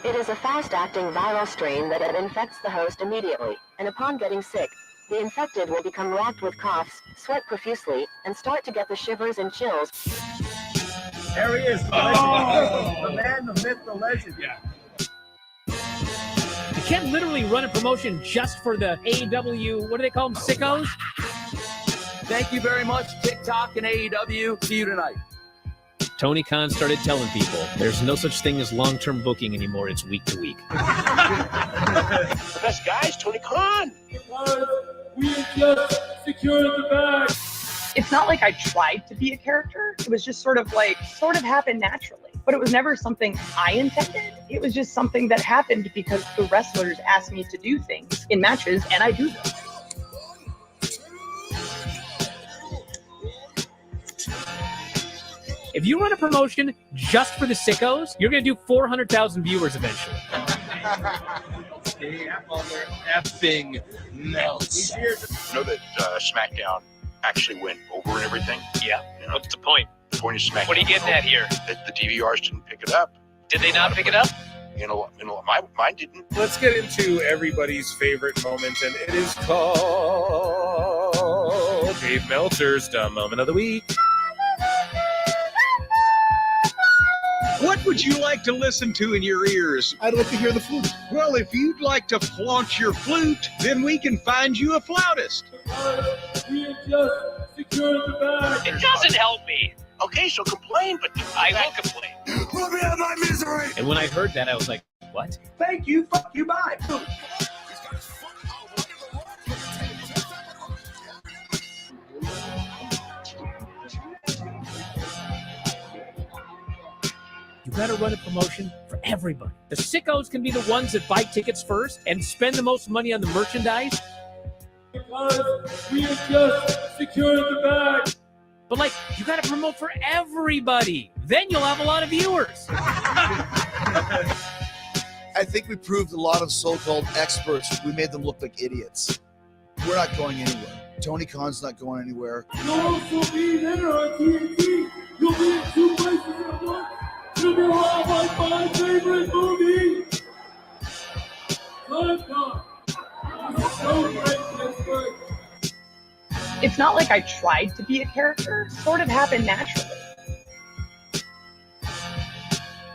It is a fast-acting viral strain that infects the host immediately, and upon getting sick, the infected will become racked with coughs, sweat profusely, and start to get the shivers and chills. There he is, the legend. The man, the myth, the legend. Yeah. You can't literally run a promotion just for the AEW, what do they call them, Sickos? Thank you very much, TikTok and AEW. See you tonight. Tony Khan started telling people there's no such thing as long-term booking anymore. It's week to week. The best guy's Tony Khan. We just secured the bag. It's not like I tried to be a character. It was just sort of happened naturally. But it was never something I intended. It was just something that happened because the wrestlers asked me to do things in matches, and I do them. If you run a promotion just for the Sickos, you're going to do 400,000 viewers eventually. Effing melts. You know that SmackDown actually went over and everything? Yeah. You know, What's the point? the point of SmackDown. What are you getting at here? That the DVRs didn't pick it up. Did they not pick it up? Mine didn't. Let's get into everybody's favorite moment, and it is called Dave Meltzer's Dumb Moment of the Week. What would you like to listen to in your ears? I'd like to hear the flute. Well, if you'd like to flaunt your flute, then we can find you a flautist. We just secured the bag. It doesn't help me. Okay, so complain, but I will complain. Let me have my misery. And when I heard that, I was like, what? Thank you, fuck you, bye. You got to run a promotion for everybody. The Sickos can be the ones that buy tickets first and spend the most money on the merchandise. Because we just secured the bag. But, like, you got to promote for everybody. Then you'll have a lot of viewers. I think we proved a lot of so-called experts. We made them look like idiots. We're not going anywhere. Tony Khan's not going anywhere. You'll also be there on TNT. You'll be in 2 places at once. You'll be around my favorite movie. Time Con. So great, Pittsburgh. It's not like I tried to be a character. It sort of happened naturally.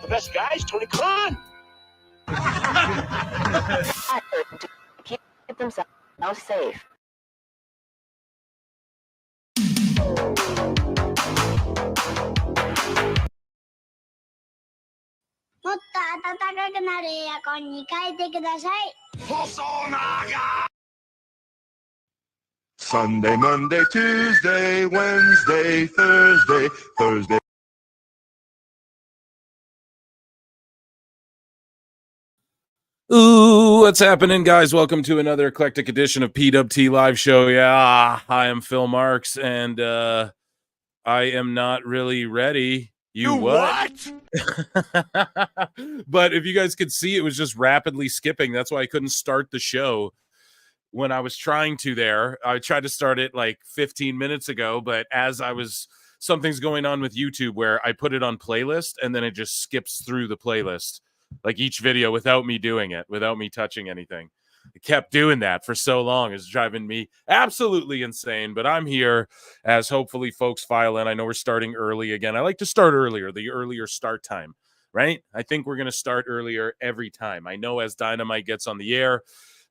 the best guy's Tony Khan. To keep themselves safe. Sunday, Monday, Tuesday, Wednesday, Thursday, Thursday. Ooh, what's happening, guys? Welcome to another eclectic edition of PWT Live Show. Yeah, I am Phil Marks, and I am not really ready. You what? But if you guys could see, it was just rapidly skipping. That's why I couldn't start the show when I was trying to there. I tried to start it like 15 minutes ago, but as I was, something's going on with YouTube where I put it on playlist and then it just skips through the playlist, like each video without me doing it, without me touching anything. It kept doing that for so long. It's driving me absolutely insane, but I'm here as hopefully folks file in. I know we're starting early again. I like to start earlier, the earlier start time, right? I think we're going to start earlier every time. I know as Dynamite gets on the air,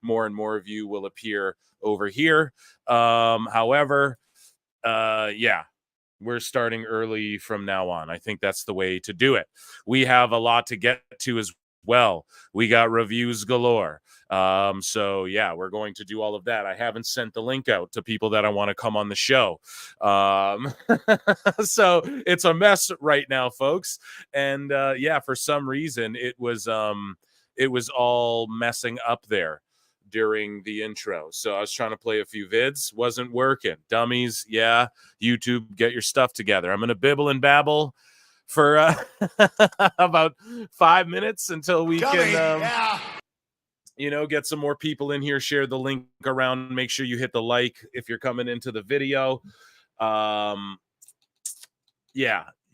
more and more of you will appear over here. However, yeah, we're starting early from now on. I think that's the way to do it. We have a lot to get to as well. We got reviews galore. So yeah, we're going to do all of that. I haven't sent the link out to people that I want to come on the show. So it's a mess right now, folks. And yeah, for some reason it was all messing up there during the intro. So I was trying to play a few vids, wasn't working. Dummies, yeah. YouTube, get your stuff together. I'm going to bibble and babble for about 5 minutes until we can, you know, get some more people in here, share the link around, make sure you hit the like if you're coming into the video. Yeah,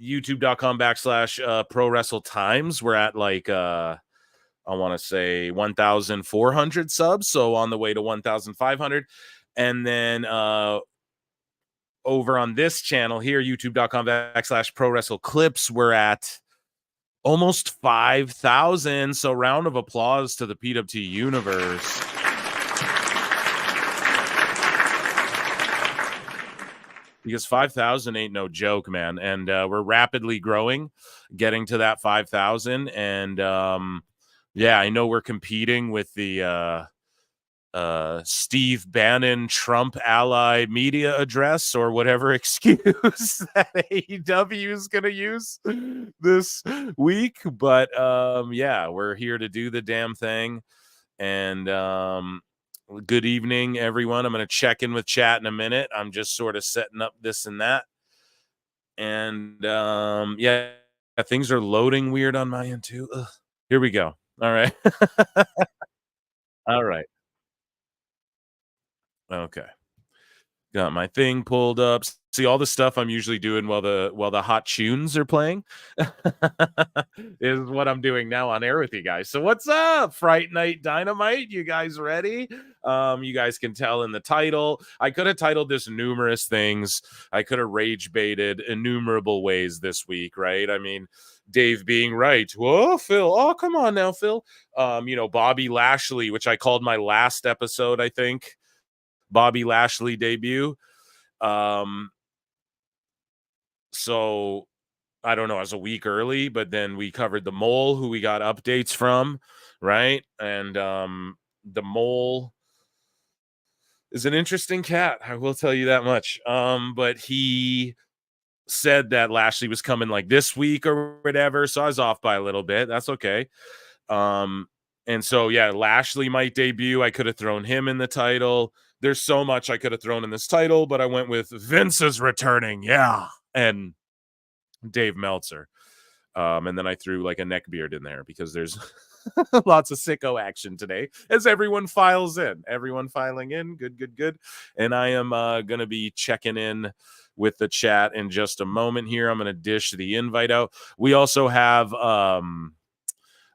youtube.com/prowrestletimes. We're at like, I want to say 1,400 subs. So on the way to 1,500. And then over on this channel here, youtube.com/Pro Wrestle Clips, we're at almost 5,000. So round of applause to the PWT universe. Because 5,000 ain't no joke, man. And we're rapidly growing, getting to that 5,000. And yeah, I know we're competing with the Steve Bannon Trump ally media address or whatever excuse that AEW is going to use this week. But yeah, we're here to do the damn thing. And good evening, everyone. I'm going to check in with chat in a minute. I'm just sort of setting up this and that. And yeah, things are loading weird on my end too. Ugh. Here we go. All right. All right. Okay. Got my thing pulled up. See all the stuff I'm usually doing while the hot tunes are playing is what I'm doing now on air with you guys. So what's up, Fright Night Dynamite? You guys ready? You guys can tell in the title. I could have titled this numerous things. I could have rage baited innumerable ways this week, right? I mean, Dave being right. Whoa, Phil. Oh, come on now, Phil. Bobby Lashley, which I called my last episode, I think. Bobby Lashley debut. So I don't know, I was a week early, but then we covered the Mole, who we got updates from, right? And the Mole is an interesting cat, I will tell you that much. But he said that Lashley was coming like this week or whatever, so I was off by a little bit. That's okay. And so yeah, Lashley might debut. I could have thrown him in the title. There's so much I could have thrown in this title, but I went with Vince is returning, yeah, and Dave Meltzer. And then I threw like a neckbeard in there because there's lots of sicko action today as everyone files in. Everyone filing in. Good. And I am going to be checking in with the chat in just a moment here. I'm going to dish the invite out. We also have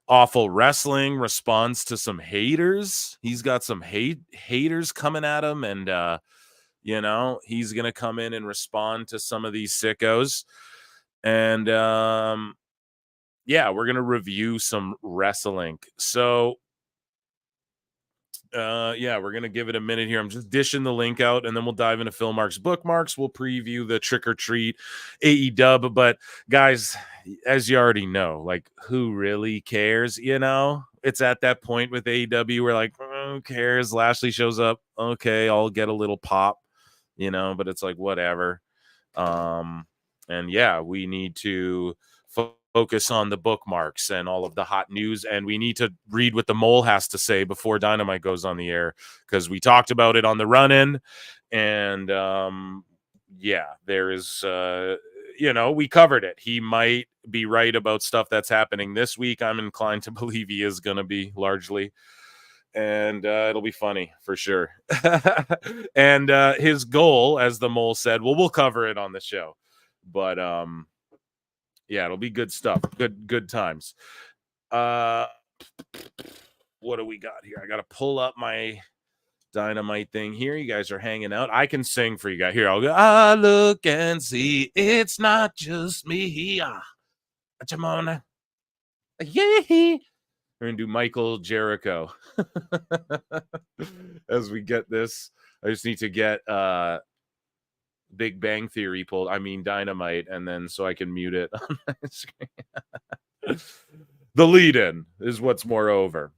Awful Wrestling responds to some haters. He's got some haters coming at him, and he's gonna come in and respond to some of these sickos. And yeah, we're gonna review some wrestling. So yeah, we're gonna give it a minute here. I'm just dishing the link out, and then we'll dive into Phil Mark's bookmarks. We'll preview the Trick or Treat AEW. But guys, as you already know, like, who really cares? It's at that point with AEW where like, who cares? Lashley shows up, okay, I'll get a little pop, but it's like whatever. And yeah, we need to focus on the bookmarks and all of the hot news, and we need to read what the Mole has to say before Dynamite goes on the air, because we talked about it on the run-in. And yeah, there is we covered it. He might be right about stuff that's happening this week. I'm inclined to believe he is going to be, largely. And it'll be funny for sure. And his goal, as the Mole said, we'll cover it on the show, but yeah, it'll be good stuff. Good times. What do we got here? I got to pull up my Dynamite thing here. You guys are hanging out. I can sing for you guys. Here, I'll go. I look and see it's not just me. Jamona. Yeah. We're going to do Michael Jericho. As we get this, I just need to get Big Bang Theory pulled. I mean Dynamite, and then so I can mute it on my screen. The lead-in is what's moreover.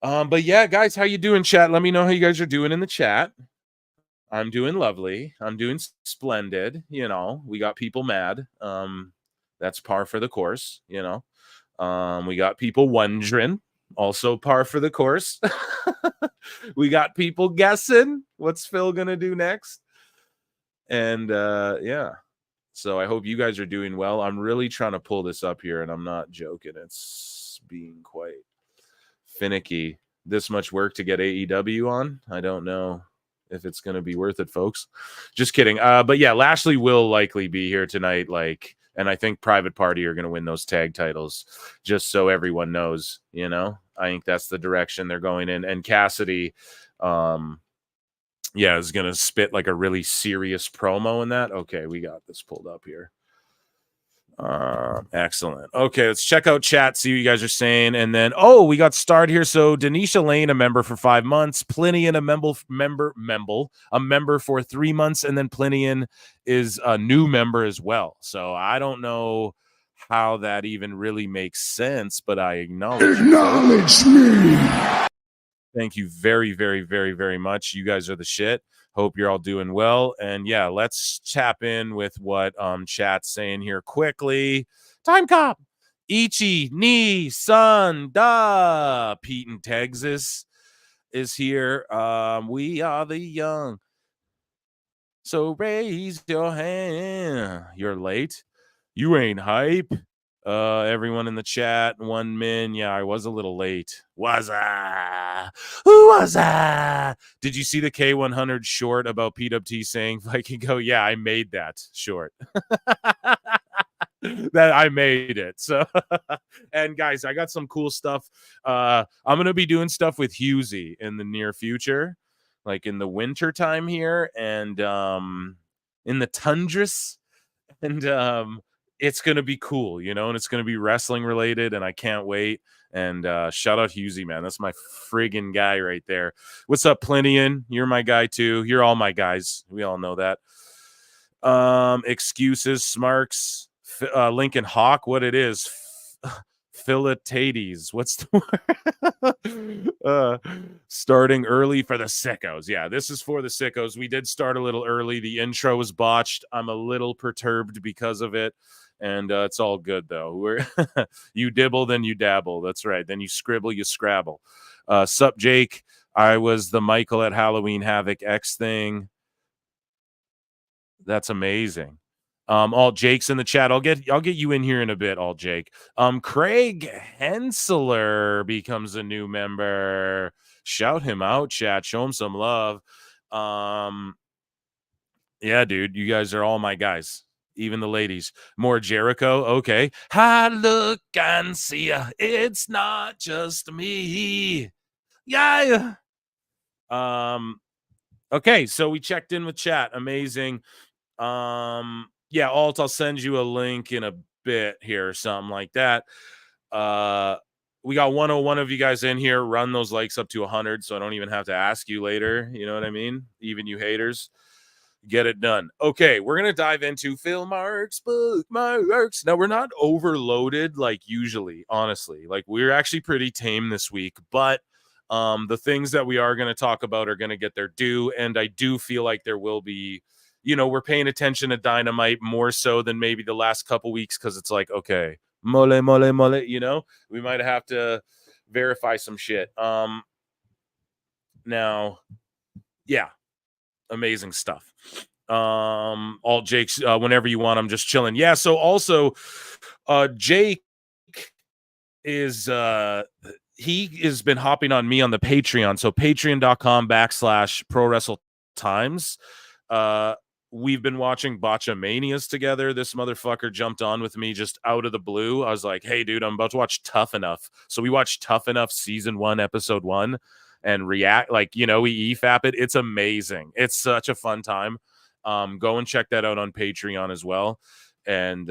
But yeah, guys, how you doing, chat? Let me know how you guys are doing in the chat. I'm doing lovely. I'm doing splendid. We got people mad. That's par for the course. We got people wondering. Also par for the course. We got people guessing what's Phil gonna do next. And yeah, so I hope you guys are doing well. I'm really trying to pull this up here, and I'm not joking. It's being quite finicky. This much work to get AEW on. I don't know if it's going to be worth it, folks. Just kidding. But yeah, Lashley will likely be here tonight, like And I think Private Party are going to win those tag titles, just so everyone knows, you know. I think that's the direction they're going in. And Cassidy, is going to spit like a really serious promo in that. Okay, we got this pulled up here. Excellent. Okay, let's check out chat, see what you guys are saying. And then, we got started here. So Denisha Lane, a member for 5 months. Plinian, a member for 3 months. And then Plinian is a new member as well. So I don't know how that even really makes sense, but I acknowledge me. Thank you very, very, very, very much. You guys are the shit. Hope you're all doing well. And yeah, let's tap in with what chat's saying here quickly. Time Cop, Ichi, Ni, Sun, Da, Pete in Texas is here. We are the young. So raise your hand. You're late. You ain't hype. Everyone in the chat, 1 min. Yeah, I was a little late. Was I? Who was I? Did you see the K100 short about PWT saying Viking Go? Yeah, I made that short. That I made it. So, and guys, I got some cool stuff. I'm gonna be doing stuff with Husey in the near future, like in the winter time here, and in the tundras, and it's going to be cool, you know, and it's going to be wrestling related, and I can't wait. And shout out Husey, man. That's my friggin' guy right there. What's up, Plinian? You're my guy too. You're all my guys. We all know that. Excuses, Smarks, Lincoln Hawk, what it is. Philatades. What's the word? Starting early for the Sickos. Yeah, this is for the Sickos. We did start a little early. The intro was botched. I'm a little perturbed because of it. And it's all good, though. You dibble, then you dabble. That's right. Then you scribble, you scrabble. Sup, Jake? I was the Michael at Halloween Havoc X thing. That's amazing. All Jake's in the chat. I'll get you in here in a bit, all Jake. Craig Hensler becomes a new member. Shout him out, chat. Show him some love. Yeah, dude, you guys are all my guys. Even the ladies. More Jericho. Okay. I look and see ya. It's not just me. Yeah. Okay, so we checked in with chat. Amazing. Yeah, Alt, I'll send you a link in a bit here or something like that. We got 101 of you guys in here. Run those likes up to 100 so I don't even have to ask you later. You know what I mean? Even you haters. Get it done. Okay, we're going to dive into Phil Marks, bookmarks. Now, we're not overloaded like usually, honestly. Like, we're actually pretty tame this week, but the things that we are going to talk about are going to get their due, and I do feel like there will be, you know, we're paying attention to Dynamite more so than maybe the last couple weeks because it's like, okay, mole, you know? We might have to verify some shit. Now, yeah. Amazing stuff. All Jake's whenever you want, I'm just chilling. Yeah, so also Jake is he has been hopping on me on the Patreon. So patreon.com/prowrestletimes. We've been watching Botchamanias together. This motherfucker jumped on with me just out of the blue. I was like, hey dude, I'm about to watch Tough Enough. So we watched Tough Enough season 1, episode 1. And react, like, you know, we EFAP it. It's amazing. It's such a fun time. Go and check that out on Patreon as well. And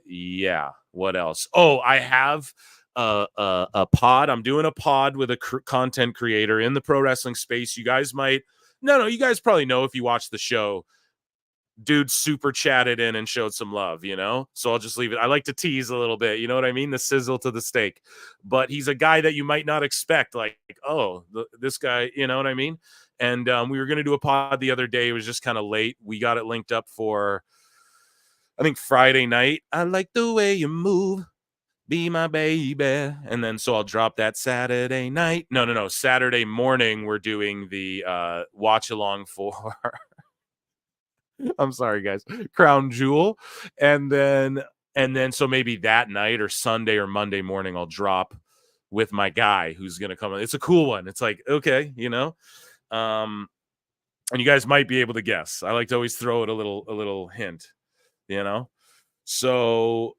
yeah, what else? Oh, I have a pod. I'm doing a pod with a content creator in the pro wrestling space. You guys might, you guys probably know if you watch the show. Dude super chatted in and showed some love, you know? So I'll just leave it. I like to tease a little bit, you know what I mean? The sizzle to the steak. But he's a guy that you might not expect, like oh, this guy, you know what I mean? And we were going to do a pod the other day. It was just kind of late. We got it linked up for, I think, Friday night. I like the way you move. Be my baby. And then so I'll drop that Saturday night. No. Saturday morning, we're doing the watch along for... I'm sorry, guys. Crown Jewel. And then so maybe that night or Sunday or Monday morning, I'll drop with my guy who's going to come. It's a cool one. It's like, okay, you know, and you guys might be able to guess. I like to always throw it a little hint, you know? So,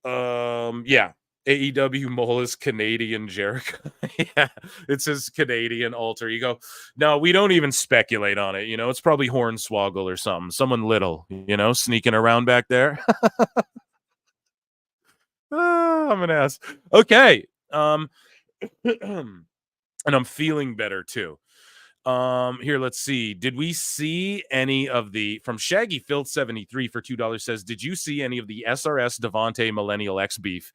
yeah. AEW Mole is Canadian Jericho. Yeah, it's his Canadian alter ego. No, we don't even speculate on it. It's probably Hornswoggle or something. Someone little, sneaking around back there. I'm an ass. Okay. And I'm feeling better too. Here, let's see. Did we see any of the from Shaggy Filth 73 for $2 says, did you see any of the SRS Devontae Millennial X beef?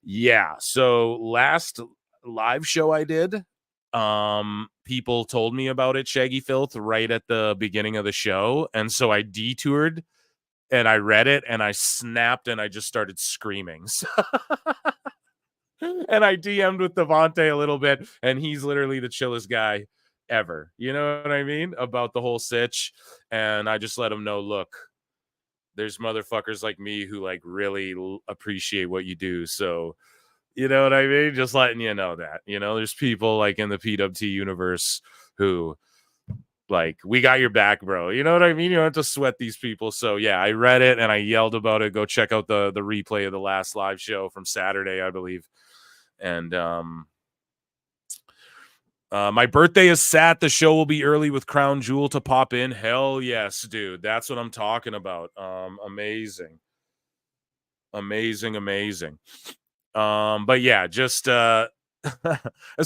Yeah. So last live show I did, people told me about it, Shaggy Filth, right at the beginning of the show. And so I detoured and I read it and I snapped and I just started screaming. And I DM'd with Devontae a little bit, and he's literally the chillest guy ever. You know what I mean? About the whole sitch. And I just let him know, look, there's motherfuckers like me who like really appreciate what you do. So, you know what I mean? Just letting you know that, there's people like in the PWT universe who like, we got your back, bro. You know what I mean? You don't have to sweat these people. So yeah, I read it and I yelled about it. Go check out the replay of the last live show from Saturday, I believe. And my birthday is sat. The show will be early with Crown Jewel to pop in. Hell yes, dude. That's what I'm talking about. Amazing. But yeah, just as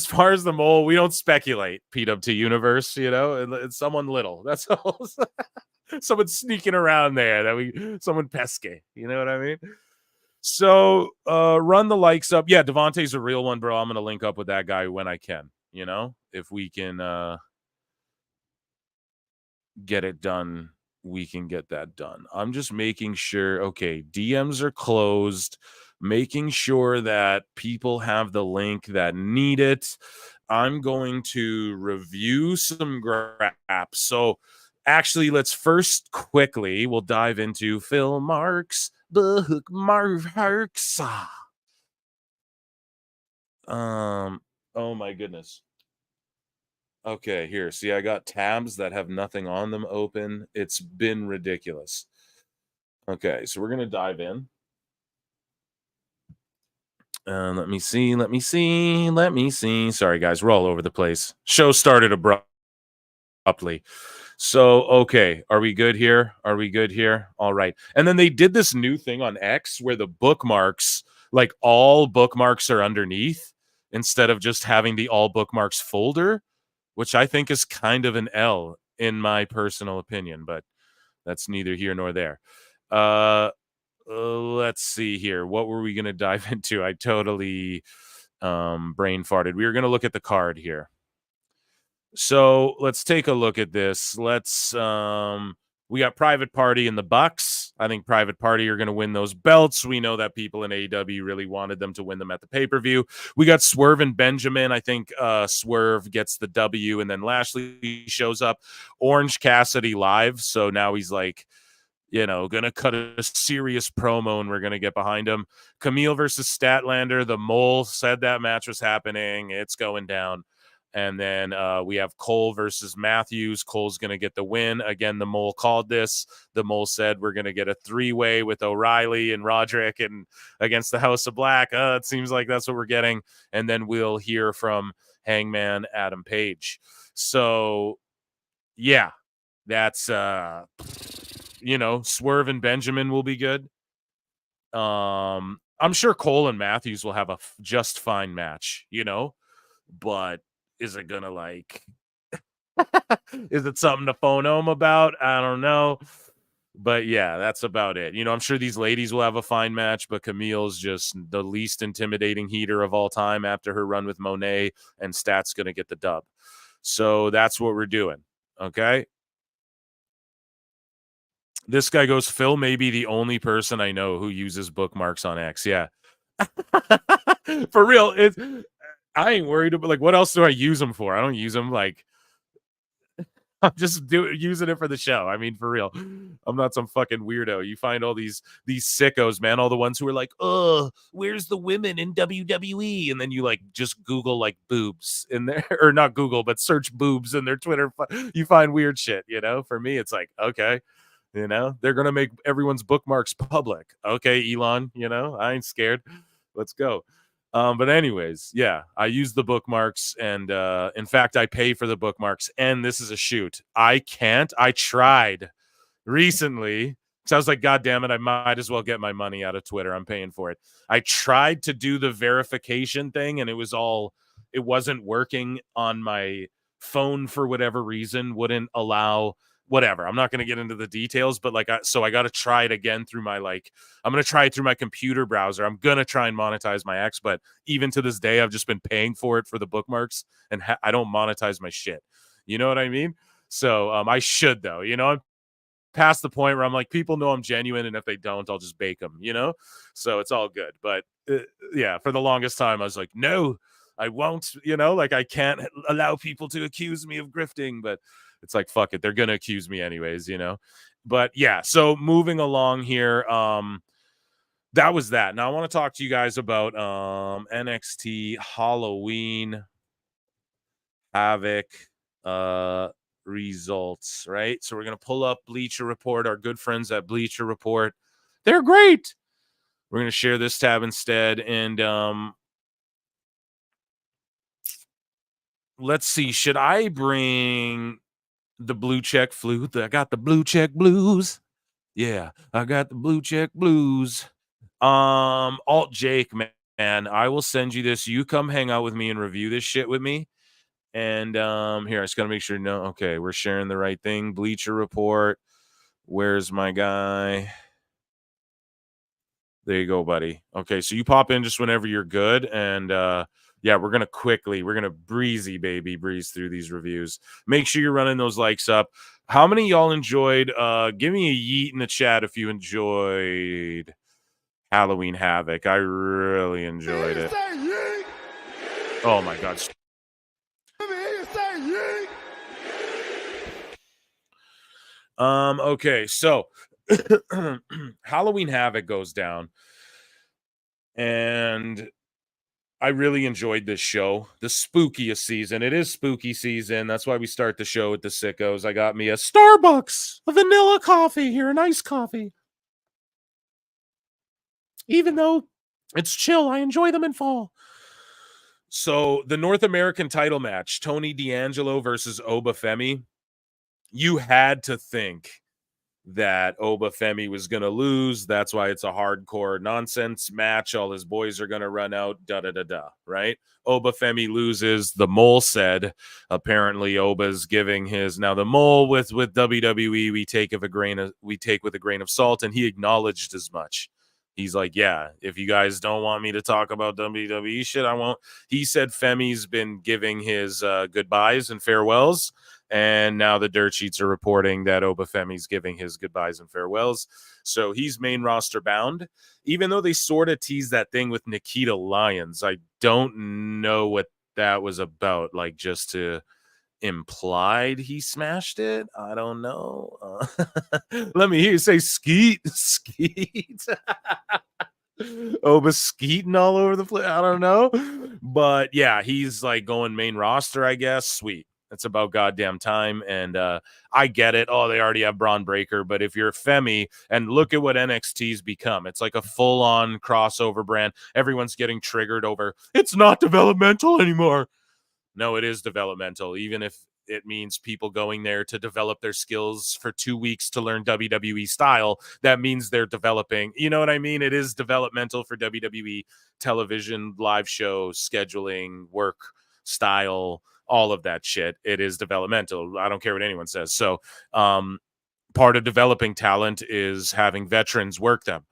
far as the mole, we don't speculate. PWT universe, it's someone little. That's all. Someone sneaking around there someone pesky. You know what I mean? So run the likes up. Yeah, Devontae's a real one, bro. I'm gonna link up with that guy when I can. If we can get it done, we can get that done. I'm just making sure. Okay, DMs are closed. Making sure that people have the link that need it. I'm going to review some graps. So actually, let's first quickly, we'll dive into Phil Marks. Bookmarks. Oh my goodness. Okay, here. See, I got tabs that have nothing on them open. It's been ridiculous. Okay, so we're gonna dive in. Let me see. Sorry, guys, we're all over the place. Show started abruptly. So, okay, are we good here? All right. And then they did this new thing on X where the bookmarks, like all bookmarks are underneath instead of just having the all bookmarks folder, which I think is kind of an L in my personal opinion, but that's neither here nor there. Let's see here. What were we going to dive into? I totally brain farted. We were going to look at the card here. So let's take a look at this. We got Private Party and the Bucks. I think Private Party are going to win those belts. We know that people in AEW really wanted them to win them at the pay-per-view. We got Swerve and Benjamin. I think Swerve gets the W, and then Lashley shows up. Orange Cassidy live. So now he's like, going to cut a serious promo, and we're going to get behind him. Camille versus Statlander. The Mole said that match was happening. It's going down. And then we have Cole versus Matthews. Cole's going to get the win. Again, the Mole called this. The Mole said we're going to get a three-way with O'Reilly and Roderick and against the House of Black. It seems like that's what we're getting. And then we'll hear from Hangman Adam Page. So, yeah, that's, Swerve and Benjamin will be good. I'm sure Cole and Matthews will have a just fine match, but is it gonna is it something to phone home about? I don't know. But yeah, that's about it. I'm sure these ladies will have a fine match, but Camille's just the least intimidating heater of all time after her run with Monet, and Stat's gonna get the dub. So that's what we're doing. Okay. This guy goes, Phil may be the only person I know who uses bookmarks on X. Yeah. For real. I ain't worried about what else do I use them for? I don't use them I'm just using it for the show. I mean, for real. I'm not some fucking weirdo. You find all these sickos, man, all the ones who are like, where's the women in WWE? And then you just Google boobs in there, or not Google, but search boobs in their Twitter. You find weird shit, For me, it's okay. You know, they're going to make everyone's bookmarks public. Okay, Elon, you know, I ain't scared. Let's go. But anyways, yeah, I use the bookmarks, and in fact, I pay for the bookmarks. And this is a shoot. I tried recently. So I was like, God damn it, I might as well get my money out of Twitter. I'm paying for it. I tried to do the verification thing, and it wasn't working on my phone for whatever reason, wouldn't allow whatever. I'm not going to get into the details, but so I got to try it again through I'm going to try it through my computer browser. I'm going to try and monetize my X, but even to this day, I've just been paying for it for the bookmarks, and I don't monetize my shit. You know what I mean? So I should, though. You know, I'm past the point where I'm like, people know I'm genuine, and if they don't, I'll just bake them, you know? So it's all good. But yeah, for the longest time, I was like, no, I won't, you know, like I can't allow people to accuse me of grifting, but it's like, fuck it. They're going to accuse me anyways, you know? But yeah, so moving along here, that was that. Now I want to talk to you guys about NXT Halloween, Havoc, results, right? So we're going to pull up Bleacher Report, our good friends at Bleacher Report. They're great. We're going to share this tab instead. And let's see. Should I bring the blue check flu? I got the blue check blues. Yeah, I got the blue check blues. Alt Jake, man, I will send you this. You come hang out with me and review this shit with me. And here, I just gotta make sure. No, okay, we're sharing the right thing. Bleacher Report. Where's my guy? There you go, buddy. Okay, so you pop in just whenever you're good. And yeah, we're gonna breeze through these reviews. Make sure you're running those likes up. How many of y'all enjoyed? Give me a yeet in the chat if you enjoyed Halloween Havoc. I really enjoyed it. Oh my god. Okay, so Halloween Havoc goes down, and I really enjoyed this show. The spookiest season. It is spooky season. That's why we start the show with the Sickos. I got me a Starbucks, a vanilla coffee here, an iced coffee. Even though it's chill, I enjoy them in fall. So the North American title match, Tony D'Angelo versus Oba Femi. You had to think that Oba Femi was going to lose. That's why it's a hardcore nonsense match. All his boys are going to run out, right? Oba Femi loses. The Mole said, apparently Oba's giving his, now the Mole with WWE, we take with a grain of salt, and he acknowledged as much. He's like, yeah, if you guys don't want me to talk about WWE shit, I won't. He said Femi's been giving his goodbyes and farewells. And now the dirt sheets are reporting that Oba Femi's giving his goodbyes and farewells. So he's main roster bound. Even though they sort of teased that thing with Nikita Lyons, I don't know what that was about. Like, just to implied he smashed it? I don't know. Let me hear you say skeet. Oba skeeting all over the place. I don't know. But yeah, he's like going main roster, I guess. Sweet. It's about goddamn time, and I get it. Oh, they already have Braun Breaker, but if you're Femi, and look at what NXT's become, it's like a full-on crossover brand. Everyone's getting triggered over, it's not developmental anymore. No, it is developmental, even if it means people going there to develop their skills for 2 weeks to learn WWE style. That means they're developing. You know what I mean? It is developmental for WWE television, live show, scheduling, work style, all of that shit. It is developmental. I don't care what anyone says. So part of developing talent is having veterans work them.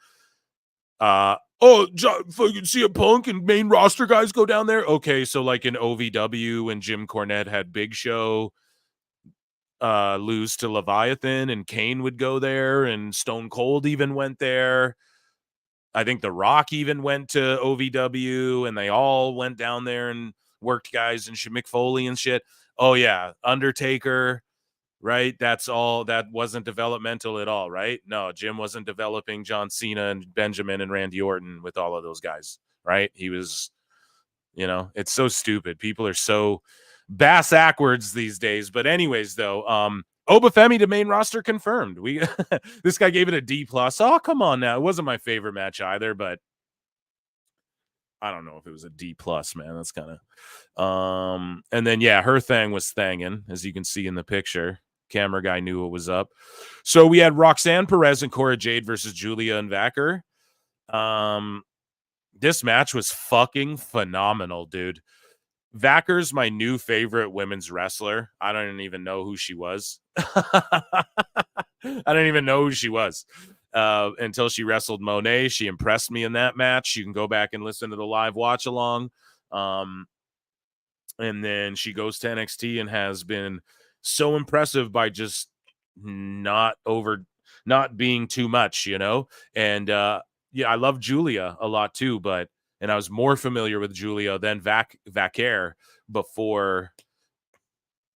Fucking CM Punk and main roster guys go down there. Okay, so like in OVW, and Jim Cornette had Big Show lose to Leviathan, and Kane would go there, and Stone Cold even went there. I think The Rock even went to OVW, and they all went down there and worked guys and Mick Foley and shit. Oh yeah, Undertaker, right? That's all. That wasn't developmental at all, right? No, Jim wasn't developing John Cena and Benjamin and Randy Orton with all of those guys, right? He was, you know, it's so stupid. People are so bass backwards these days. But anyways, though, Obafemi to main roster confirmed. We this guy gave it a D+. Oh, come on now. It wasn't my favorite match either, but I don't know if it was a D+, man. That's kind of and then yeah, her thing was thangin', as you can see in the picture. Camera guy knew what was up. So we had Roxanne Perez and Cora Jade versus Julia and Vacker. This match was fucking phenomenal, dude. Vacker's my new favorite women's wrestler. I don't even know who she was. I don't even know who she was until she wrestled Monet. She impressed me in that match. You can go back and listen to the live watch along. And then she goes to NXT and has been so impressive by just not being too much, you know? And yeah, I love Julia a lot too, and I was more familiar with Julia than Vacker before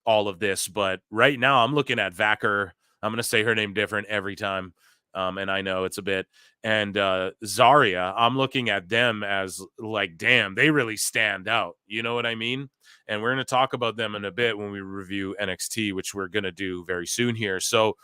all of this. But right now I'm looking at Vacker. I'm going to say her name different every time. And I know it's a bit. And Zarya, I'm looking at them as like, damn, they really stand out. You know what I mean? And we're going to talk about them in a bit when we review NXT, which we're going to do very soon here. So,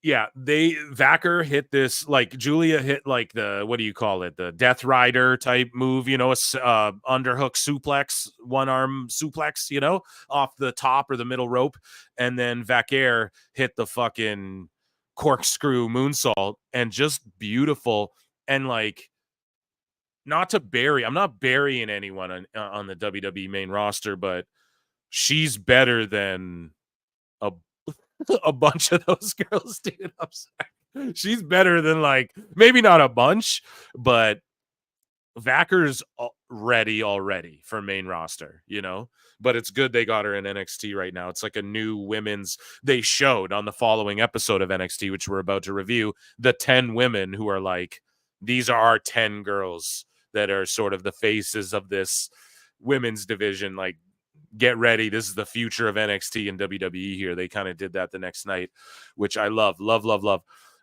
yeah, Vacker hit this, like Julia hit like the, what do you call it? The Death Rider type move, you know, a underhook suplex, one arm suplex, you know, off the top or the middle rope. And then Vacker hit the fucking corkscrew moonsault, and just beautiful. And like, I'm not burying anyone on the WWE main roster, but she's better than a bunch of those girls, dude. I'm sorry. She's better than, like, maybe not a bunch, but Vacker's ready already for main roster, you know? But it's good they got her in NXT right now. It's like a new women's, they showed on the following episode of NXT, which we're about to review, the 10 women who are like, these are our 10 girls that are sort of the faces of this women's division. Like, get ready. This is the future of NXT and WWE here. They kind of did that the next night, which I love.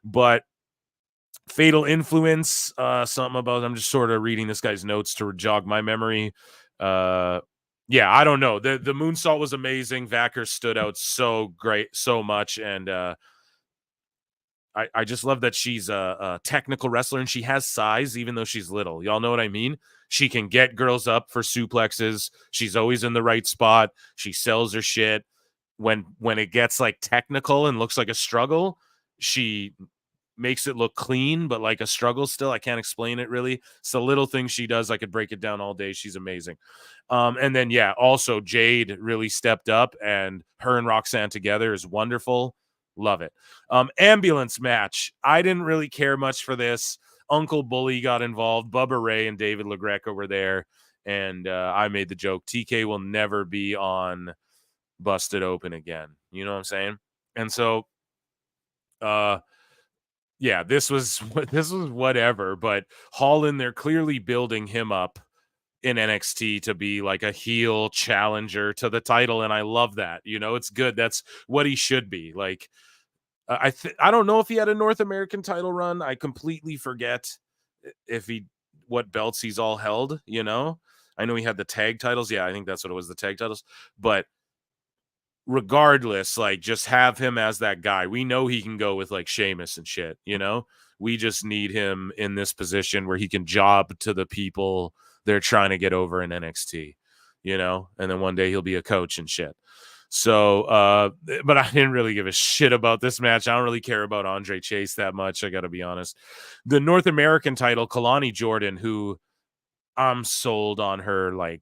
But Fatal Influence, something about, I'm just sort of reading this guy's notes to jog my memory. Yeah, I don't know. The moonsault was amazing. Vacker stood out so great, so much. And I just love that she's a technical wrestler, and she has size, even though she's little. Y'all know what I mean? She can get girls up for suplexes. She's always in the right spot. She sells her shit. When it gets like technical and looks like a struggle, she makes it look clean, but like a struggle still. I can't explain it really. It's the little things she does. I could break it down all day. She's amazing. And then, yeah, also Jade really stepped up, and her and Roxanne together is wonderful. Love it. Ambulance match. I didn't really care much for this. Uncle Bully got involved. Bubba Ray and David LaGreca were there. And I made the joke, TK will never be on Busted Open again. You know what I'm saying? And so, yeah, this was whatever. But Holland, they're clearly building him up in NXT to be like a heel challenger to the title. And I love that. You know, it's good. That's what he should be. Like, I don't know if he had a North American title run. I completely forget what belts he's all held, you know? I know he had the tag titles. Yeah, I think that's what it was, the tag titles. But regardless, like, just have him as that guy. We know he can go with like Sheamus and shit, you know? We just need him in this position where he can job to the people they're trying to get over in NXT, you know? And then one day he'll be a coach and shit. So, but I didn't really give a shit about this match. I don't really care about Andre Chase that much, I gotta be honest. The North American title, Kalani Jordan, who I'm sold on her, like,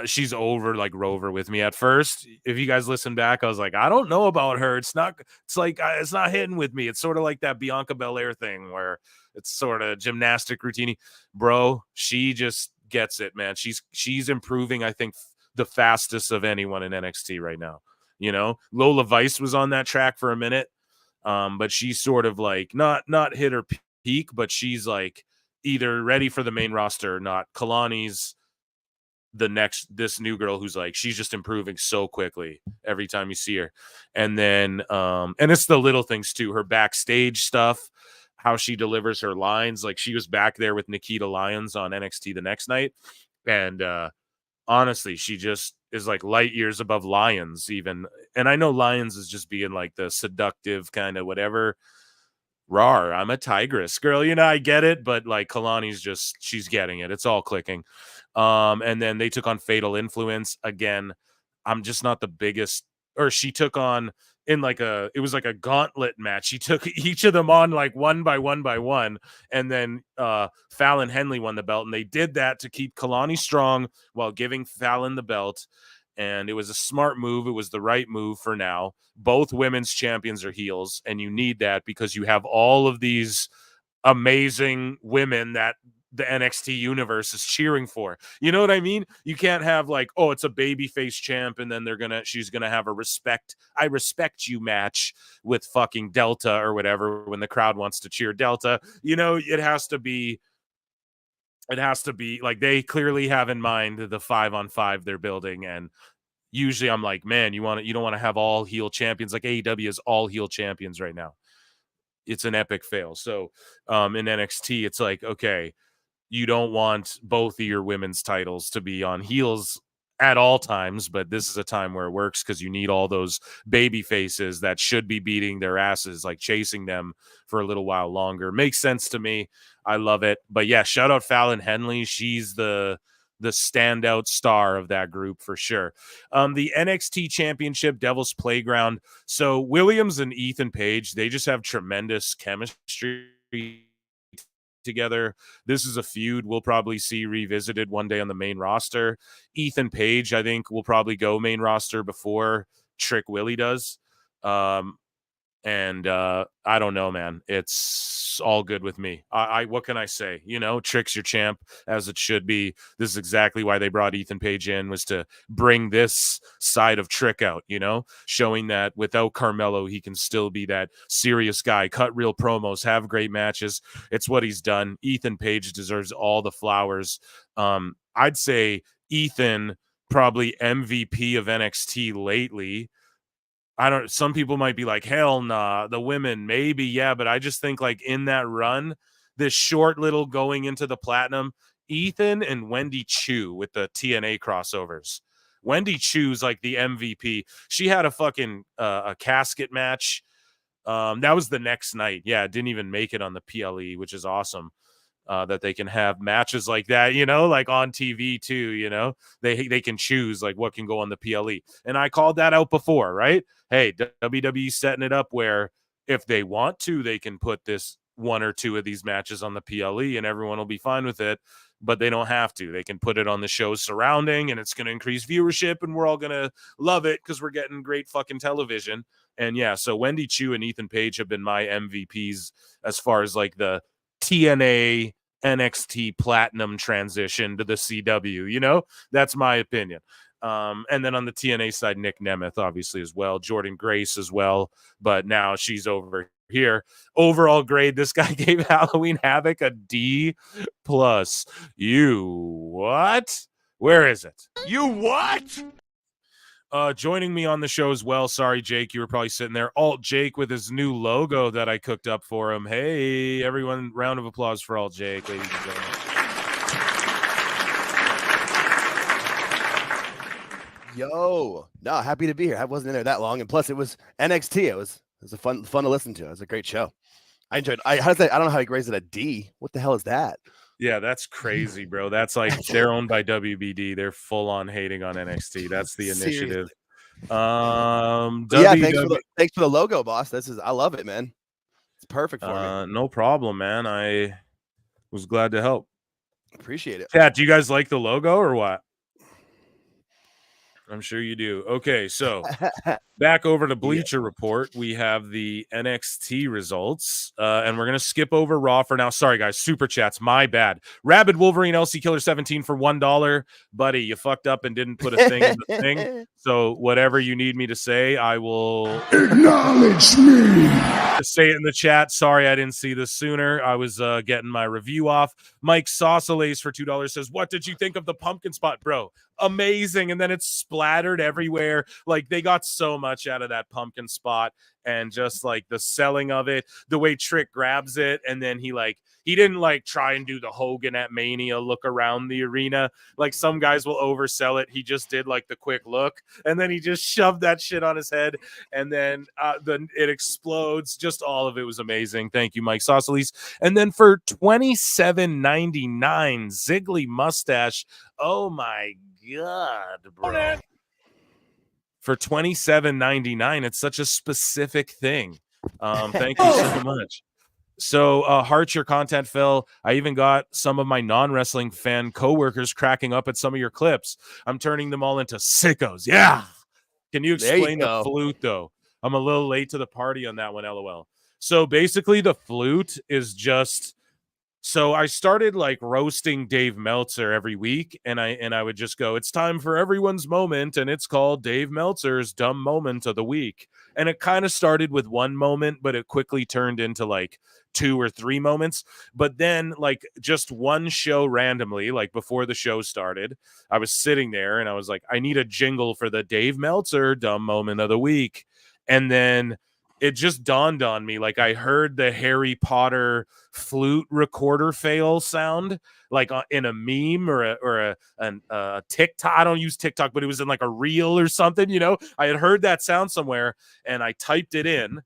she's over like Rover with me at first. If you guys listen back, I was like, I don't know about her. It's not hitting with me. It's sort of like that Bianca Belair thing where it's sort of gymnastic routine. Bro, she just gets it, man. She's improving, I think, the fastest of anyone in NXT right now. You know, Lola Vice was on that track for a minute, but she's sort of like not hit her peak, but she's like either ready for the main roster or not. Kalani's this new girl who's like, she's just improving so quickly every time you see her. And then and it's the little things too, her backstage stuff, how she delivers her lines. Like, she was back there with Nikita Lyons on NXT the next night, and honestly, she just is like light years above Lyons even. And I know Lyons is just being like the seductive kind of whatever. Rawr, I'm a tigress, girl. You know, I get it, but like Kalani's just, she's getting it. It's all clicking. And then they took on Fatal Influence again. I'm just not the biggest, or she took on in like it was like a gauntlet match. She took each of them on like one by one, and then Fallon Henley won the belt, and they did that to keep Kalani strong while giving Fallon the belt. And it was a smart move. It was the right move for now. Both women's champions are heels, and you need that because you have all of these amazing women that the NXT universe is cheering for. You know what I mean? You can't have like, oh, it's a babyface champ, and then she's gonna have a I respect you match with fucking Delta or whatever when the crowd wants to cheer Delta. You know, it has to be like they clearly have in mind the 5-on-5 they're building. And usually I'm like, man, you don't want to have all heel champions. Like AEW is all heel champions right now. It's an epic fail. So in NXT, it's like, okay, you don't want both of your women's titles to be on heels at all times, but this is a time where it works because you need all those baby faces that should be beating their asses, like chasing them for a little while longer. Makes sense to me. I love it. But yeah, shout out Fallon Henley. She's the standout star of that group for sure. The NXT Championship, Devil's Playground. So Williams and Ethan Page, they just have tremendous chemistry together. This is a feud we'll probably see revisited one day on the main roster. Ethan Page, I think, will probably go main roster before Trick Willie does. And I don't know, man. It's all good with me. I what can I say? You know, Trick's your champ, as it should be. This is exactly why they brought Ethan Page in, was to bring this side of Trick out, you know, showing that without Carmelo, he can still be that serious guy, cut real promos, have great matches. It's what he's done. Ethan Page deserves all the flowers. I'd say Ethan probably MVP of NXT lately. Some people might be like, hell nah, the women, maybe, yeah, but I just think like in that run, this short little going into the platinum, Ethan and Wendy Chu with the TNA crossovers. Wendy Chu's like the MVP. She had a fucking a casket match. That was the next night. Yeah, didn't even make it on the PLE, which is awesome. That they can have matches like that, you know, like on TV too, you know, they can choose like what can go on the PLE. And I called that out before, right? Hey, WWE setting it up where if they want to, they can put this one or two of these matches on the PLE and everyone will be fine with it, but they don't have to. They can put it on the shows surrounding and it's going to increase viewership and we're all going to love it because we're getting great fucking television. And yeah, so Wendy Chu and Ethan Page have been my MVPs as far as like the TNA NXT Platinum transition to the CW, you know, that's my opinion. And then on the TNA side, Nick Nemeth obviously as well, Jordan Grace as well, but now she's over here. Overall grade, this guy gave Halloween Havoc a D+. You what? Where is it? You what? Joining me on the show as well. Sorry, Jake, you were probably sitting there. Alt Jake with his new logo that I cooked up for him. Hey, everyone, round of applause for Alt Jake, ladies and gentlemen. Yo, no, happy to be here. I wasn't in there that long, and plus it was NXT. It was a fun to listen to. It was a great show. I enjoyed. I don't know how he raised it a D. What the hell is that? Yeah, that's crazy, bro. That's like they're owned by WBD. They're full on hating on NXT. That's the initiative. Yeah, thanks for the logo, boss. I love it, man. It's perfect for me. No problem, man. I was glad to help. Appreciate it. Kat, do you guys like the logo or what? I'm sure you do. Okay, so back over to Bleacher Report. We have the NXT results, and we're going to skip over Raw for now. Sorry, guys. Super chats. My bad. Rabid Wolverine LC Killer 17 for $1. Buddy, you fucked up and didn't put a thing in the thing. So whatever you need me to say, I will acknowledge me. Say it in the chat. Sorry, I didn't see this sooner. I was getting my review off. Mike Saucelace for $2 says, what did you think of the pumpkin spot, bro? Amazing. And then it's splattered everywhere. Like they got so much out of that pumpkin spot. and just like the selling of it, the way Trick grabs it, and then he didn't like try and do the Hogan at Mania look around the arena like some guys will oversell it. He just did like the quick look, and then he just shoved that shit on his head, and then it explodes. Just all of it was amazing. Thank you, Mike Sausalis. And then for $27.99, Ziggly mustache. Oh my god, bro. For $27.99, it's such a specific thing. Thank you so much. So, heart your content, Phil. I even got some of my non-wrestling fan coworkers cracking up at some of your clips. I'm turning them all into sickos. Yeah. Can you explain the flute, though? I'm a little late to the party on that one, LOL. So, basically, the flute is just... So I started like roasting Dave Meltzer every week, and I would just go, it's time for everyone's moment, and it's called Dave Meltzer's dumb moment of the week. And it kind of started with one moment, but it quickly turned into like 2 or 3 moments. But then like just one show randomly, like before the show started, I was sitting there and I was like, I need a jingle for the Dave Meltzer dumb moment of the week. And then it just dawned on me, like I heard the Harry Potter flute recorder fail sound, like in a meme or a TikTok. I don't use TikTok, but it was in like a reel or something, you know? I had heard that sound somewhere, and I typed it in,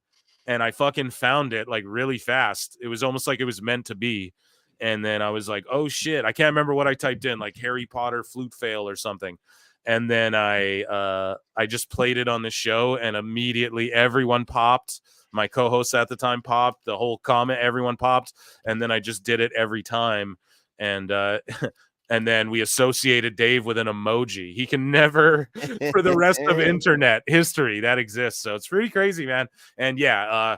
and I fucking found it like really fast. It was almost like it was meant to be. And then I was like, oh shit, I can't remember what I typed in, like Harry Potter flute fail or something. And then I just played it on the show, and immediately everyone popped. My co-host at the time popped. The whole comment, everyone popped. And then I just did it every time. And and then we associated Dave with an emoji. He can never, for the rest of internet history, that exists. So it's pretty crazy, man. And yeah,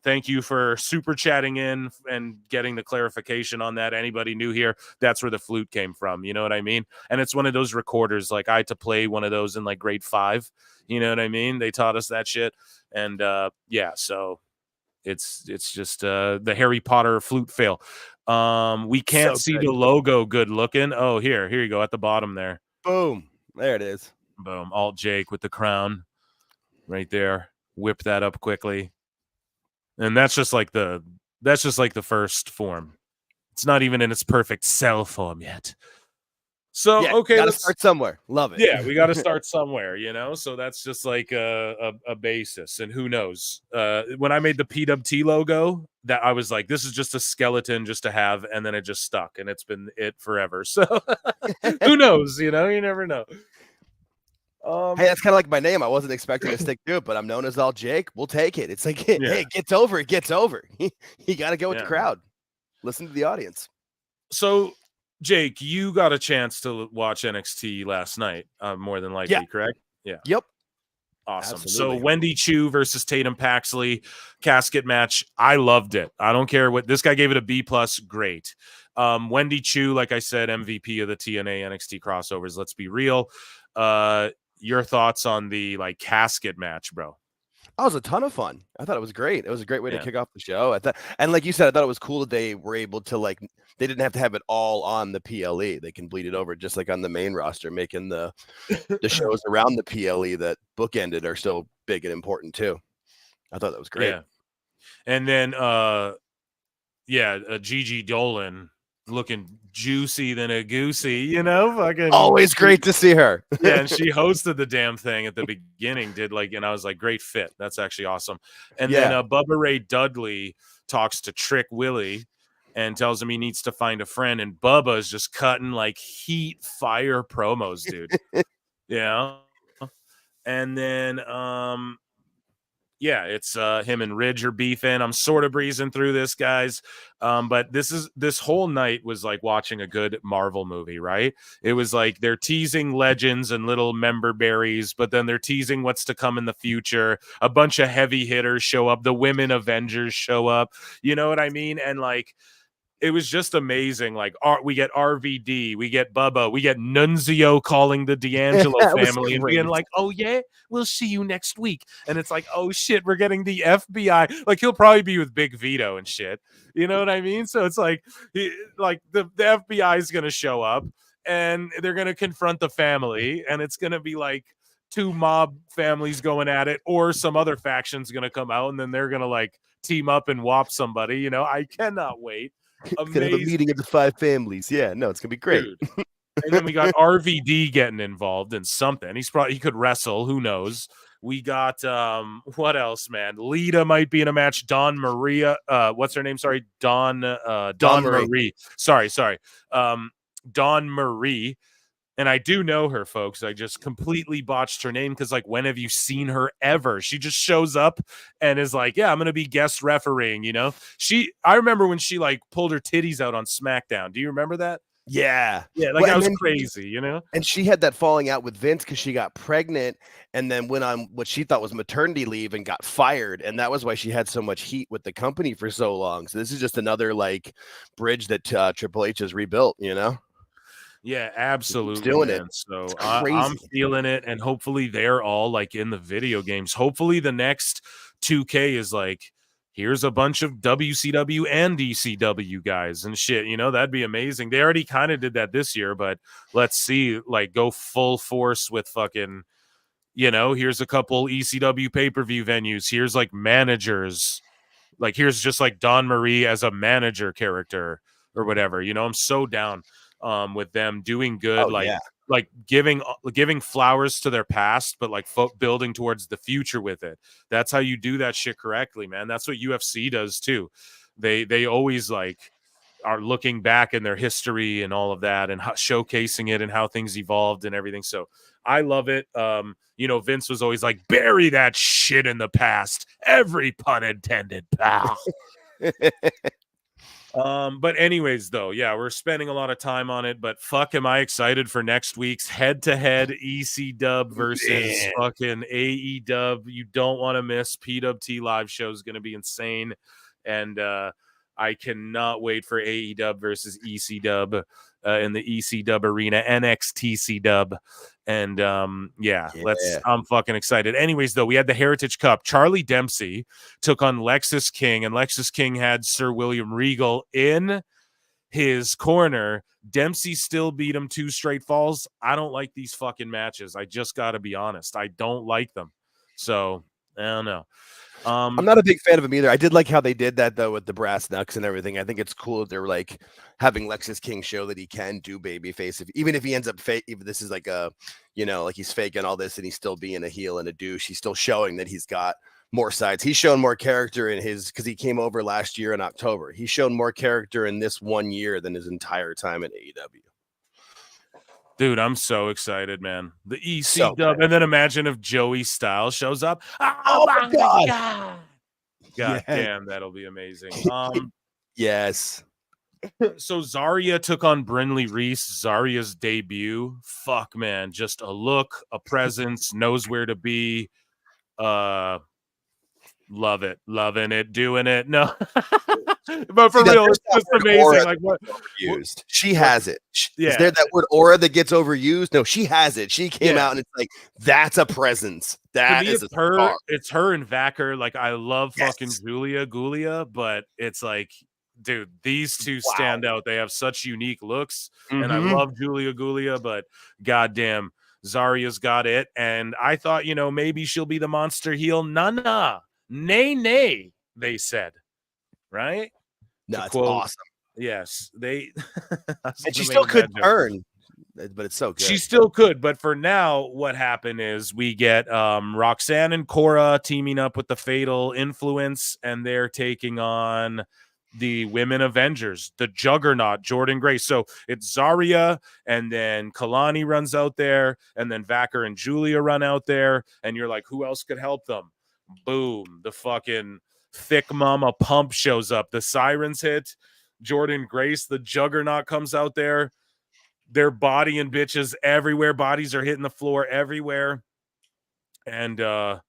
thank you for super chatting in and getting the clarification on that. Anybody new here, that's where the flute came from. You know what I mean? And it's one of those recorders. Like I had to play one of those in like grade 5. You know what I mean? They taught us that shit. And yeah, so it's just the Harry Potter flute fail. We can't see the logo good looking. Oh, here you go at the bottom there. Boom. There it is. Boom. Alt Jake with the crown right there. Whip that up quickly. And that's just like the first form. It's not even in its perfect cell form yet. So yeah, okay, gotta start somewhere. Love it. Yeah, we got to start somewhere, you know. So that's just like a basis, and who knows? When I made the PWT logo, that I was like, this is just a skeleton just to have, and then it just stuck, and it's been it forever. So who knows? You know, you never know. Hey, that's kind of like my name. I wasn't expecting to stick to it, but I'm known as All Jake. We'll take it. It's like, hey, it gets over. It gets over. You got to go with the crowd. Listen to the audience. So, Jake, you got a chance to watch NXT last night, more than likely, correct? Yeah. Yep. Awesome. Absolutely. So Wendy Chu versus Tatum Paxley casket match. I loved it. I don't care what this guy gave it a B+. Great. Wendy Chu, like I said, MVP of the TNA NXT crossovers. Let's be real. Your thoughts on the like casket match, bro? That was a ton of fun. I thought it was great. It was a great way to kick off the show. I thought, and like you said, I thought it was cool that they were able to like, they didn't have to have it all on the PLE. They can bleed it over just like on the main roster, making the shows around the PLE that bookended are still big and important too. I thought that was great. Yeah. And then, Gigi Dolan looking juicy than a goosey, you know, fucking always great to see her. Yeah, and she hosted the damn thing at the beginning, and I was like, great fit. That's actually awesome. And then Bubba Ray Dudley talks to Trick Willie and tells him he needs to find a friend, and Bubba is just cutting like heat fire promos, dude. Yeah. And then it's him and Ridge are beefing. I'm sort of breezing through this, guys. But this whole night was like watching a good Marvel movie, right? It was like they're teasing legends and little member berries, but then they're teasing what's to come in the future. A bunch of heavy hitters show up. The women Avengers show up. You know what I mean? And like, it was just amazing. Like, we get RVD, we get Bubba, we get Nunzio calling the D'Angelo family and being like, oh yeah, we'll see you next week. And it's like, oh shit, we're getting the FBI. Like, he'll probably be with Big Vito and shit. You know what I mean? So it's like, the FBI is going to show up and they're going to confront the family, and it's going to be like two mob families going at it, or some other faction's gonna come out and then they're gonna like team up and whop somebody. You know, I cannot wait. Gonna have a meeting of the 5 families. Yeah, no, it's gonna be great. Dude. And then we got RVD getting involved in something. He could wrestle. Who knows? We got what else, man? Lita might be in a match. Dawn Maria, what's her name? Sorry, Dawn Marie. Sorry. Dawn Marie. And I do know her, folks. I just completely botched her name because, like, when have you seen her ever? She just shows up and is like, yeah, I'm going to be guest refereeing, you know? I remember when she, like, pulled her titties out on SmackDown. Do you remember that? Yeah. Like, that was crazy, you know? And she had that falling out with Vince because she got pregnant and then went on what she thought was maternity leave and got fired. And that was why she had so much heat with the company for so long. So this is just another, like, bridge that Triple H has rebuilt, you know? Yeah, absolutely. He's doing man. it. So I'm feeling it, and hopefully they're all like in the video games. Hopefully the next 2K is like, here's a bunch of WCW and ECW guys and shit. You know, that'd be amazing. They already kind of did that this year, but let's see, like, go full force with fucking, you know, here's a couple ECW pay-per-view venues. Here's like managers. Like, here's just like Dawn Marie as a manager character or whatever. You know, I'm so down. With them doing good, like giving flowers to their past, but like building towards the future with it. That's how you do that shit correctly, man. That's what UFC does too. They always like are looking back in their history and all of that and showcasing it and how things evolved and everything. So I love it. You know, Vince was always like, bury that shit in the past. Every pun intended, pal. But anyways, though, yeah, we're spending a lot of time on it, but fuck, am I excited for next week's head-to-head EC versus fucking AEW. You don't want to miss. PWT live show is going to be insane, and I cannot wait for AEW versus EC in the EC arena, NXT and I'm fucking excited. Anyways, though, we had the Heritage Cup. Charlie Dempsey took on Lexus King, and Lexus King had Sir William Regal in his corner. Dempsey still beat him 2 straight falls. I don't like these fucking matches. I just got to be honest. I don't like them. So I don't know. I'm not a big fan of him either. I did like how they did that though with the brass knucks and everything. I think it's cool that they're like having Lexus King show that he can do babyface, even if he ends up fake. Even this is like a, you know, like he's faking all this and he's still being a heel and a douche. He's still showing that he's got more sides. He's shown more character in his, because he came over last year in October. He's shown more character in this 1 year than his entire time at AEW. Dude, I'm so excited, man. The EC and then imagine if Joey Styles shows up. Oh my God. God damn, that'll be amazing. Yes. So Zarya took on Brynlee Reese, Zarya's debut. Fuck, man. Just a look, a presence, knows where to be. Love it, loving it, doing it. No, but for real, it's just amazing. Like what used? She has it. Is there that word aura that gets overused? No, she has it. She came out and it's like, that's a presence. That is her. Spark. It's her and Vacker. Like, I love fucking Julia Gulia, but it's like, dude, these two stand out. They have such unique looks, and I love Julia Gulia, but goddamn, Zarya's got it. And I thought, you know, maybe she'll be the monster heel. Nah. Nay, they said, right? No, it's awesome. Yes, they and she still could turn, but it's so good. She still could, but for now, what happened is we get Roxanne and Cora teaming up with the Fatal Influence, and they're taking on the Women Avengers, the Juggernaut, Jordan Grace. So it's Zarya, and then Kalani runs out there, and then Vacker and Julia run out there, and you're like, who else could help them? Boom, the fucking thick mama pump shows up. The sirens hit. Jordan Grace, the Juggernaut, comes out there. They're bodying bitches everywhere. Bodies are hitting the floor everywhere. And the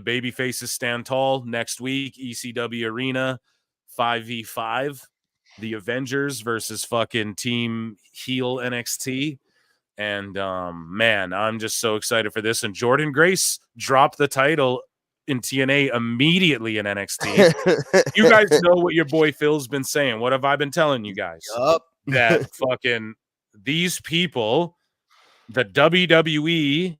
baby faces stand tall. Next week, ECW Arena, 5v5. The Avengers versus fucking Team Heel NXT. And man, I'm just so excited for this. And Jordan Grace dropped the title in TNA immediately in NXT. You guys know what your boy Phil's been saying. What have I been telling you guys? That fucking these people, the WWE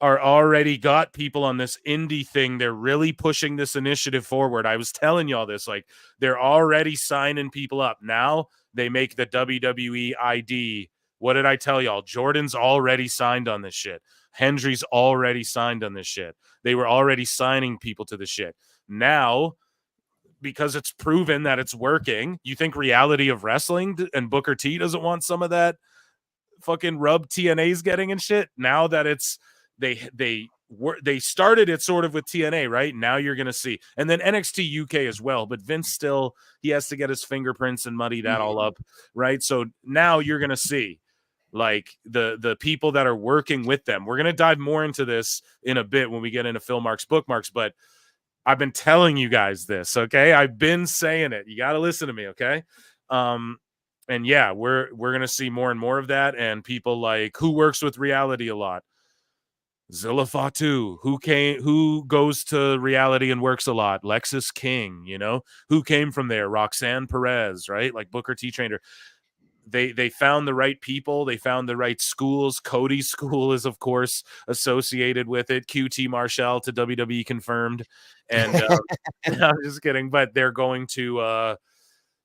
are already got people on this indie thing. They're really pushing this initiative forward. I was telling y'all this, like they're already signing people up. Now they make the WWE ID. What did I tell y'all? Jordan's already signed on this shit. Hendry's already signed on this shit. They were already signing people to the shit. Now, because it's proven that it's working, you think Reality of Wrestling and Booker T doesn't want some of that fucking rub TNA's getting and shit? Now that it's they started it sort of with TNA, right? Now you're gonna see, and then NXT UK as well. But Vince still, he has to get his fingerprints and muddy that all up, right? So now you're gonna see like the people that are working with them. We're gonna dive more into this in a bit when we get into Phil Mark's bookmarks, but I've been telling you guys this, okay? I've been saying it. You got to listen to me, okay? And yeah, we're gonna see more and more of that, and people like who works with Reality a lot. Zilla Fatu, who goes to Reality and works a lot. Lexus King, you know, who came from there. Roxanne Perez, right? Like Booker T trainer. They found the right people. They found the right schools. Cody's school is, of course, associated with it. QT Marshall to WWE confirmed. And I'm just kidding, but they're going to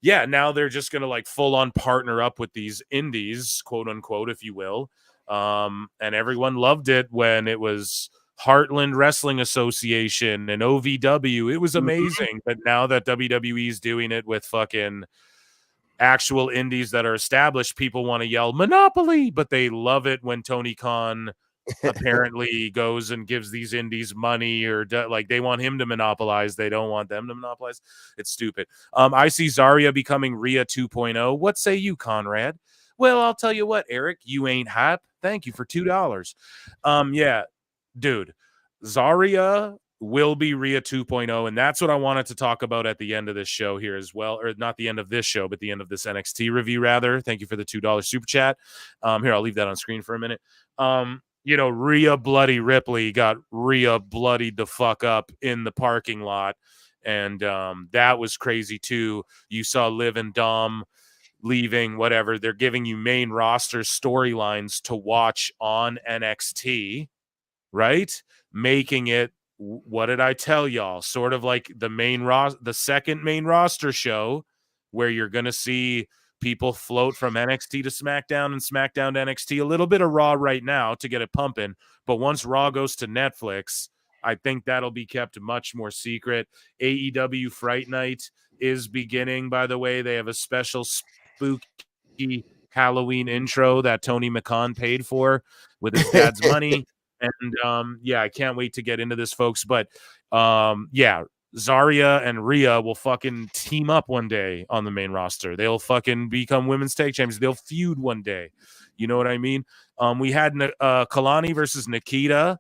now they're just going to like full on partner up with these indies, quote unquote, if you will. And everyone loved it when it was Heartland Wrestling Association and OVW. It was amazing. But now that WWE is doing it with fucking actual indies that are established, people want to yell Monopoly, but they love it when Tony Khan apparently goes and gives these indies money or like they want him to monopolize. They don't want them to monopolize. It's stupid. I see Zarya becoming Rhea 2.0. What say you, Conrad? Well, I'll tell you what, Eric, you ain't hype. Thank you for $2. Yeah, dude, Zarya will be Rhea 2.0, and that's what I wanted to talk about at the end of this show here as well, or not the end of this show, but the end of this NXT review, rather. Thank you for the $2 super chat. Here, I'll leave that on screen for a minute. You know, Rhea Bloody Ripley got Rhea bloodied the fuck up in the parking lot, and that was crazy too. You saw Liv and Dom leaving, whatever. They're giving you main roster storylines to watch on NXT, right? Making it, what did I tell y'all? Sort of like the second main roster show where you're going to see people float from NXT to SmackDown and SmackDown to NXT. A little bit of Raw right now to get it pumping. But once Raw goes to Netflix, I think that'll be kept much more secret. AEW Fright Night is beginning, by the way. They have a special spooky Halloween intro that Tony McMahon paid for with his dad's money. And I can't wait to get into this, folks. But Zarya and Rhea will fucking team up one day on the main roster. They'll fucking become women's tag champions. They'll feud one day. You know what I mean? We had Kalani versus Nikita.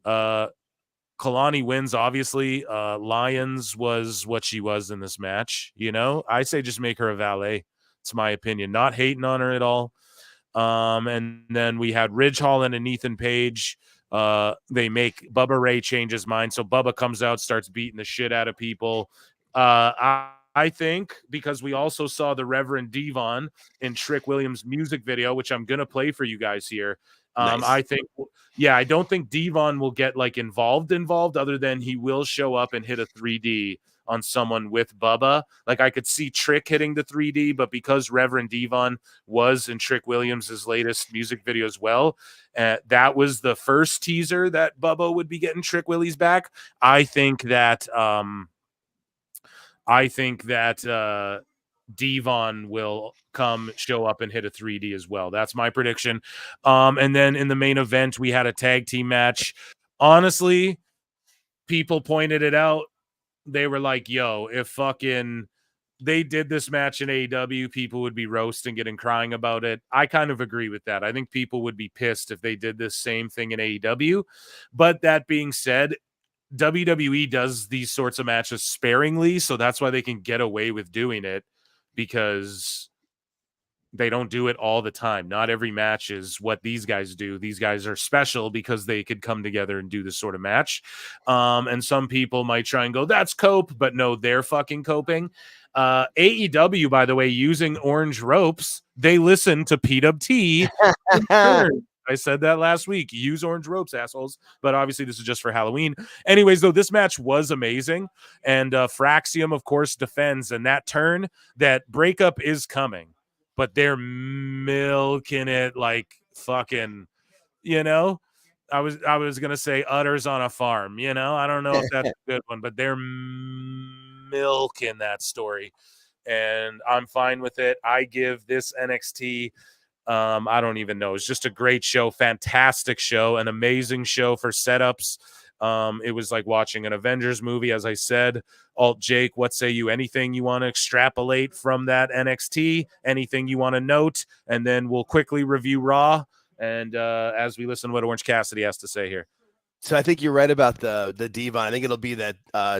Kalani wins, obviously. Lyons was what she was in this match. You know, I say just make her a valet. It's my opinion. Not hating on her at all. And then we had Ridge Holland and Ethan Page. They make Bubba Ray change his mind. So Bubba comes out, starts beating the shit out of people. I think because we also saw the Reverend Devon in Trick Williams' music video, which I'm going to play for you guys here. Nice. I don't think Devon will get like involved other than he will show up and hit a 3D on someone with Bubba. Like I could see Trick hitting the 3D, but because Reverend Devon was in Trick Williams' latest music video as well, that was the first teaser that Bubba would be getting Trick Willie's back. I think that Devon will show up and hit a 3D as well. That's my prediction. And then in the main event, we had a tag team match. Honestly, people pointed it out. They were like, yo, if fucking they did this match in AEW, people would be roasting it and crying about it. I kind of agree with that. I think people would be pissed if they did this same thing in AEW. But that being said, WWE does these sorts of matches sparingly, so that's why they can get away with doing it, because they don't do it all the time. Not every match is what these guys do. These guys are special because they could come together and do this sort of match. And some people might try and go, that's cope, but no, they're fucking coping. AEW, by the way, using orange ropes, they listen to PWT. I said that last week. Use orange ropes, assholes. But obviously, this is just for Halloween. Anyways, though, this match was amazing. And Fraxium, of course, defends. And that turn, that breakup is coming. But they're milking it like fucking, you know? I was going to say udders on a farm, you know? I don't know if that's a good one, but they're milking that story. And I'm fine with it. I give this NXT, I don't even know. It's just a great show, fantastic show, an amazing show for setups. It was like watching an Avengers movie, as I said. Alt Jake, what say you? Anything you want to extrapolate from that NXT? Anything you want to note? And then we'll quickly review Raw. And as we listen to what Orange Cassidy has to say here. So I think you're right about the Devon. I think it'll be that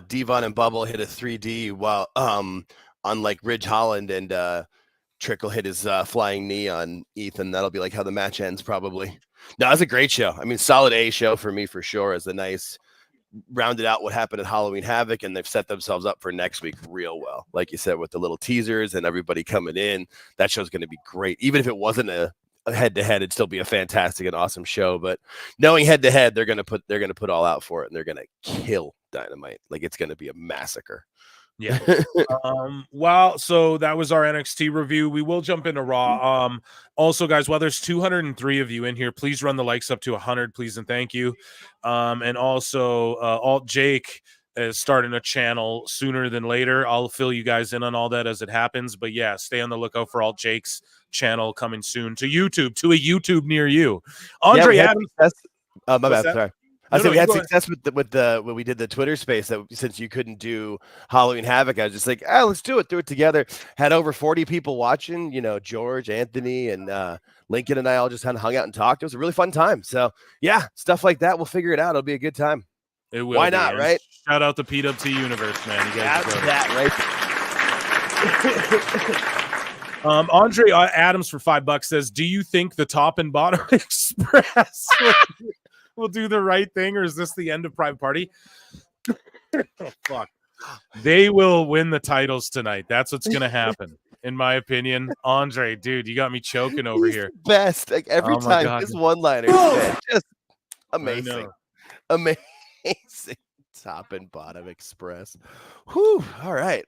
Devon and Bubble hit a 3D while on like Ridge Holland, and Trickle hit his flying knee on Ethan. That'll be like how the match ends probably. No, it's a great show. I mean, solid A show for me for sure. As a nice rounded out what happened at Halloween Havoc, and they've set themselves up for next week real well. Like you said, with the little teasers and everybody coming in, that show's going to be great. Even if it wasn't a head-to-head, it'd still be a fantastic and awesome show. But knowing head-to-head, they're gonna put all out for it, and they're gonna kill Dynamite. Like, it's gonna be a massacre. Yeah. Well, so that was our NXT review. We will jump into Raw. Also, guys, while there's 203 of you in here, please run the likes up to 100, please and thank you. And also, Alt Jake is starting a channel sooner than later. I'll fill you guys in on all that as it happens. But yeah, stay on the lookout for Alt Jake's channel coming soon to YouTube, to a YouTube near you. Andre Adams. My bad. Sorry. I said we had success when we did the Twitter space. That since you couldn't do Halloween Havoc, I was just like, let's do it together. Had over 40 people watching. You know, George, Anthony, and Lincoln and I all just kind of hung out and talked. It was a really fun time. So yeah, stuff like that. We'll figure it out. It'll be a good time. It will. Why not? Right? Shout out to PWT Universe, man. You guys That's that, right? Andre Adams for $5 says, "Do you think the Top and Bottom Express will do the right thing, or is this the end of Private Party?" Oh, fuck. They will win the titles tonight. That's what's gonna happen, in my opinion. Andre, dude, you got me choking over here. Best. Like every time, this one-liner is just amazing. Amazing. Top and Bottom Express. Whew. All right.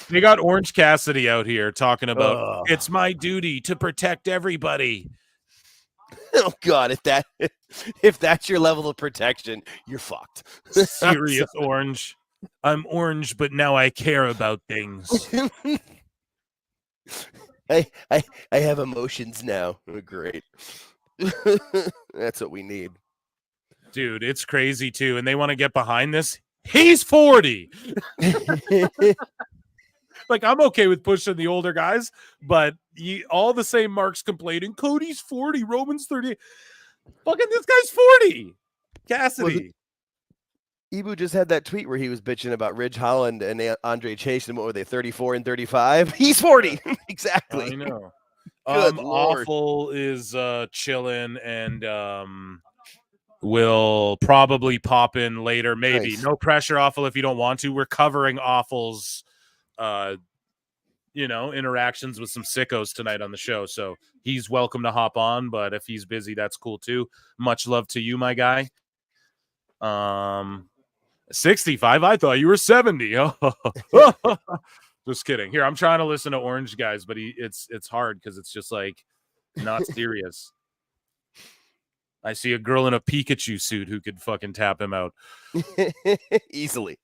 They got Orange Cassidy out here talking about it's my duty to protect everybody. Oh God, if that's your level of protection, you're fucked. Serious Orange. I'm orange, but now I care about things. I have emotions now. Great. That's what we need. Dude, it's crazy too. And they want to get behind this. He's 40. Like, I'm okay with pushing the older guys, but all the same marks complaining. Cody's 40, Roman's 30. Fucking this guy's 40. Cassidy. Ibu just had that tweet where he was bitching about Ridge Holland and Andre Chase, and what were they, 34 and 35? He's 40. Exactly. I know. Good Awful is chilling and will probably pop in later, maybe. Nice. No pressure, Awful, if you don't want to. We're covering Awful's interactions with some sickos tonight on the show, so he's welcome to hop on, but if he's busy, that's cool too. Much love to you, my guy. 65, I thought you were 70. Just kidding. Here, I'm trying to listen to Orange, guys, but it's hard because it's just like not serious. I see a girl in a Pikachu suit who could fucking tap him out easily.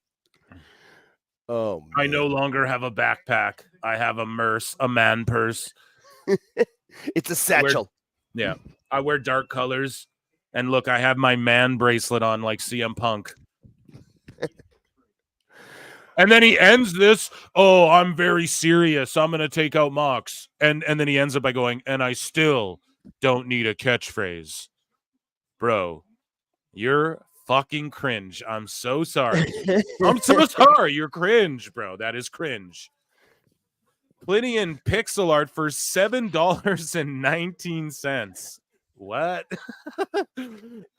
Oh, man. I no longer have a backpack. I have a man purse. It's a satchel. I wear dark colors. And look, I have my man bracelet on like CM Punk. And then he ends this, I'm very serious. I'm going to take out Mox. And then he ends up by going, and I still don't need a catchphrase. Bro, you're fucking cringe. I'm so sorry. I'm so sorry. You're cringe, bro. That is cringe. Plinian pixel art for $7.19. What?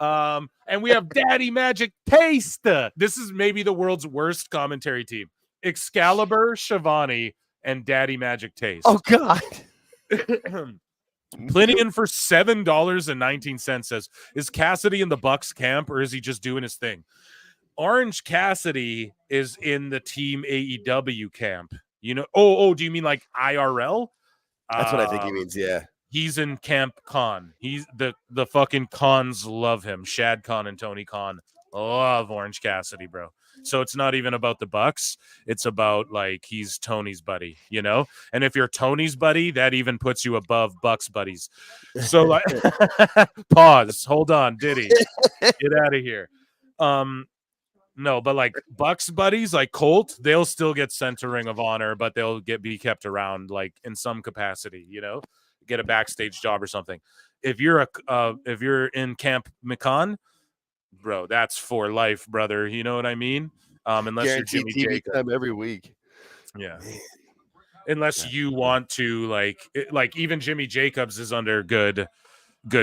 And we have Daddy Magic Taste. This is maybe the world's worst commentary team. Excalibur, Shivani, and Daddy Magic Taste. Oh, God. Plinian for $7.19 says, is Cassidy in the Bucks camp or is he just doing his thing? Orange Cassidy is in the Team AEW camp. You know, do you mean like IRL? That's what I think he means, yeah. He's in Camp Khan. He's the fucking Khans love him. Shad Khan and Tony Khan love Orange Cassidy, bro. So it's not even about the Bucks. It's about like he's Tony's buddy, you know? And if you're Tony's buddy, that even puts you above Bucks buddies. So like pause. Hold on, Diddy. Get out of here. No, but like Bucks buddies, like Colt, they'll still get sent to Ring of Honor, but they'll be kept around like in some capacity, you know? Get a backstage job or something. If you're in Camp McMahon, bro, that's for life, brother. You know what I mean? Unless Guaranteed you're Jimmy TV Jacobs time every week. Yeah. Unless you want to like even Jimmy Jacobs is under good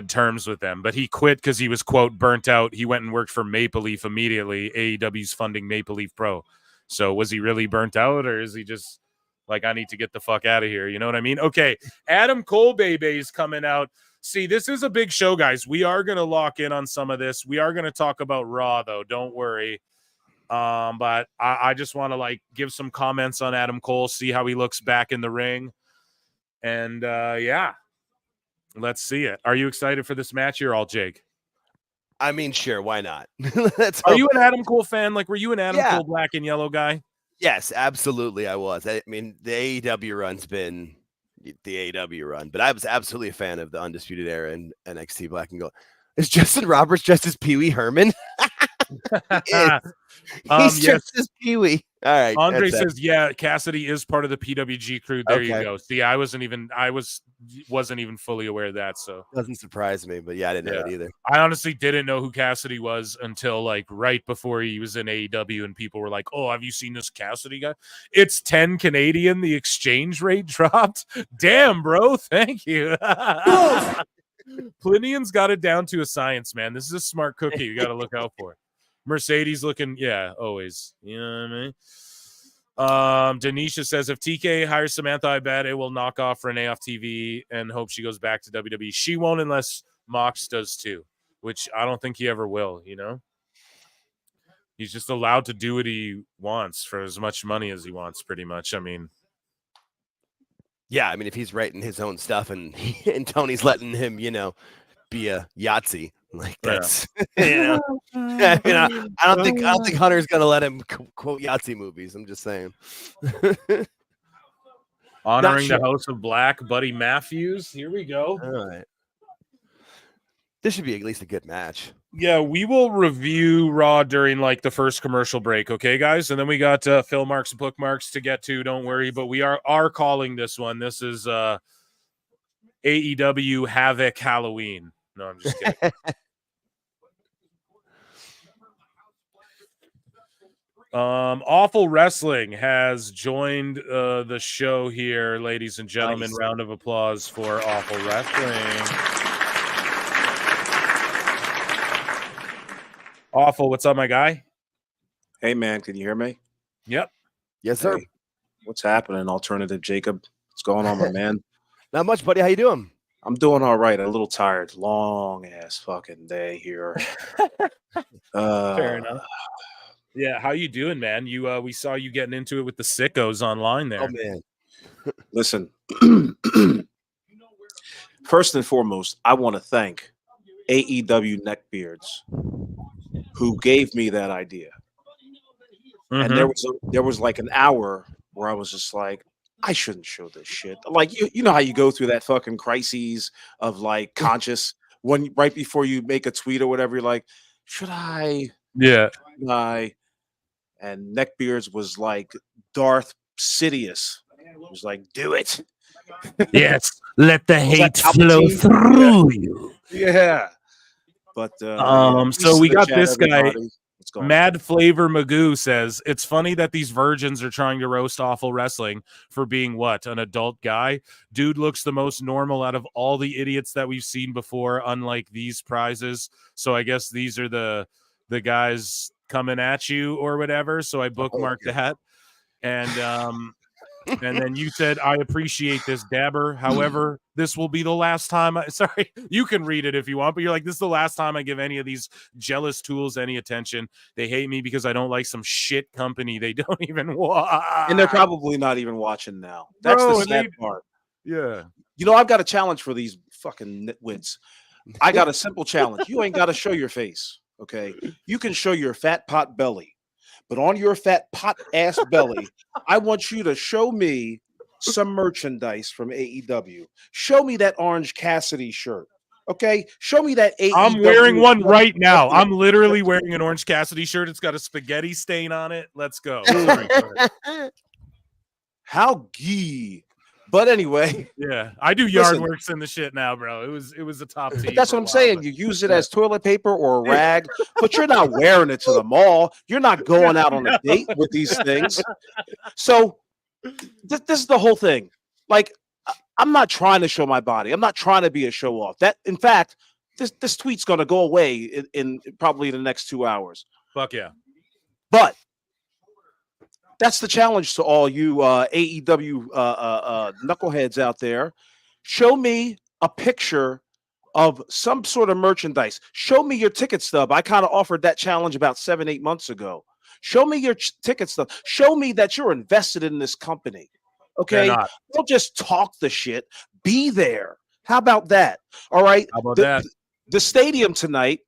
terms with them, but he quit because he was quote burnt out. He went and worked for Maple Leaf immediately. AEW's funding Maple Leaf Pro. So was he really burnt out, or is he just like, I need to get the fuck out of here? You know what I mean? Okay, Adam Cole Baby's coming out. See, this is a big show, guys. We are going to lock in on some of this. We are going to talk about Raw, though. Don't worry. But I just want to like give some comments on Adam Cole, see how he looks back in the ring. And yeah, let's see it. Are you excited for this match? You're all Jake. I mean, sure, why not? Are you an Adam Cole fan? Like, were you an Adam Cole black and yellow guy? Yes, absolutely, I was. I mean, the AEW run's been the AEW run, but I was absolutely a fan of the Undisputed Era and NXT Black and Gold. Is Justin Roberts dressed as Pee Wee Herman? He's dressed as Pee Wee. All right. Andre says, yeah, Cassidy is part of the PWG crew. There you go. See, I wasn't even fully aware of that. So doesn't surprise me, but yeah, I didn't know it either. I honestly didn't know who Cassidy was until like right before he was in AEW, and people were like, oh, have you seen this Cassidy guy? It's 10 Canadian. The exchange rate dropped. Damn, bro. Thank you. Plinian's got it down to a science, man. This is a smart cookie. You got to look out for. Mercedes looking, yeah, always. You know what I mean? Denisha says, if TK hires Samantha, I bet it will knock off Renee off TV and hope she goes back to WWE. She won't unless Mox does too, which I don't think he ever will, you know? He's just allowed to do what he wants for as much money as he wants, pretty much. I mean, yeah, I mean, if he's writing his own stuff and Tony's letting him, you know, be a Yahtzee, like that's, you know, I don't think Hunter's gonna let him quote Yahtzee movies. I'm just saying. Honoring the House of Black, Buddy Matthews. Here we go. All right. This should be at least a good match. Yeah, we will review Raw during like the first commercial break, okay, guys? And then we got Phil Marks and bookmarks to get to. Don't worry, but we are calling this one. This is AEW Havoc Halloween. No, I'm just kidding. Awful Wrestling has joined the show here, ladies and gentlemen. Nice. Round of applause for Awful Wrestling. Awful, what's up, my guy? Hey, man, can you hear me? Yep. Yes, sir. Hey, what's happening, Alternative Jacob? What's going on, my man? Not much, buddy. How you doing? I'm doing all right. A little tired. Long ass fucking day here. Fair enough. Yeah, how you doing, man? You we saw you getting into it with the Sickos online there. Oh man. Listen. First and foremost, I want to thank AEW Neckbeards who gave me that idea. And there was like an hour where I was just like, I shouldn't show this shit. Like you know how you go through that fucking crises of like conscious when right before you make a tweet or whatever, you're like, should I? Yeah. Should I? And Neckbeards was like Darth Sidious. It was like, do it. Yes. Let the hate flow through you. Yeah. But so we got this guy. Mad Flavor Magoo says, it's funny that these virgins are trying to roast Awful Wrestling for being what? An adult guy? Dude looks the most normal out of all the idiots that we've seen before, unlike these prizes. So I guess these are the guys coming at you or whatever. So I bookmarked that. And And then you said, I appreciate this, Dabber. However, this will be the last time. Sorry, you can read it if you want, but you're like, this is the last time I give any of these jealous tools any attention. They hate me because I don't like some shit company they don't even watch. And they're probably not even watching now. That's the sad part. Yeah. You know, I've got a challenge for these fucking nitwits. I got a simple challenge. You ain't got to show your face, okay? You can show your fat pot belly. But on your fat pot ass belly, I want you to show me some merchandise from AEW. Show me that Orange Cassidy shirt. Okay? Show me that AEW. I'm wearing one right now. I'm literally wearing an Orange Cassidy shirt. It's got a spaghetti stain on it. Let's go. How gee. But anyway, yeah, I do yard works in the shit now, bro. It was a top team. That's what I'm saying. You use it as toilet paper or a rag, but you're not wearing it to the mall. You're not going out on a date with these things. So this is the whole thing. Like, I'm not trying to show my body. I'm not trying to be a show off. That, in fact, this tweet's going to go away in probably the next 2 hours. Fuck yeah. But that's the challenge to all you AEW knuckleheads out there. Show me a picture of some sort of merchandise. Show me your ticket stub. I kind of offered that challenge about 7-8 months ago. Show me your ticket stub. Show me that you're invested in this company. Okay? Don't just talk the shit. Be there. How about that? All right? How about that? The stadium tonight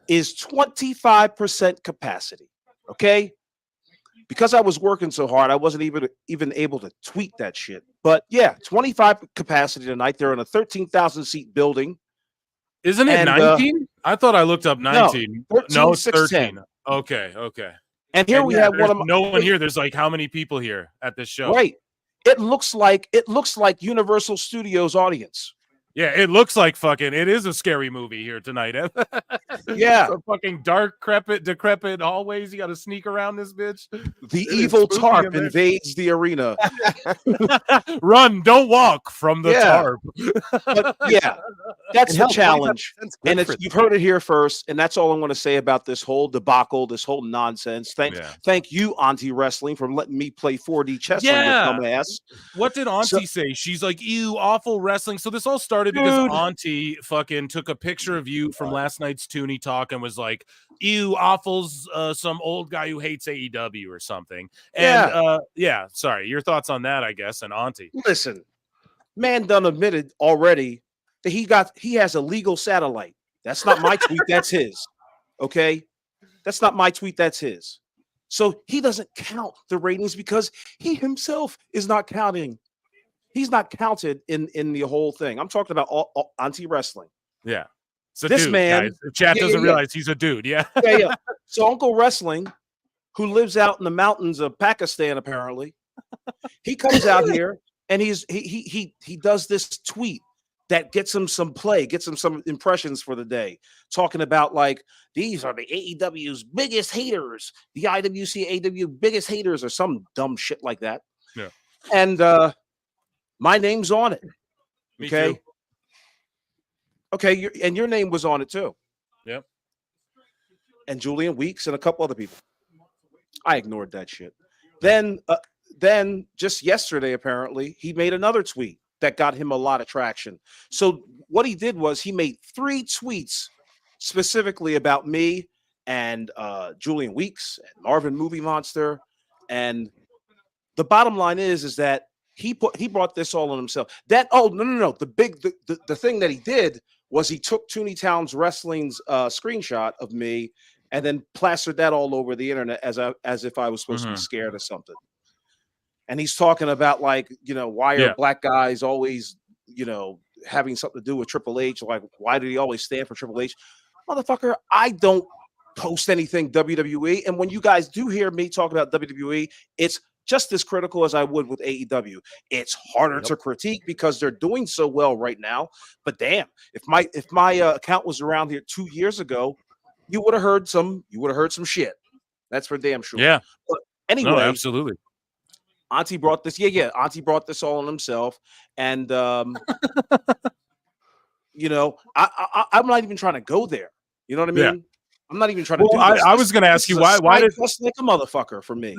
is 25% capacity. Okay? Because I was working so hard, I wasn't even able to tweet that shit. But yeah, 25 capacity tonight. They're in a 13,000 seat building. Isn't it 19? I thought I looked up 19. No, it's 13. 610. Okay. And here we have one of no one here. There's like how many people here at this show? Right. It looks like Universal Studios audience. Yeah, it looks like fucking. It is a scary movie here tonight. Yeah, so fucking dark, decrepit hallways. You got to sneak around this bitch. The evil tarp invades the arena. Run, don't walk from the tarp. But yeah, that's the challenge. And you've heard it here first. And that's all I'm going to say about this whole debacle, this whole nonsense. Thank you, Auntie Wrestling, for letting me play 4D chess on your dumb ass. What did Auntie say? She's like, ew, awful wrestling. So this all started because Auntie fucking took a picture of you from last night's Toonie Talk and was like, ew, awful's some old guy who hates AEW or something. And sorry, your thoughts on that, I guess, and Auntie. Listen, man done admitted already that he has a legal satellite. That's not my tweet, that's his. Okay? That's not my tweet, that's his. So he doesn't count the ratings because he himself is not counting. He's not counted in the whole thing. I'm talking about all Auntie Wrestling. Yeah. So this dude, man, guys. The chat doesn't realize he's a dude. Yeah. Yeah. So Uncle Wrestling, who lives out in the mountains of Pakistan, apparently, he comes out here and he does this tweet that gets him some play, gets him some impressions for the day, talking about like these are the AEW's biggest haters, the IWC AEW biggest haters, or some dumb shit like that. Yeah. And my name's on it. Me okay. Too. Okay, and your name was on it too. Yep. And Julian Weeks and a couple other people. I ignored that shit. Then just yesterday, apparently, he made another tweet that got him a lot of traction. So what he did was he made 3 tweets specifically about me and Julian Weeks and Marvin Movie Monster. And the bottom line is that he brought this all on himself. No. The thing that he did was he took Toonie Town's Wrestling's screenshot of me and then plastered that all over the internet as if I was supposed to be scared or something. And he's talking about like, why are black guys always, having something to do with Triple H? Like, why did he always stand for Triple H? Motherfucker, I don't post anything WWE. And when you guys do hear me talk about WWE, it's just as critical as I would with AEW. It's harder to critique because they're doing so well right now. But damn, if my account was around here 2 years ago, you would have heard some shit. That's for damn sure. Yeah. But anyway, no, absolutely. Auntie brought this. Auntie brought this all on himself, and I'm not even trying to go there. You know what I mean? I'm not even trying to do Well, this. I was going to ask you why did just like a motherfucker for me?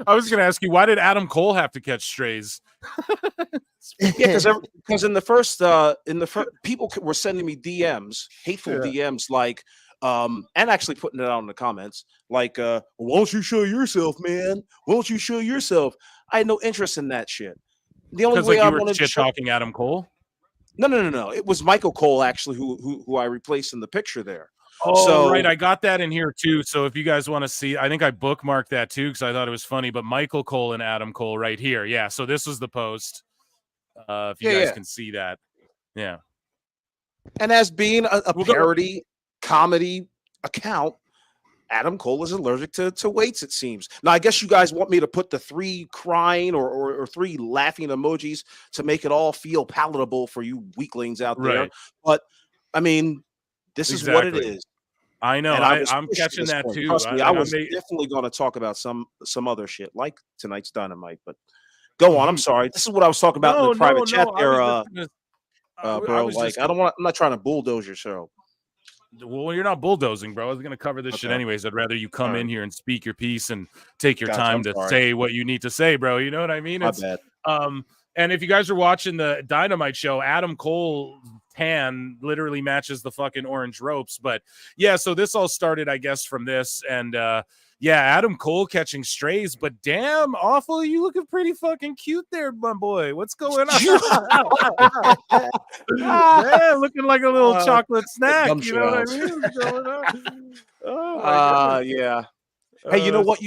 I was going to ask you why did Adam Cole have to catch strays? Yeah, because in the first people were sending me DMs, hateful DMs, like and actually putting it out in the comments, like won't you show yourself, man? Won't you show yourself? I had no interest in that shit. The only way like I you were wanted to talking Adam Cole. No. It was Michael Cole actually who I replaced in the picture there. Oh, So, right. I got that in here too. So if you guys want to see, I think I bookmarked that too because I thought it was funny. But Michael Cole and Adam Cole right here. Yeah. So this was the post. If you guys can see that. Yeah. And as being a parody comedy account, Adam Cole is allergic to weights, it seems. Now, I guess you guys want me to put the 3 crying or 3 laughing emojis to make it all feel palatable for you weaklings out there. Right. But, I mean, this is what it is. I know. I'm catching that too. Trust me, I was definitely going to talk about some other shit like tonight's Dynamite. But go on. I'm sorry. This is what I was talking about in the private chat there, bro. Like, I'm not trying to bulldoze your show. Well, you're not bulldozing, bro. I was going to cover this shit anyways. I'd rather you come in here and speak your piece and take your time to say what you need to say, bro. You know what I mean? My bad. And if you guys are watching the Dynamite show, Adam Cole tan literally matches the fucking orange ropes. But yeah, so this all started, I guess, from this. And Adam Cole catching strays. But damn, Awful, you looking pretty fucking cute there, my boy. What's going on? Yeah, looking like a little chocolate snack. You know what I mean? What's going on? Oh, yeah. Hey, you know what?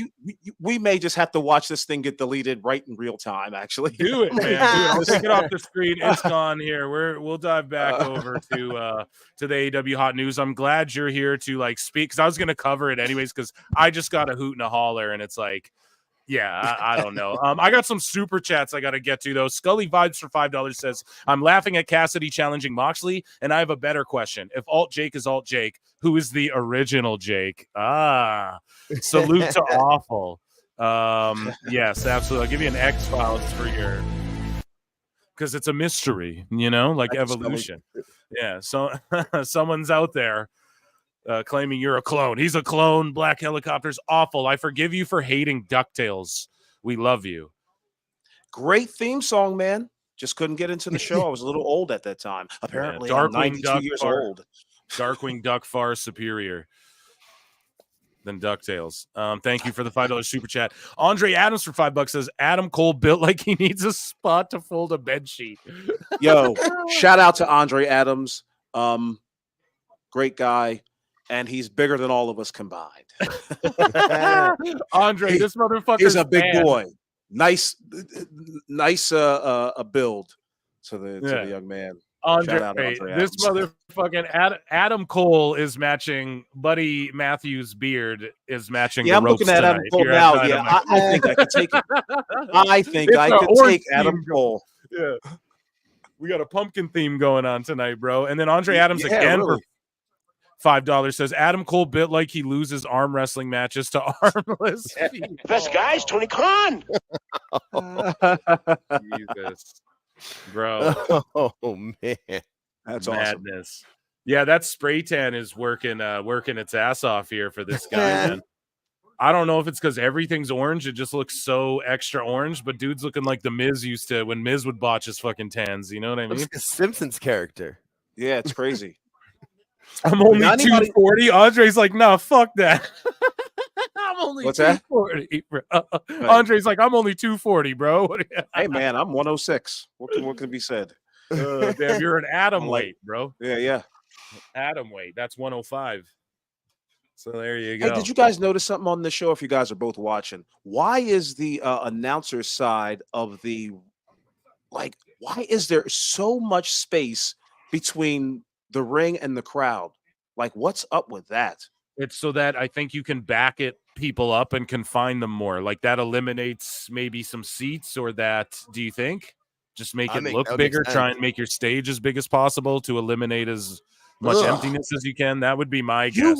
We may just have to watch this thing get deleted right in real time. Actually, do it, man. I'll take it off the screen. It's gone here. We'll dive back over to the AEW hot news. I'm glad you're here to like speak because I was gonna cover it anyways because I just got a hoot and a holler and it's like, yeah, I don't know. I got some super chats I got to get to though. Scully Vibes for $5 says, I'm laughing at Cassidy challenging Moxley, and I have a better question. If Alt Jake is Alt Jake, who is the original Jake? Salute to Awful. Yes, absolutely. I'll give you an X-Files for your because it's a mystery, you know, like evolution. Yeah, so someone's out there claiming you're a clone. He's a clone. Black Helicopter's Awful. I forgive you for hating DuckTales. We love you. Great theme song, man. Just couldn't get into the show. I was a little old at that time. Apparently, I'm 92 years old. Darkwing Duck far superior than DuckTales. Thank you for the $5 super chat. Andre Adams for $5 says Adam Cole built like he needs a spot to fold a bed sheet. Yo, shout out to Andre Adams. Great guy. And he's bigger than all of us combined. Andre, this motherfucker is a big boy. Nice a build to the young man. Andre, this motherfucking Adam Cole is matching Buddy Matthews' beard is matching. Yeah, I'm looking at Adam Cole now. Yeah, I think I could take it. I think I could take Adam Cole. Yeah, we got a pumpkin theme going on tonight, bro. And then Andre Adams again for $5 says Adam Cole bit like he loses arm wrestling matches to armless people. Best guys, Tony Khan. Jesus, bro. Oh man, that's madness. Awesome. Yeah, that spray tan is working its ass off here for this guy, man. I don't know if it's because everything's orange. It just looks so extra orange, but dude's looking like the Miz used to when Miz would botch his fucking tans. You know what I mean? It's a Simpsons character. Yeah, it's crazy. I'm only 240. Andre's like, no, fuck that. I'm only 240, bro. Andre's like, I'm only 240, bro. Hey, man, I'm 106. What can be said? Damn, you're an atom weight, bro. Yeah. Atom weight. That's 105. So there you go. Hey, did you guys notice something on the show? If you guys are both watching, why is the announcer side of the why is there so much space between the ring and the crowd? Like, what's up with that? It's so that I think you can back it people up and confine them more. Like that eliminates maybe some seats, or that, do you think? Just make it look bigger, try and make your stage as big as possible to eliminate as much emptiness as you can. That would be my guess.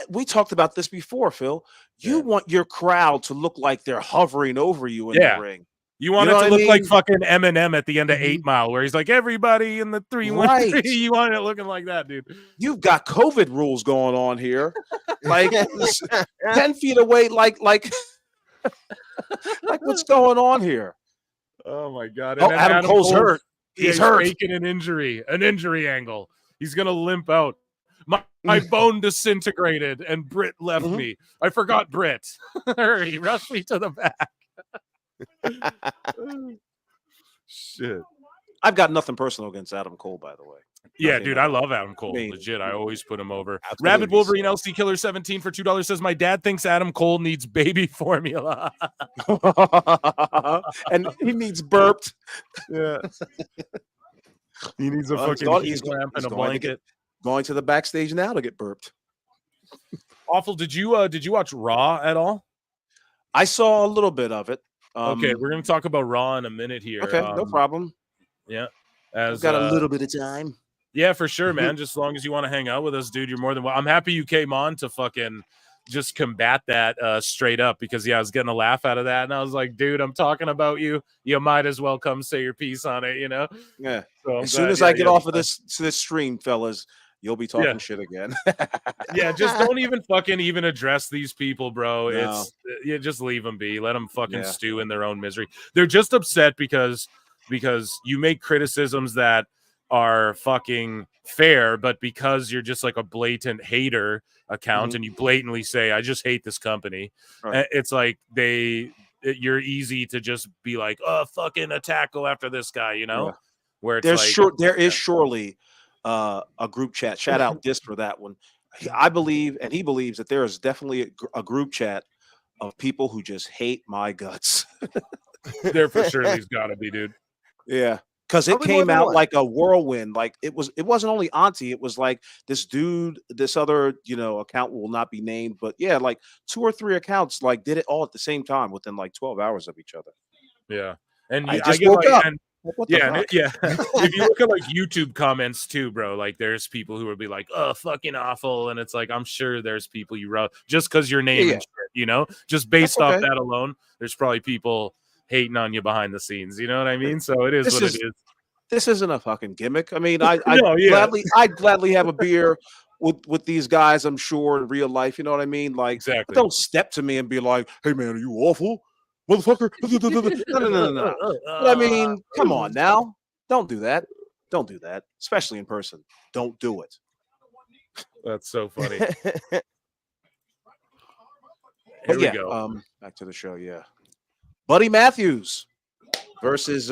We talked about this before, Phil. You want your crowd to look like they're hovering over you in the ring. You want You know it to what I look like mean? fucking Eminem at the end of 8 Mile, where he's like, everybody in the 313. Right. You want it looking like that, dude. You've got COVID rules going on here. Like 10 feet away, like what's going on here? Oh my god. Oh, then Adam Cole's hurt. He's hurt. Faking an injury angle. He's gonna limp out. My bone disintegrated and Britt left me. I forgot Britt. Hurry, rush me to the back. Shit. I've got nothing personal against Adam Cole, by the way. Yeah, Nothing dude, at I all. love Adam Cole. I mean, Legit, I always put him over. absolutely. Rabid Wolverine LC Killer 17 for $2 says my dad thinks Adam Cole needs baby formula. And he needs burped. Yeah. He needs a Well, fucking he's heat lamp and a blanket. Going to the backstage now to get burped. Awful. Did you watch Raw at all? I saw a little bit of it. Okay, we're gonna talk about Raw in a minute here. Okay, no problem. Yeah. I've got a little bit of time. Yeah, for sure, man. Just as long as you want to hang out with us, dude, you're more than well. I'm happy you came on to fucking just combat that straight up because I was getting a laugh out of that. And I was like, dude, I'm talking about you. You might as well come say your piece on it, you know? Yeah. So as soon as I get off of this stream, fellas, you'll be talking shit again. Yeah, just don't even fucking even address these people, bro. No. It's just leave them be. Let them fucking stew in their own misery. They're just upset because you make criticisms that are fucking fair, but because you're just like a blatant hater account and you blatantly say, I just hate this company. Right. It's like you're easy to just be like, oh, fucking attack, go after this guy, you know? Yeah. Where it's there is surely a group chat. Shout out Dis for that one. I believe, and he believes that there is definitely a group chat of people who just hate my guts. There for sure there's gotta be, dude. Yeah. Because it came out like a whirlwind. Like it wasn't only Auntie, it was like this dude, this other, account will not be named, but yeah, like 2 or 3 accounts like did it all at the same time within like 12 hours of each other. Yeah. And I just woke up. Yeah. If you look at like YouTube comments too, bro, like there's people who will be like, oh, fucking awful. And it's like, I'm sure there's people you wrote just because your name and shit, just based off that alone, there's probably people hating on you behind the scenes. You know what I mean? So it is what it is. This isn't a fucking gimmick. I mean, I'd gladly have a beer with these guys, I'm sure, in real life. You know what I mean? Like, don't step to me and be like, hey, man, are you awful? Motherfucker. No. But I mean, come on now. Don't do that. Don't do that, especially in person. Don't do it. That's so funny. Here we go. Back to the show, Buddy Matthews versus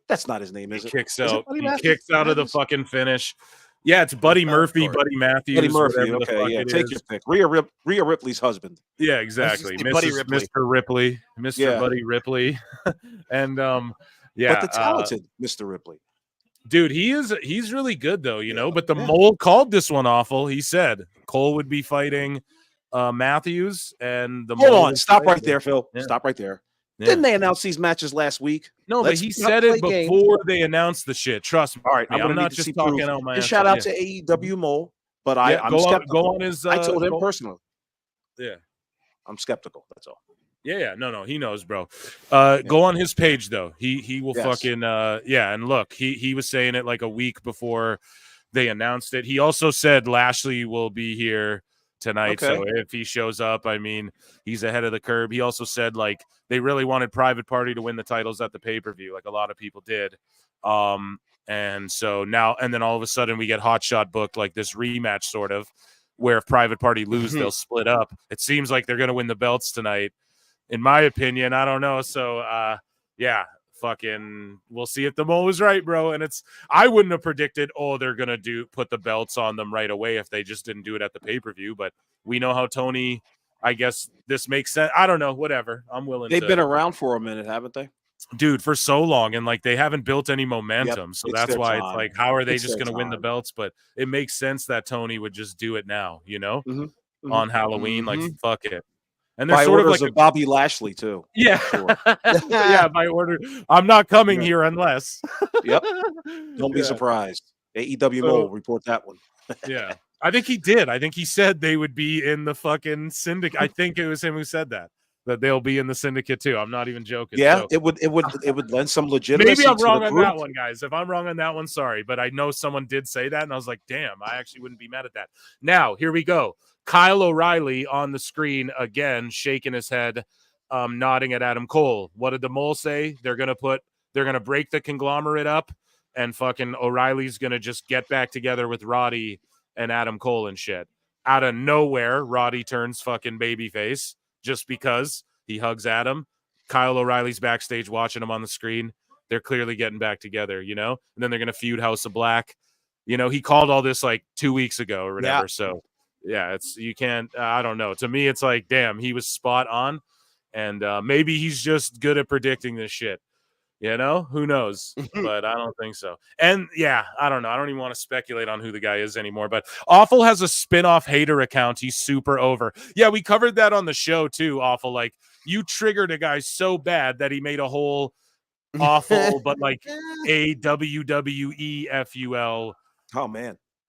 that's not his name, is it? He kicks out of the fucking finish. Yeah, it's Buddy Murphy, Buddy Matthews. Buddy Murphy, okay, take your pick. Rhea Ripley's husband. Yeah, exactly. Mr. Ripley. Buddy Ripley. And but the talented Mr. Ripley. Dude, he's really good though, but the Mole called this one awful. He said Cole would be fighting Matthews and the Hold on, stop right there, Phil. Yeah. Stop right there. Yeah. Didn't they announce these matches last week? No, but he said it before they announced the shit. Trust me. All right, I'm not just talking out my ass. Shout out to AEW Mole, but I'm skeptical. Go on his. I told him personally. Yeah, I'm skeptical. That's all. Yeah. No, he knows, bro. Go on his page though. He will fucking and look, he was saying it like a week before they announced it. He also said Lashley will be here tonight. Okay. So if he shows up, I mean, he's ahead of the curve. He also said like they really wanted Private Party to win the titles at the pay-per-view, like a lot of people did. And so now, and then all of a sudden we get Hot Shot booked like this rematch sort of, where if Private Party lose, they'll split up. It seems like they're going to win the belts tonight. In my opinion, I don't know. So fucking we'll see if the Mo was right, bro. And I wouldn't have predicted, they're gonna put the belts on them right away if they just didn't do it at the pay-per-view. But we know how Tony, I guess this makes sense. I don't know, whatever. I'm willing. They've been around for a minute, haven't they? Dude, for so long, and like they haven't built any momentum. So that's why it's like, how are they just gonna win the belts? But it makes sense that Tony would just do it now, on Halloween. Like fuck it. And they're sort of like a Bobby Lashley too. Yeah. Sure. Yeah, by order. I'm not coming here unless. Yep. Don't be surprised. AEW Mole, report that one. Yeah. I think he did. I think he said they would be in the fucking syndicate. I think it was him who said that. that they'll be in the syndicate too. I'm not even joking. Yeah, So, it would lend some legitimacy. maybe I'm to wrong the on group. that one, guys. If I'm wrong on that one, sorry. But I know someone did say that, and I was like, damn, I actually wouldn't be mad at that. Now, here we go. Kyle O'Reilly on the screen again, shaking his head, nodding at Adam Cole. What did the mole say? They're gonna break the conglomerate up, and fucking O'Reilly's gonna just get back together with Roddy and Adam Cole and shit. Out of nowhere, Roddy turns fucking babyface just because he hugs Adam. Kyle O'Reilly's backstage watching him on the screen. They're clearly getting back together, you know? And then they're going to feud House of Black. You know, he called all this like 2 weeks ago or whatever. Yeah. So, yeah, you can't, I don't know. To me, it's like, damn, he was spot on. And maybe he's just good at predicting this shit. You know, who knows? But I don't think so. And yeah, I don't know. I don't even want to speculate on who the guy is anymore. But Awful has a spin-off hater account. He's super over. Yeah, we covered that on the show too, Awful. Like, you triggered a guy so bad that he made a whole Awful, but like a WWE FUL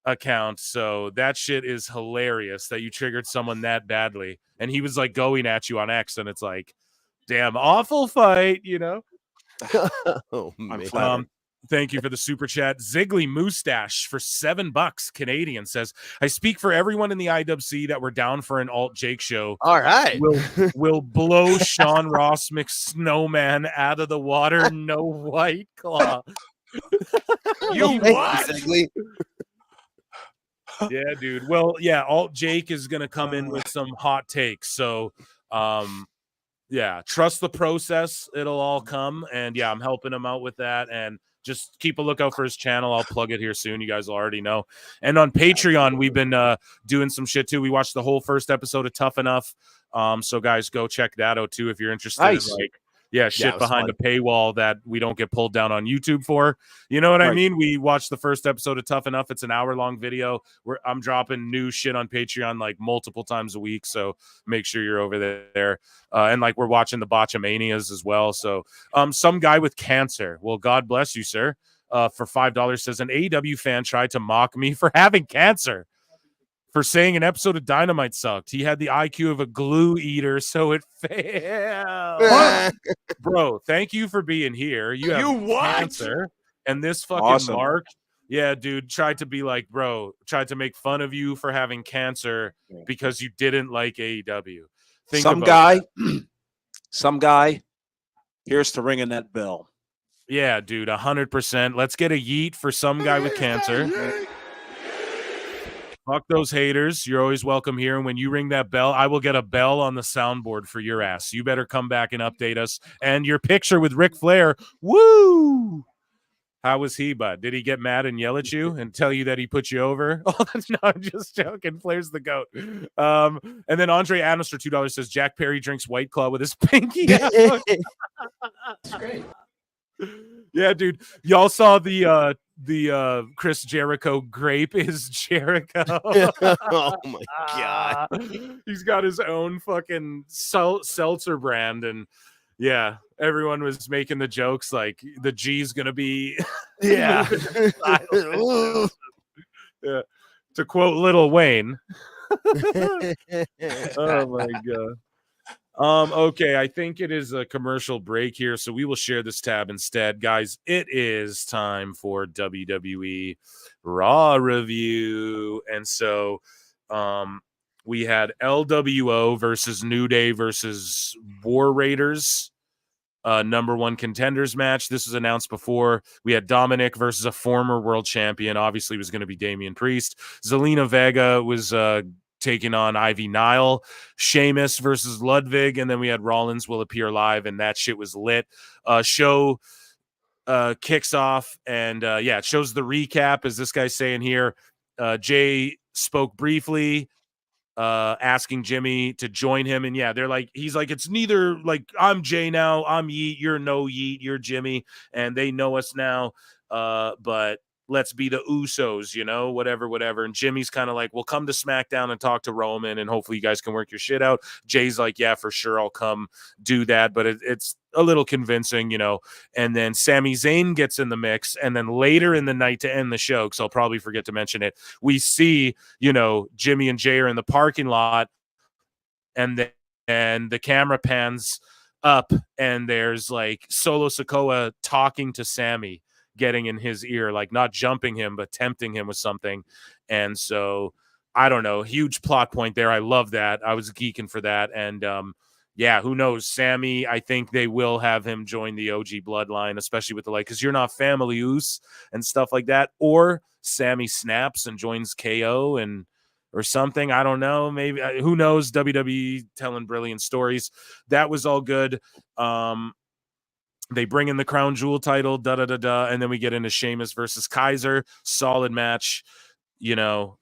account. So that shit is hilarious that you triggered someone that badly. And he was like going at you on X, and it's like, damn, Awful fight, you know? Oh, man. Thank you for the super chat. Ziggly Moustache for $7 Canadian says, I speak for everyone in the IWC that we're down for an alt Jake show. All right. Will blow Sean Ross McSnowman out of the water. No White Claw. You what? Ziggly. Yeah, dude. Well, yeah, alt Jake is gonna come in with some hot takes. So yeah, trust the process. It'll all come. And yeah, I'm helping him out with that. And just keep a lookout for his channel. I'll plug it here soon. You guys already know. And on Patreon, we've been doing some shit too. We watched the whole first episode of Tough Enough. So guys, go check that out too if you're interested. Nice. In, like, yeah, shit behind a paywall that we don't get pulled down on YouTube for. You know what I mean? We watched the first episode of Tough Enough. It's an hour-long video where I'm dropping new shit on Patreon like multiple times a week. So make sure you're over there. And like we're watching the Botchamanias as well. So some guy with cancer. Well, God bless you, sir. For $5 says an AEW fan tried to mock me for having cancer. For saying an episode of Dynamite sucked. He had the IQ of a glue eater, so it failed. Bro, thank you for being here. You have cancer. And this fucking Mark, yeah, dude, tried to be like, bro, tried to make fun of you for having cancer because you didn't like AEW. Some guy, here's to ringing that bell. Yeah, dude, 100%. Let's get a yeet for some guy with cancer. Fuck those haters. You're always welcome here. And when you ring that bell, I will get a bell on the soundboard for your ass. You better come back and update us. And your picture with Ric Flair. Woo! How was he, bud? Did he get mad and yell at you and tell you that he put you over? Oh, no, I'm just joking. Flair's the GOAT. And then Andre Adams for $2 says, Jack Perry drinks White Claw with his pinky. That's great. Yeah, dude. Y'all saw the Chris Jericho grape is Jericho. Oh my god. He's got his own fucking seltzer brand, and yeah, everyone was making the jokes like the G's gonna be yeah. Yeah. To quote Lil Wayne. Oh my god. Okay, I think it is a commercial break here, so we will share this tab instead. Guys, it is time for WWE Raw review. And so we had LWO versus New Day versus War Raiders, #1 contenders match. This was announced before. We had Dominic versus a former world champion. Obviously, it was going to be Damian Priest. Zelina Vega was taking on Ivy Nile, Sheamus versus Ludwig, and then we had Rollins will appear live, and that shit was lit. Show kicks off, and yeah, it shows the recap, as this guy's saying here. Jay spoke briefly, asking Jimmy to join him, and yeah, they're like, he's like, it's neither, like, I'm Jay now, I'm Yeet, you're no Yeet, you're Jimmy, and they know us now, but let's be the Usos, you know, whatever. And Jimmy's kind of like, well, come to SmackDown and talk to Roman, and hopefully you guys can work your shit out. Jay's like, yeah, for sure, I'll come do that. But it's a little convincing, you know. And then Sami Zayn gets in the mix. And then later in the night to end the show, because I'll probably forget to mention it, we see, you know, Jimmy and Jay are in the parking lot. And and the camera pans up, and there's like Solo Sikoa talking to Sammy, getting in his ear, like not jumping him, but tempting him with something. And so I don't know, huge plot point there. I love that. I was geeking for that. And yeah, who knows? Sammy, I think they will have him join the OG bloodline, especially with the like, because you're not family use and stuff like that. Or Sammy snaps and joins KO or something. I don't know. Maybe, who knows? WWE telling brilliant stories. That was all good. They bring in the Crown Jewel title, and then we get into Sheamus versus Kaiser. Solid match. You know,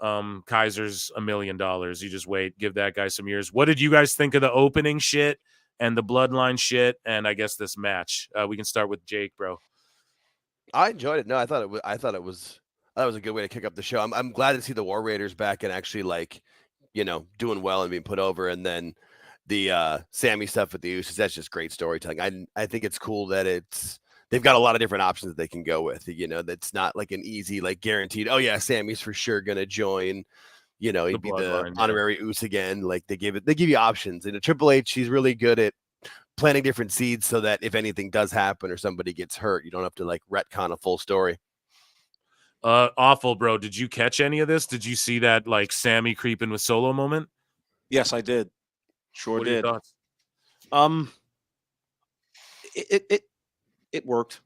Kaiser's $1 million. You just wait, give that guy some years. What did you guys think of the opening shit and the bloodline shit, and I guess this match? We can start with Jake, bro. I enjoyed it. No, I thought it was a good way to kick up the show. I'm glad to see the War Raiders back and actually, like, you know, doing well and being put over. And then the Sammy stuff with the Usos, that's just great storytelling. I think it's cool that they've got a lot of different options that they can go with. You know, that's not like an easy, like guaranteed, oh yeah, Sammy's for sure gonna join. You know, he'd be the honorary Uso again. Like they give you options. And Triple H, he's really good at planting different seeds so that if anything does happen or somebody gets hurt, you don't have to like retcon a full story. Awful, bro. Did you catch any of this? Did you see that like Sammy creeping with Solo moment? Yes, I did. Sure what are did. Your thoughts? It worked.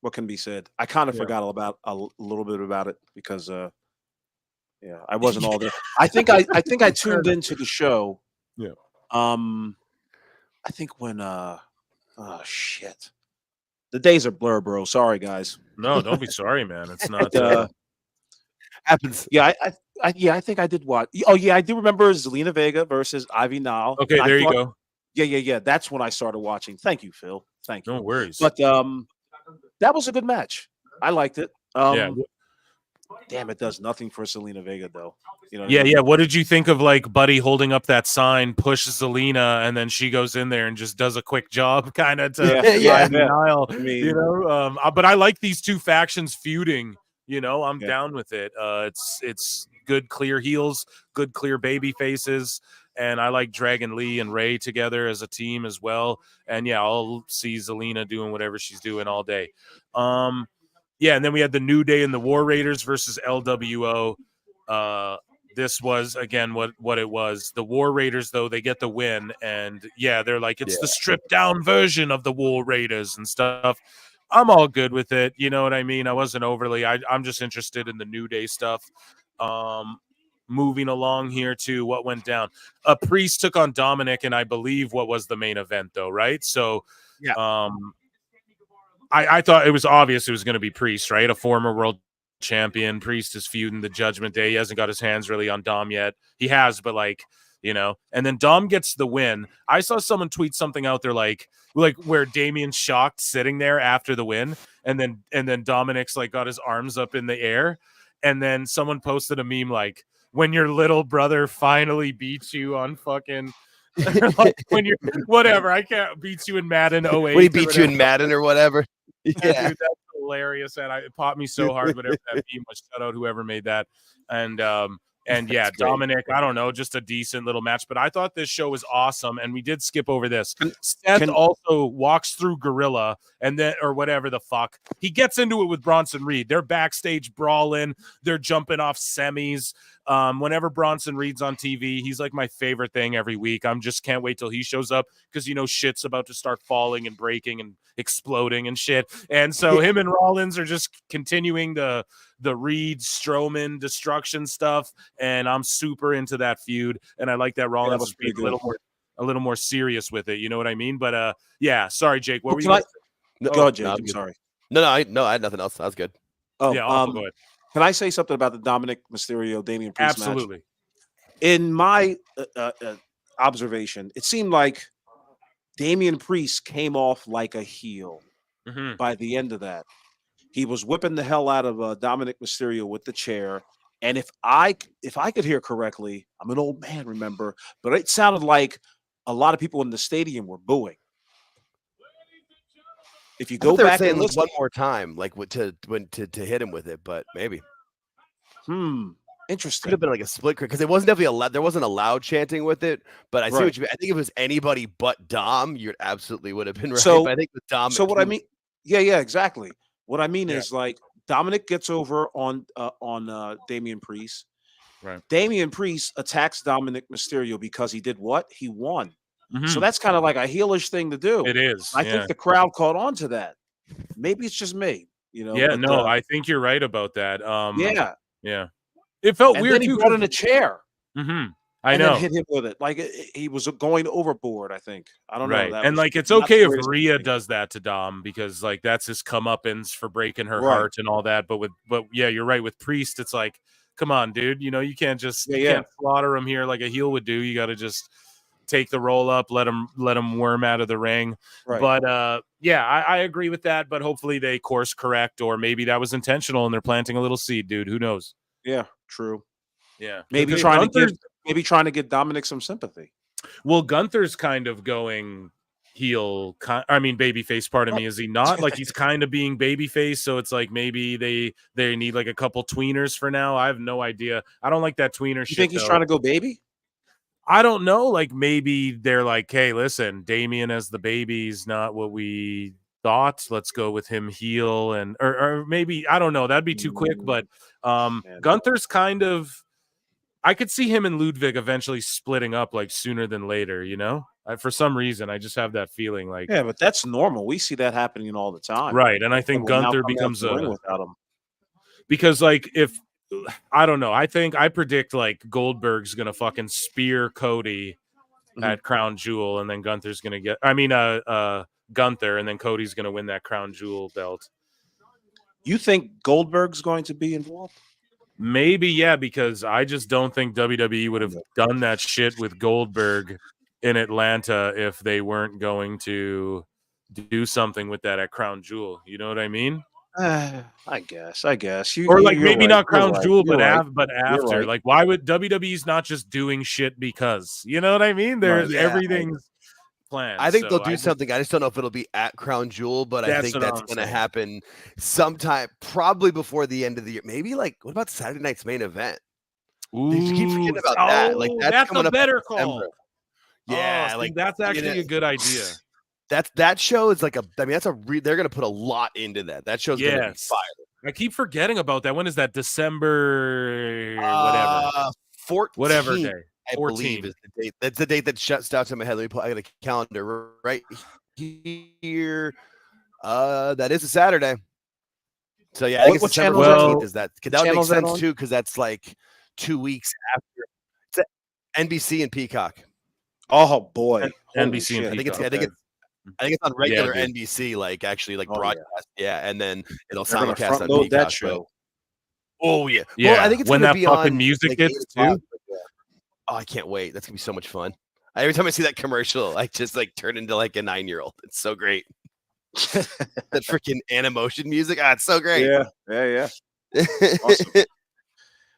What can be said? I kind of forgot about a little bit about it because yeah, I wasn't all there. I think I tuned into the show. Yeah. I think when shit. The days are blur, bro. Sorry, guys. No, don't be sorry, man. It's not happens. Yeah, I think I did watch. Oh yeah, I do remember Zelina Vega versus Ivy Nile. Okay, there you go. Yeah. That's when I started watching. Thank you, Phil. Thank you. No worries. But that was a good match. I liked it. Yeah. Damn, it does nothing for Zelina Vega though. You know. Yeah. What did you think of like Buddy holding up that sign, pushes Zelina, and then she goes in there and just does a quick job, kind of to Nile. I mean, you know, but I like these two factions feuding. You know, I'm down with it. It's good, clear heels, good, clear baby faces. And I like Dragon Lee and Ray together as a team as well. And yeah, I'll see Zelina doing whatever she's doing all day. Yeah, and then we had the New Day and the War Raiders versus LWO. This was again what it was. The War Raiders, though, they get the win, and yeah, they're like it's the stripped down version of the War Raiders and stuff. I'm all good with it. You know what I mean? I wasn't overly. I'm just interested in the New Day stuff. Moving along here to what went down. A Priest took on Dominic, and I believe what was the main event, though, right? So, yeah. I thought it was obvious it was going to be Priest, right? A former world champion. Priest is feuding the Judgment Day. He hasn't got his hands really on Dom yet. He has, but like, you know, and then Dom gets the win. I saw someone tweet something out there like where Damien's shocked sitting there after the win, and then Dominic's like got his arms up in the air, and then someone posted a meme like, when your little brother finally beats you on fucking like when you're whatever, I can't beat you in Madden 08. When he beats you in Madden or whatever. Yeah, dude, that's hilarious. And it popped me so hard whenever that meme was. Shout out whoever made that. And yeah, Dominic, I don't know, just a decent little match. But I thought this show was awesome, and we did skip over this. Seth also walks through Gorilla, and then or whatever the fuck. He gets into it with Bronson Reed. They're backstage brawling. They're jumping off semis. Whenever Bronson Reed's on TV, he's like my favorite thing every week. I'm just can't wait till he shows up because you know shit's about to start falling and breaking and exploding and shit. And so him and Rollins are just continuing the Reed Strowman destruction stuff, and I'm super into that feud. And I like that Rollins is being a little more serious with it. You know what I mean? But yeah, sorry, Jake. What were you? Go ahead, Jake. I'm sorry. No, I had nothing else. That was good. Oh, yeah. Go ahead. Can I say something about the Dominic Mysterio Damian Priest match? Absolutely. In my observation, it seemed like Damian Priest came off like a heel by the end of that. He was whipping the hell out of Dominic Mysterio with the chair. And if I could hear correctly, I'm an old man, remember, but it sounded like a lot of people in the stadium were booing. If you go back and listen one more time, like to hit him with it, but maybe. Could Interesting. have been like a split because it wasn't definitely allowed. There wasn't a loud chanting with it, but I see Right. what you mean. I think if it was anybody but Dom, you absolutely would have been right. So- but I think with Dom, So it what I couldn't- mean, yeah, exactly. What I mean Yeah. is like Dominic gets over on Damian Priest. Right. Damian Priest attacks Dominic Mysterio because he did what? He won. So Mhm. that's kind of like a heelish thing to do. It is. I yeah. think the crowd caught on to that. Maybe it's just me, you know. Yeah, but, no, I think you're right about that. yeah. Yeah. It felt And weird then he too. brought in a chair. I and know. then hit him with it. Like he was going overboard, I think. I don't know. Right. That And was like it's not okay the if greatest Rhea thing. does that to Dom because like that's his comeuppance for breaking her Right. heart and all that. But yeah, you're right. With Priest, it's like, come on, dude. You know, you can't just you can't slaughter him here like a heel would do. You got to just take the roll up, let him worm out of the ring. Right. But yeah, I agree with that. But hopefully they course correct, or maybe that was intentional and they're planting a little seed, dude. Who knows? Yeah, true. Yeah, Maybe Because trying to get Dominic some sympathy. Well, Gunther's kind of going heel. Babyface. Pardon me. Is he not? Like he's kind of being babyface. So it's like maybe they need like a couple tweeners for now. I have no idea. I don't like that tweener shit. You think he's trying to go baby? I don't know. Like maybe they're like, hey, listen, Damien as the baby's not what we thought. Let's go with him heel, and or maybe I don't know. That'd be too quick. But Gunther's kind of. I could see him and Ludwig eventually splitting up like sooner than later, you know? For some reason, I just have that feeling like Yeah, but that's normal. We see that happening all the time. right. And I think People now Gunther coming out becomes the ring a without him. because like if I don't know, I predict like Goldberg's gonna fucking spear Cody at Crown Jewel, and then Gunther's gonna get Gunther, and then Cody's gonna win that Crown Jewel belt. You think Goldberg's going to be involved? Maybe, yeah, because I just don't think WWE would have done that shit with Goldberg in Atlanta if they weren't going to do something with that at Crown Jewel. You know what I mean? I guess. Or like maybe right. not Crown You're Jewel, right. but You're after. right. Like, why would WWE's not just doing shit because? You know what I mean? There's everything's planned. I think so they'll do something. I just don't know if it'll be at Crown Jewel, but I think that's going to happen sometime, probably before the end of the year. Maybe like, what about Saturday night's main event? Ooh, you keep forgetting about that. Like that's coming a up better in call. December. Yeah, see, like that's actually a good idea. That show is like they're going to put a lot into that. That show's going to be fire. I keep forgetting about that. When is that? December whatever. 14th. Whatever day. I believe is the date. That's the date that shuts out to my head. Let me put. I got a calendar right here. That is a Saturday. So yeah, I think it's December 14th. Is that? That would make sense too, because that's like 2 weeks after. It's NBC and Peacock. Oh boy, NBC and Peacock. I think it's on regular NBC, like actually like broadcast. Yeah, and then it'll simulcast on Peacock. That show. Oh yeah. Yeah. Well, I think it's when gonna that be fucking on, music like, hits too. Oh, I can't wait. That's gonna be so much fun. Every time I see that commercial, I just like turn into like a 9-year-old. It's so great. That freaking Animotion music. It's so great. Yeah. Awesome.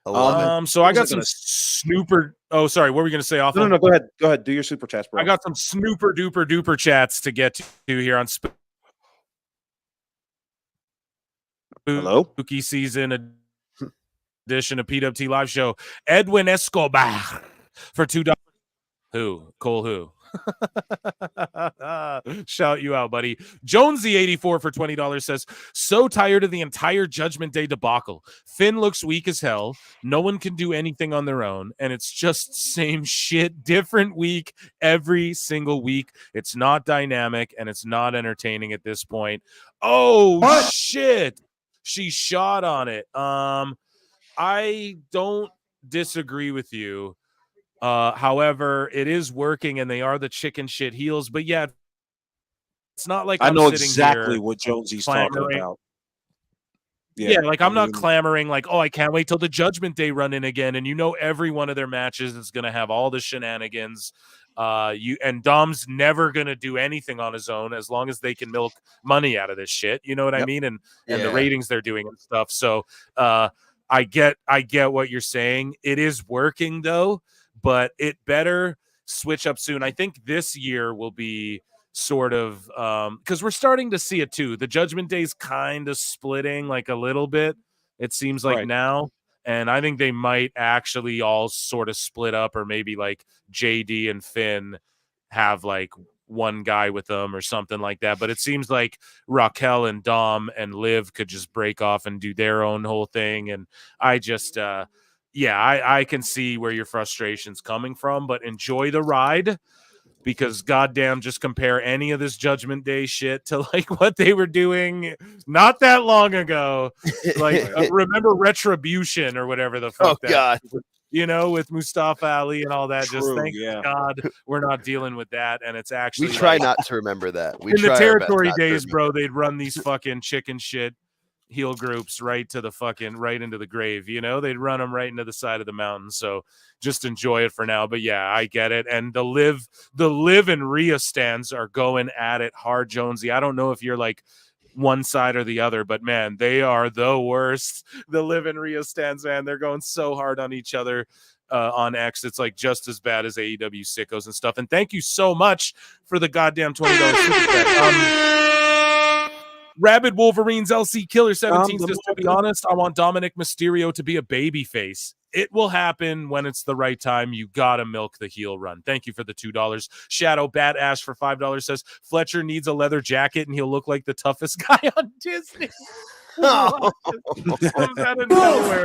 I love it. So I got some snooper. Oh, sorry. What were we gonna say? Off? No. Go ahead. Do your super chats, bro. I got some snooper duper chats to get to here on Spooky Season edition of PWT Live Show. Edwin Escobar for $2. Who? Cole who? Shout you out, buddy. Jonesy84 for $20 says, so tired of the entire Judgment Day debacle. Finn looks weak as hell. No one can do anything on their own, and it's just same shit, different week every single week. It's not dynamic and it's not entertaining at this point. Oh what? Shit. She shot on it. I don't disagree with you. However, it is working and they are the chicken shit heels. But yeah, it's not like I know sitting exactly here what Jonesy's talking about. Yeah, like I'm not clamoring like, oh, I can't wait till the Judgment Day run in again. And you know, every one of their matches is going to have all the shenanigans. And Dom's never going to do anything on his own as long as they can milk money out of this shit. You know what I mean? And the ratings they're doing and stuff. So I get what you're saying. It is working though, but it better switch up soon. I think this year will be sort of because we're starting to see it too. The Judgment Day's kind of splitting like a little bit. It seems like now And I think they might actually all sort of split up, or maybe like JD and Finn have like one guy with them or something like that. But it seems like Raquel and Dom and Liv could just break off and do their own whole thing. And I just, I can see where your frustration's coming from, but enjoy the ride. Because goddamn, just compare any of this Judgment Day shit to like what they were doing not that long ago. Like remember Retribution or whatever the fuck God. You know, with Mustafa Ali and all that. True, Just thank yeah. God we're not dealing with that. And it's actually We try like, not to remember that. We in the try our best territory not to days, remember. bro, they'd run these fucking chicken shit heel groups right into the grave. You know, they'd run them right into the side of the mountain. So just enjoy it for now. But yeah, I get it. And the Liv and Rhea stands are going at it hard, Jonesy. I don't know if you're like one side or the other, but man, they are the worst. The Liv and Rhea stands, man, they're going so hard on each other. On X, it's like just as bad as AEW Sickos and stuff. And thank you so much for the goddamn $20 super chat. Rabid Wolverines LC Killer 17 says, to be honest, I want Dominic Mysterio to be a baby face. It will happen when it's the right time. You gotta milk the heel run. Thank you for the $2. Shadow Bat Ash for $5 says Fletcher needs a leather jacket and he'll look like the toughest guy on Disney. Comes out of nowhere.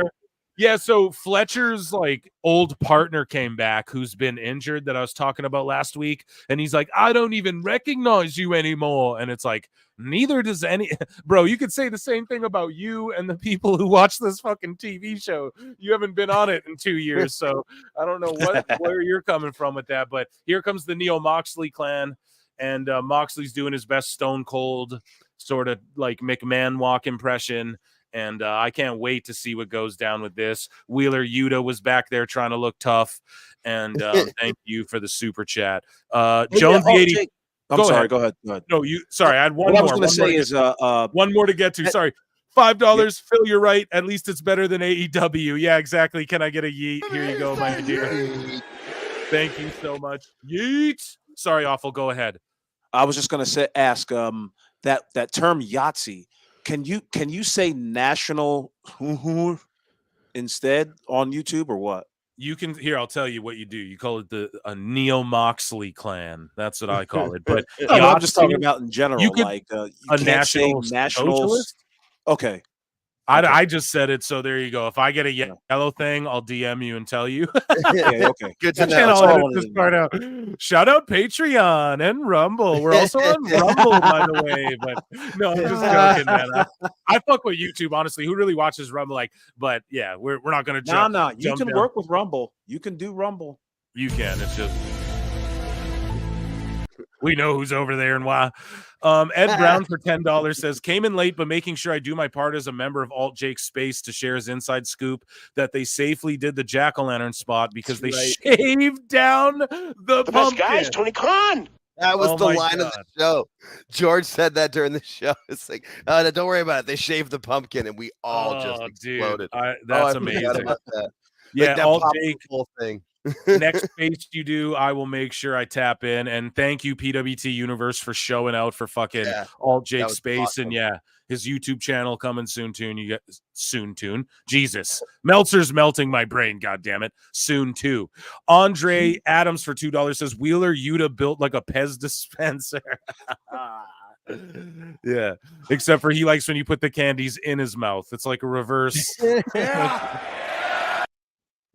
Yeah, so Fletcher's like old partner came back who's been injured that I was talking about last week, and he's like, I don't even recognize you anymore. And it's like, neither does any bro. You could say the same thing about you and the people who watch this fucking TV show. You haven't been on it in 2 years, so I don't know where you're coming from with that. But here comes the Neo Moxley clan, and Moxley's doing his best Stone Cold sort of like McMahon walk impression. And I can't wait to see what goes down with this. Wheeler Yuta was back there trying to look tough. And thank you for the super chat. Jones the 80. I'm sorry. Go ahead. No, sorry. I had one what more. I was going to say is one more to get to. Sorry. $5. Phil, you're right. At least it's better than AEW. Yeah, exactly. Can I get a yeet? Here you go, my dear. Thank you so much. Yeet. Sorry, Awful. Go ahead. I was just going to ask that term Yahtzee. Can you say national instead on YouTube or what? You can here. I'll tell you what you do. You call it a Neo Moxley clan. That's what I call it. But I'm just talking about in general. You could, like you a national socialist. Okay. I just said it, so there you go. If I get a yellow thing, I'll DM you and tell you. Okay. Good to know. Shout out Patreon and Rumble. We're also on Rumble, by the way. But no, I'm just joking, man. I fuck with YouTube, honestly. Who really watches Rumble? But yeah, we're not gonna jump. No, you can work with Rumble. You can do Rumble. You can. It's just we know who's over there and why. Ed Brown for $10 says, came in late, but making sure I do my part as a member of Alt Jake Space to share his inside scoop that they safely did the jack-o'-lantern spot because they shaved down the pumpkin. Best guys, Tony Khan. That was the line of the show. George said that during the show. It's like, don't worry about it. They shaved the pumpkin, and we all just exploded. Dude, that's amazing. About that. Yeah, that Alt Jake whole thing. Next space you do, I will make sure I tap in. And thank you, PWT Universe, for showing out for fucking Alt Jake Space. Awesome. And his YouTube channel coming soon. Jesus, Meltzer's melting my brain. God damn it. Soon too. Andre Adams for $2 says Wheeler Yuta built like a Pez dispenser. Yeah, except for he likes when you put the candies in his mouth. It's like a reverse.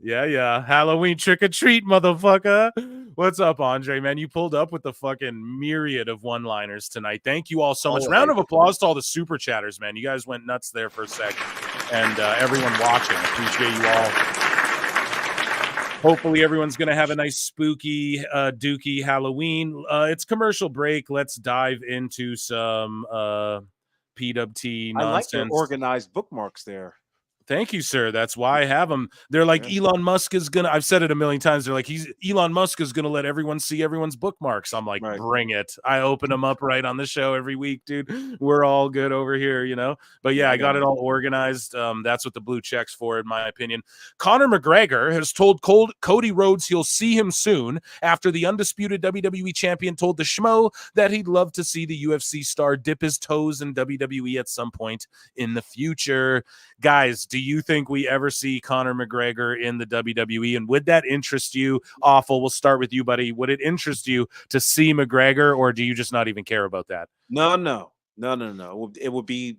Yeah. Halloween trick or treat, motherfucker. What's up, Andre? Man, you pulled up with the fucking myriad of one-liners tonight. Thank you all so much. Round of applause to all the super chatters, man. You guys went nuts there for a second. And everyone watching, appreciate you all. Hopefully everyone's going to have a nice spooky, dookie Halloween. It's commercial break. Let's dive into some PWT nonsense. I like your organized bookmarks there. Thank you, sir. That's why I have them. They're like Elon Musk is gonna. I've said it a million times. They're like Elon Musk is gonna let everyone see everyone's bookmarks. I'm like, bring it. I open them up right on the show every week, dude. We're all good over here, you know. But yeah, I got it all organized. That's what the blue check's for, in my opinion. Conor McGregor has told Cody Rhodes he'll see him soon after the undisputed WWE champion told the Schmo that he'd love to see the UFC star dip his toes in WWE at some point in the future. Guys, do you think we ever see Conor McGregor in the WWE? And would that interest you? Awful. We'll start with you, buddy. Would it interest you to see McGregor, or do you just not even care about that? No. It would be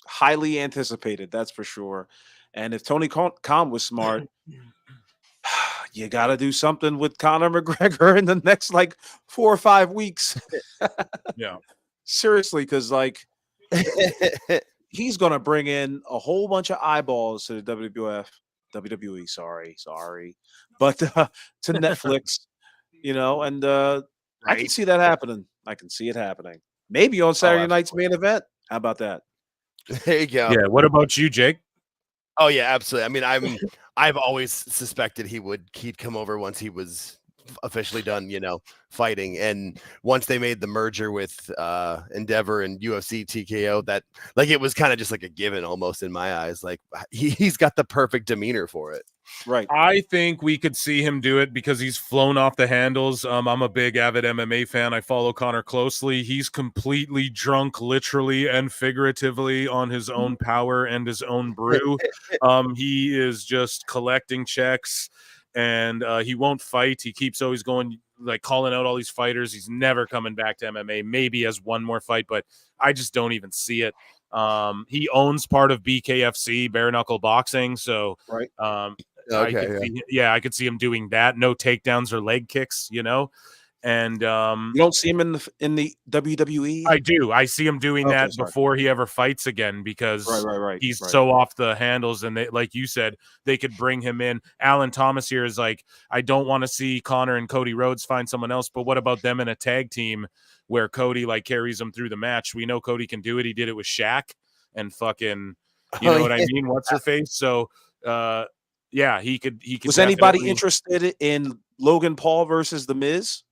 highly anticipated, that's for sure. And if Tony Khan was smart, you got to do something with Conor McGregor in the next like 4 or 5 weeks. Yeah, seriously, because like he's gonna bring in a whole bunch of eyeballs to the WWE. Sorry, but to Netflix, and I can see that happening. I can see it happening. Maybe on Saturday night's main event. How about that? There you go. Yeah. What about you, Jake? Oh yeah, absolutely. I mean, I've always suspected he'd come over once he was officially done, fighting. And once they made the merger with Endeavor and UFC TKO, that like it was kind of just like a given almost in my eyes. Like he's got the perfect demeanor for it. Right. I think we could see him do it because he's flown off the handles. I'm a big avid MMA fan. I follow Conor closely. He's completely drunk, literally and figuratively, on his own power and his own brew. He is just collecting checks, and he won't fight. He keeps always going, like calling out all these fighters. He's never coming back to MMA. Maybe as one more fight, but I just don't even see it. He owns part of BKFC, bare knuckle boxing. So, right. I could see him doing that. No takedowns or leg kicks, And you don't see him in the WWE. I do. I see him doing that before he ever fights again because he's so off the handles. And they, like you said, they could bring him in. Alan Thomas here is like, I don't want to see Conor and Cody Rhodes find someone else, but what about them in a tag team where Cody like carries them through the match? We know Cody can do it. He did it with Shaq and fucking, what I mean? What's her face? So, yeah, he could. Was anybody interested in Logan Paul versus The Miz?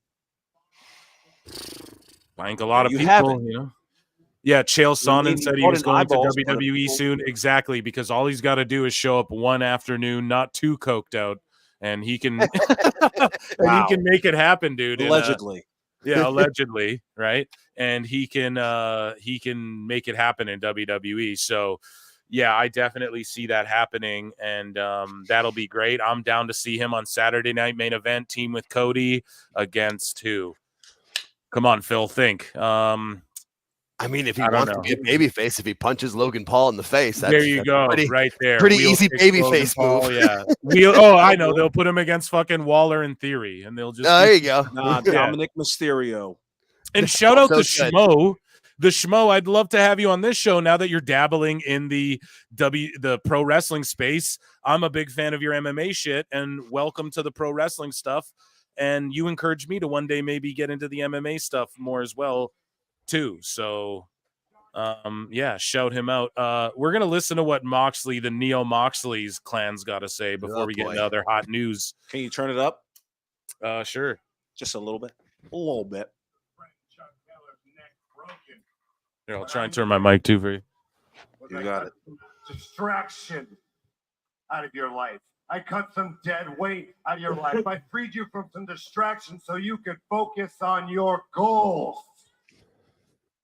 I think a lot of people, Yeah, Chael Sonnen said he was going to WWE soon. Exactly, because all he's got to do is show up one afternoon, not too coked out, and he can, he can make it happen, dude. Allegedly. Allegedly, right? And he can make it happen in WWE. So. Yeah, I definitely see that happening, and that'll be great. I'm down to see him on Saturday night main event, team with Cody against who? Come on, Phil, think. I mean, if he wants to be a babyface, if he punches Logan Paul in the face, there you go, right there. Pretty easy babyface move. Yeah. I know. They'll put him against fucking Waller in theory, and they'll just. There you go. Dominic Mysterio. And shout out to Schmo. The Schmo, I'd love to have you on this show now that you're dabbling in the pro wrestling space. I'm a big fan of your MMA shit, and welcome to the pro wrestling stuff. And you encouraged me to one day maybe get into the MMA stuff more as well, too. So, shout him out. We're going to listen to what Moxley, the Neo Moxley's clan's got to say before we get into other hot news. Can you turn it up? Sure. Just a little bit. A little bit. Here, I'll try and turn my mic too for you. You got it. Distraction out of your life. I cut some dead weight out of your life. I freed you from some distraction so you could focus on your goals.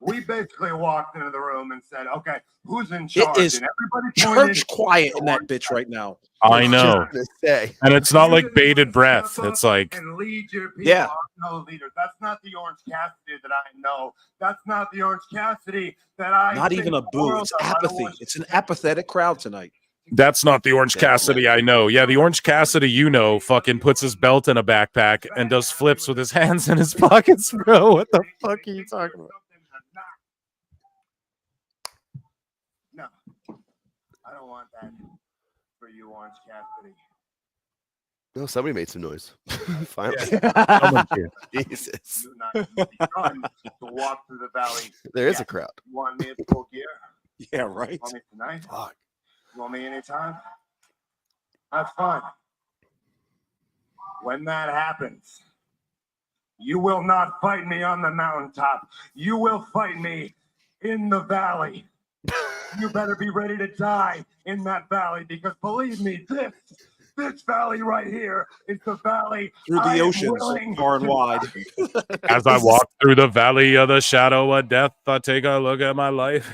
We basically walked into the room and said, okay, who's in charge? It is and everybody church quiet in that bitch right now. I know. And it's not like bated breath. It's like, and lead your people. Yeah. No leaders. That's not the Orange Cassidy that I know. That's not the Orange Cassidy that I Not even a boo. It's apathy. It's an apathetic crowd tonight. That's not the Orange Cassidy I know. Yeah, the Orange Cassidy fucking puts his belt in a backpack and does flips with his hands in his pockets, bro. What the fuck are you talking about? No, I don't want that for you, Orange Cassidy. No, somebody made some noise. Finally. Jesus. You're not to walk through the valley. There is a crowd. You want me at full gear? Yeah, right. You want me tonight? Fuck. You want me anytime? That's fine. When that happens, you will not fight me on the mountaintop. You will fight me in the valley. You better be ready to die in that valley, because believe me, this valley right here is the valley through the oceans, far and wide. As I walk through the valley of the shadow of death, I take a look at my life.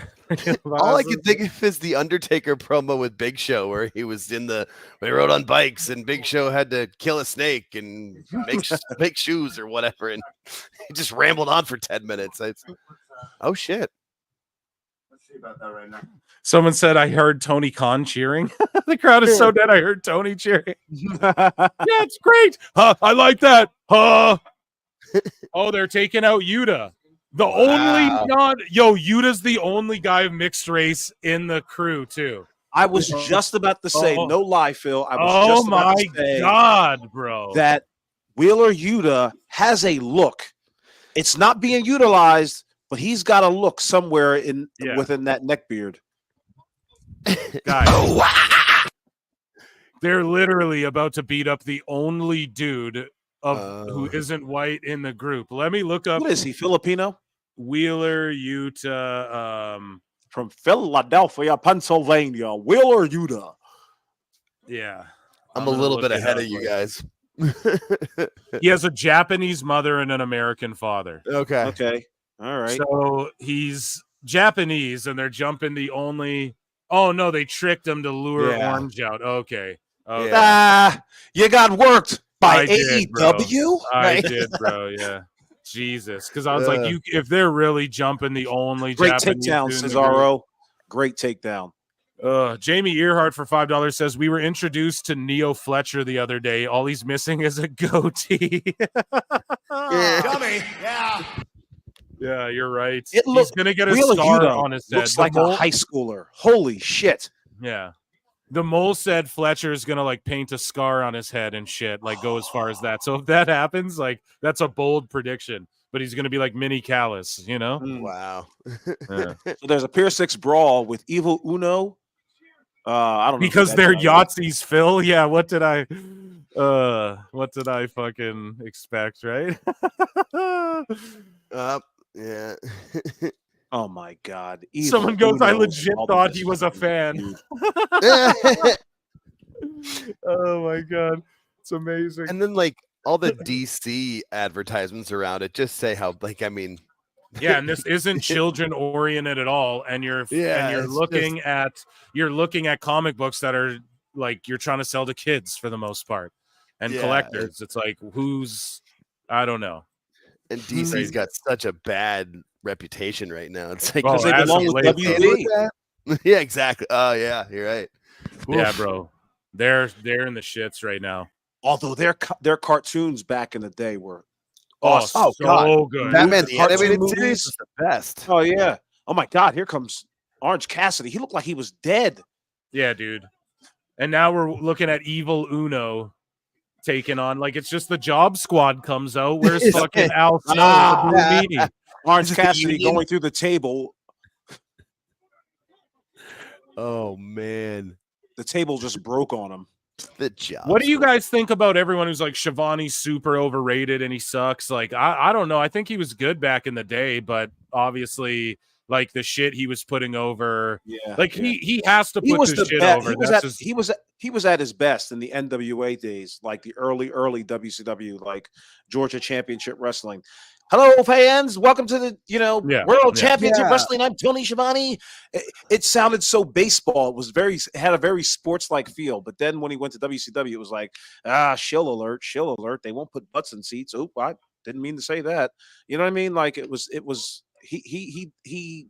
All I can think of is the Undertaker promo with Big Show, where he was they rode on bikes, and Big Show had to kill a snake and make shoes or whatever, and he just rambled on for 10 minutes. Oh shit! Let's see about that right now. Someone said I heard Tony Khan cheering. The crowd is so dead. I heard Tony cheering. Yeah, it's great. I like that. Oh, they're taking out Yuta. The only Yuta's the only guy of mixed race in the crew too. I was just about to say, no lie, Phil. I was just about to say, God, bro, that Wheeler Yuta has a look. It's not being utilized, but he's got a look somewhere within that neck beard. Guys, they're literally about to beat up the only dude who isn't white in the group. Let me look up. What is he, Filipino? Wheeler Yuta, from Philadelphia, Pennsylvania. Wheeler Yuta. Yeah, I'm a little bit ahead of you guys. He has a Japanese mother and an American father. Okay. All right. So he's Japanese, and they're jumping the only. Oh no, they tricked him to lure Orange out. Okay. You got worked by AEW. I did, bro. Yeah. Jesus, because I was like, if they're really jumping the only great Japanese takedown, Cesaro. Great takedown. Jamie Earhart for $5 says we were introduced to Neo Fletcher the other day. All he's missing is a goatee. Dummy. Yeah. Yeah, you're right. He's gonna get a scar on his head. Looks like a high schooler. Holy shit. Yeah. The mole said Fletcher's gonna like paint a scar on his head and shit, like go as far as that. So if that happens, like that's a bold prediction. But he's gonna be like mini Callus, you know? Wow. Yeah. So there's a Pier 6 brawl with Evil Uno. I don't know because they're Yahtzees, Phil. Yeah, what did I fucking expect, right? Yeah. Oh my God! Someone goes, I legit thought he was a fan. Oh my God, it's amazing. And then like all the DC advertisements around it just say how yeah, and this isn't children oriented at all, and you're looking at comic books that are like you're trying to sell to kids for the most part and collectors. It's like I don't know. And DC's got such a bad reputation right now. It's like because they belong with WWE. Yeah, exactly. Oh yeah, you're right. Yeah, bro, they're in the shits right now. Although their cartoons back in the day were awesome. So good. Batman the animated series is the best. Oh yeah. Oh my God, here comes Orange Cassidy. He looked like he was dead. Yeah, dude. And now we're looking at Evil Uno taking on, like, it's just the Job Squad comes out. Where's fucking Al Snow, the blue meanie? Orange Cassidy going through the table. Oh man, the table just broke on him. The job. What do you guys think about everyone who's like Shivani's super overrated and he sucks? Like, I don't know. I think he was good back in the day, but obviously, like the shit he was putting over, he has to put this shit over. He was at his best in the NWA days, like the early WCW, like Georgia Championship Wrestling. Hello, fans. Welcome to the World Championship Wrestling. I'm Tony Schiavone. It sounded so baseball. It was had a very sports-like feel. But then when he went to WCW, it was like, shill alert. They won't put butts in seats. Oh, I didn't mean to say that. You know what I mean? Like it was. He regressed,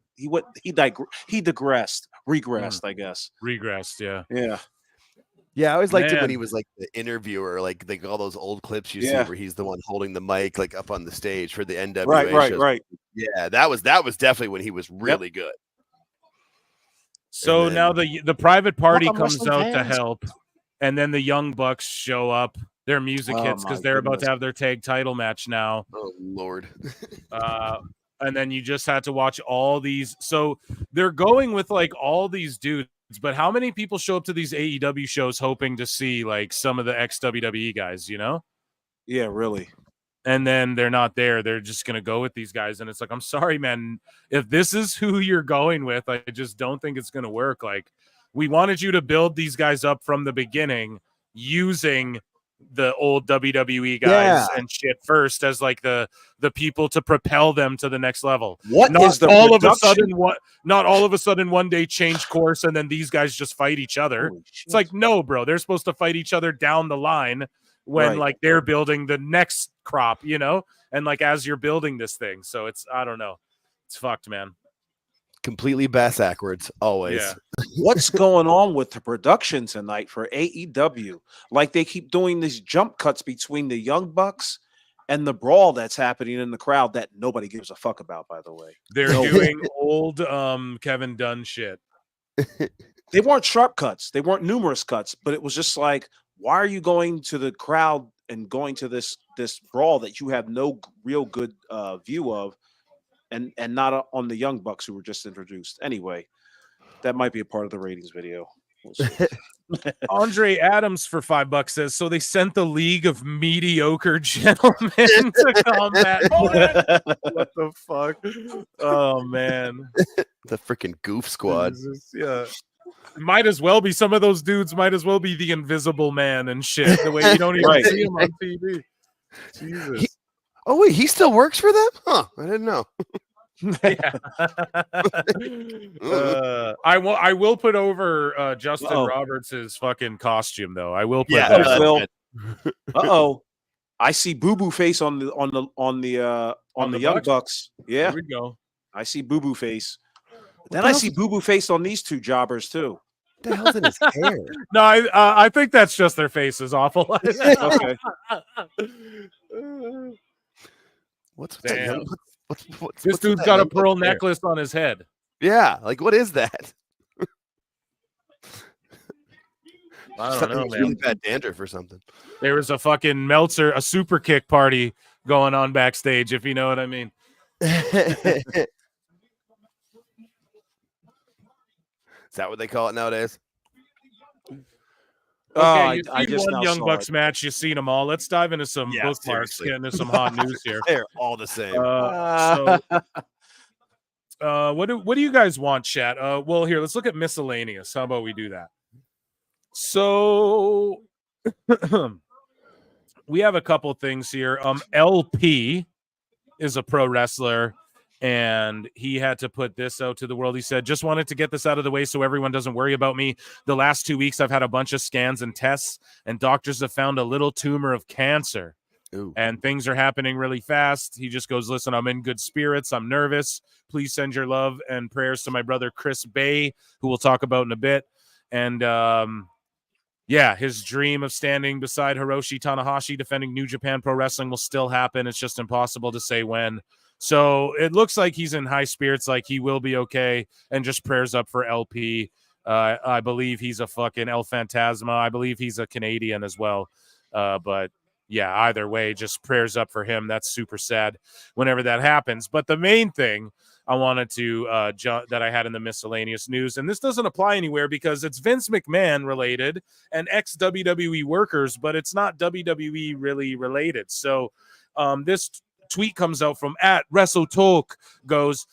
I guess. Regressed, yeah. Yeah. Yeah, I always liked it when he was like the interviewer, like all those old clips you see where he's the one holding the mic like up on the stage for the NWA. Right. Yeah, that was definitely when he was really good. So now the private party comes out to help, and then the Young Bucks show up. Their music hits because they're about to have their tag title match now. Oh Lord. And then you just had to watch all these. So they're going with like all these dudes. But how many people show up to these AEW shows hoping to see like some of the ex-WWE guys, you know? Yeah, really. And then they're not there. They're just going to go with these guys. And it's like, I'm sorry, man. If this is who you're going with, I just don't think it's going to work. Like, we wanted you to build these guys up from the beginning using the old WWE guys and shit first as like the people to propel them to the next level. Not all of a sudden one day change course and then these guys just fight each other. It's like, no, bro, they're supposed to fight each other down the line when like they're building the next crop, you know, and like as you're building this thing. So it's, I don't know, it's fucked, man. Completely bass backwards, always. Yeah. What's going on with the production tonight for AEW? Like they keep doing these jump cuts between the Young Bucks and the brawl that's happening in the crowd that nobody gives a fuck about, by the way. They're doing old Kevin Dunn shit. They weren't sharp cuts. They weren't numerous cuts, but it was just like, why are you going to the crowd and going to this brawl that you have no real good view of? And not on the Young Bucks who were just introduced. Anyway, that might be a part of the ratings video. We'll see. Andre Adams for $5 says, so they sent the League of Mediocre Gentlemen to combat. What the fuck? Oh, man. The freaking goof squad. Yeah. Might as well be. Some of those dudes might as well be the Invisible Man and shit. The way you don't even see him on TV. Jesus. Oh wait, he still works for them? Huh? I didn't know. I will put over Justin Roberts' fucking costume though. I will put I see Boo Boo face on the Young Bucks. Yeah. Here we go. I see Boo Boo face. Then I see Boo Boo face on these two jobbers too. What the hell's in his hair? No, I think that's just their faces. Awful. Okay. What's this dude's got a pearl necklace on his head. Yeah, like what is that? I don't know, man. Really bad dandruff or something. There was a fucking Meltzer, a super kick party going on backstage, if you know what I mean. Is that what they call it nowadays? Okay, you've seen one Young Bucks match. You've seen them all. Let's dive into some bookmarks, get into some hot news here. They're all the same. What do you guys want, chat? Well, here, let's look at miscellaneous. How about we do that? So we have a couple things here. LP is a pro wrestler. And he had to put this out to the world. He said, just wanted to get this out of the way so everyone doesn't worry about me. The last 2 weeks, I've had a bunch of scans and tests, and doctors have found a little tumor of cancer. Ooh. And things are happening really fast. He just goes, listen, I'm in good spirits. I'm nervous. Please send your love and prayers to my brother, Chris Bay, who we'll talk about in a bit. And his dream of standing beside Hiroshi Tanahashi defending New Japan Pro Wrestling will still happen. It's just impossible to say when. So it looks like he's in high spirits, like he will be okay, and just prayers up for LP. I believe he's a fucking El Phantasma. I believe he's a Canadian as well. But yeah, either way, just prayers up for him. That's super sad whenever that happens. But the main thing I wanted to that I had in the miscellaneous news, and this doesn't apply anywhere because it's Vince McMahon related and ex-WWE workers, but it's not WWE really related. So this tweet comes out from @WrestleTalk, goes,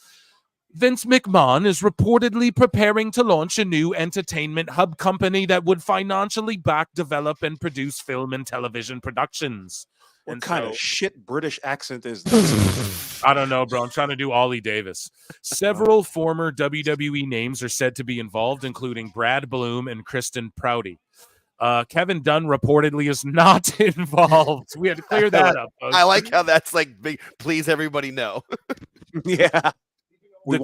Vince McMahon is reportedly preparing to launch a new entertainment hub company that would financially back, develop, and produce film and television productions. What kind of shit British accent is this? I don't know, bro. I'm trying to do Ollie Davis. Several former WWE names are said to be involved, including Brad Bloom and Kristen Prouty. Kevin Dunn reportedly is not involved. We had to clear that up. Folks. I like how that's like big. Please, everybody know. Yeah. The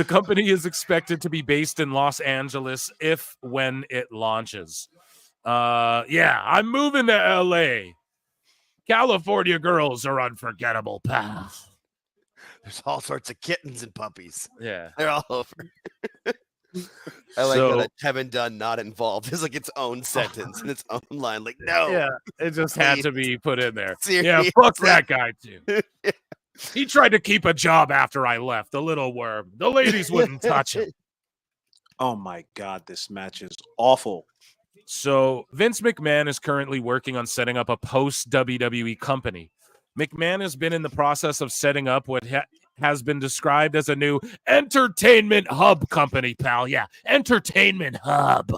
company is expected to be based in Los Angeles when it launches. I'm moving to LA. California girls are unforgettable, pal. There's all sorts of kittens and puppies. Yeah. They're all over. I like that Kevin Dunn not involved. It's like its own sentence and its own line. Like, no. Yeah, it just had to be put in there. Seriously. Yeah, fuck that guy too. He tried to keep a job after I left, the little worm. The ladies wouldn't touch him. Oh my God, this match is awful. So Vince McMahon is currently working on setting up a post-WWE company. McMahon has been in the process of setting up what has been described as a new entertainment hub company, pal. Yeah, entertainment hub.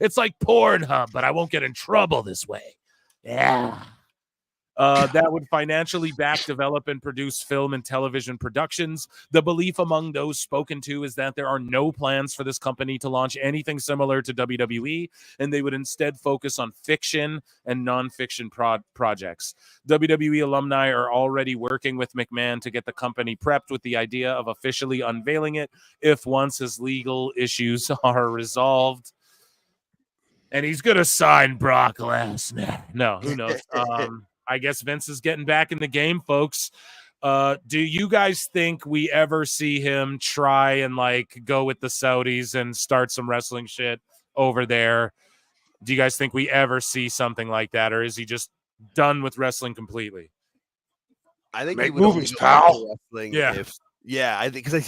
It's like Pornhub, but I won't get in trouble this way. Yeah. That would financially back, develop, and produce film and television productions. The belief among those spoken to is that there are no plans for this company to launch anything similar to WWE, and they would instead focus on fiction and non-fiction projects. WWE alumni are already working with McMahon to get the company prepped with the idea of officially unveiling it if once his legal issues are resolved. And he's going to sign Brock Lesnar. No, who knows? I guess Vince is getting back in the game, folks. Do you guys think we ever see him try and like go with the Saudis and start some wrestling shit over there? Do you guys think we ever see something like that, or is he just done with wrestling completely? I think Make he would movies, only pal. go into wrestling I think because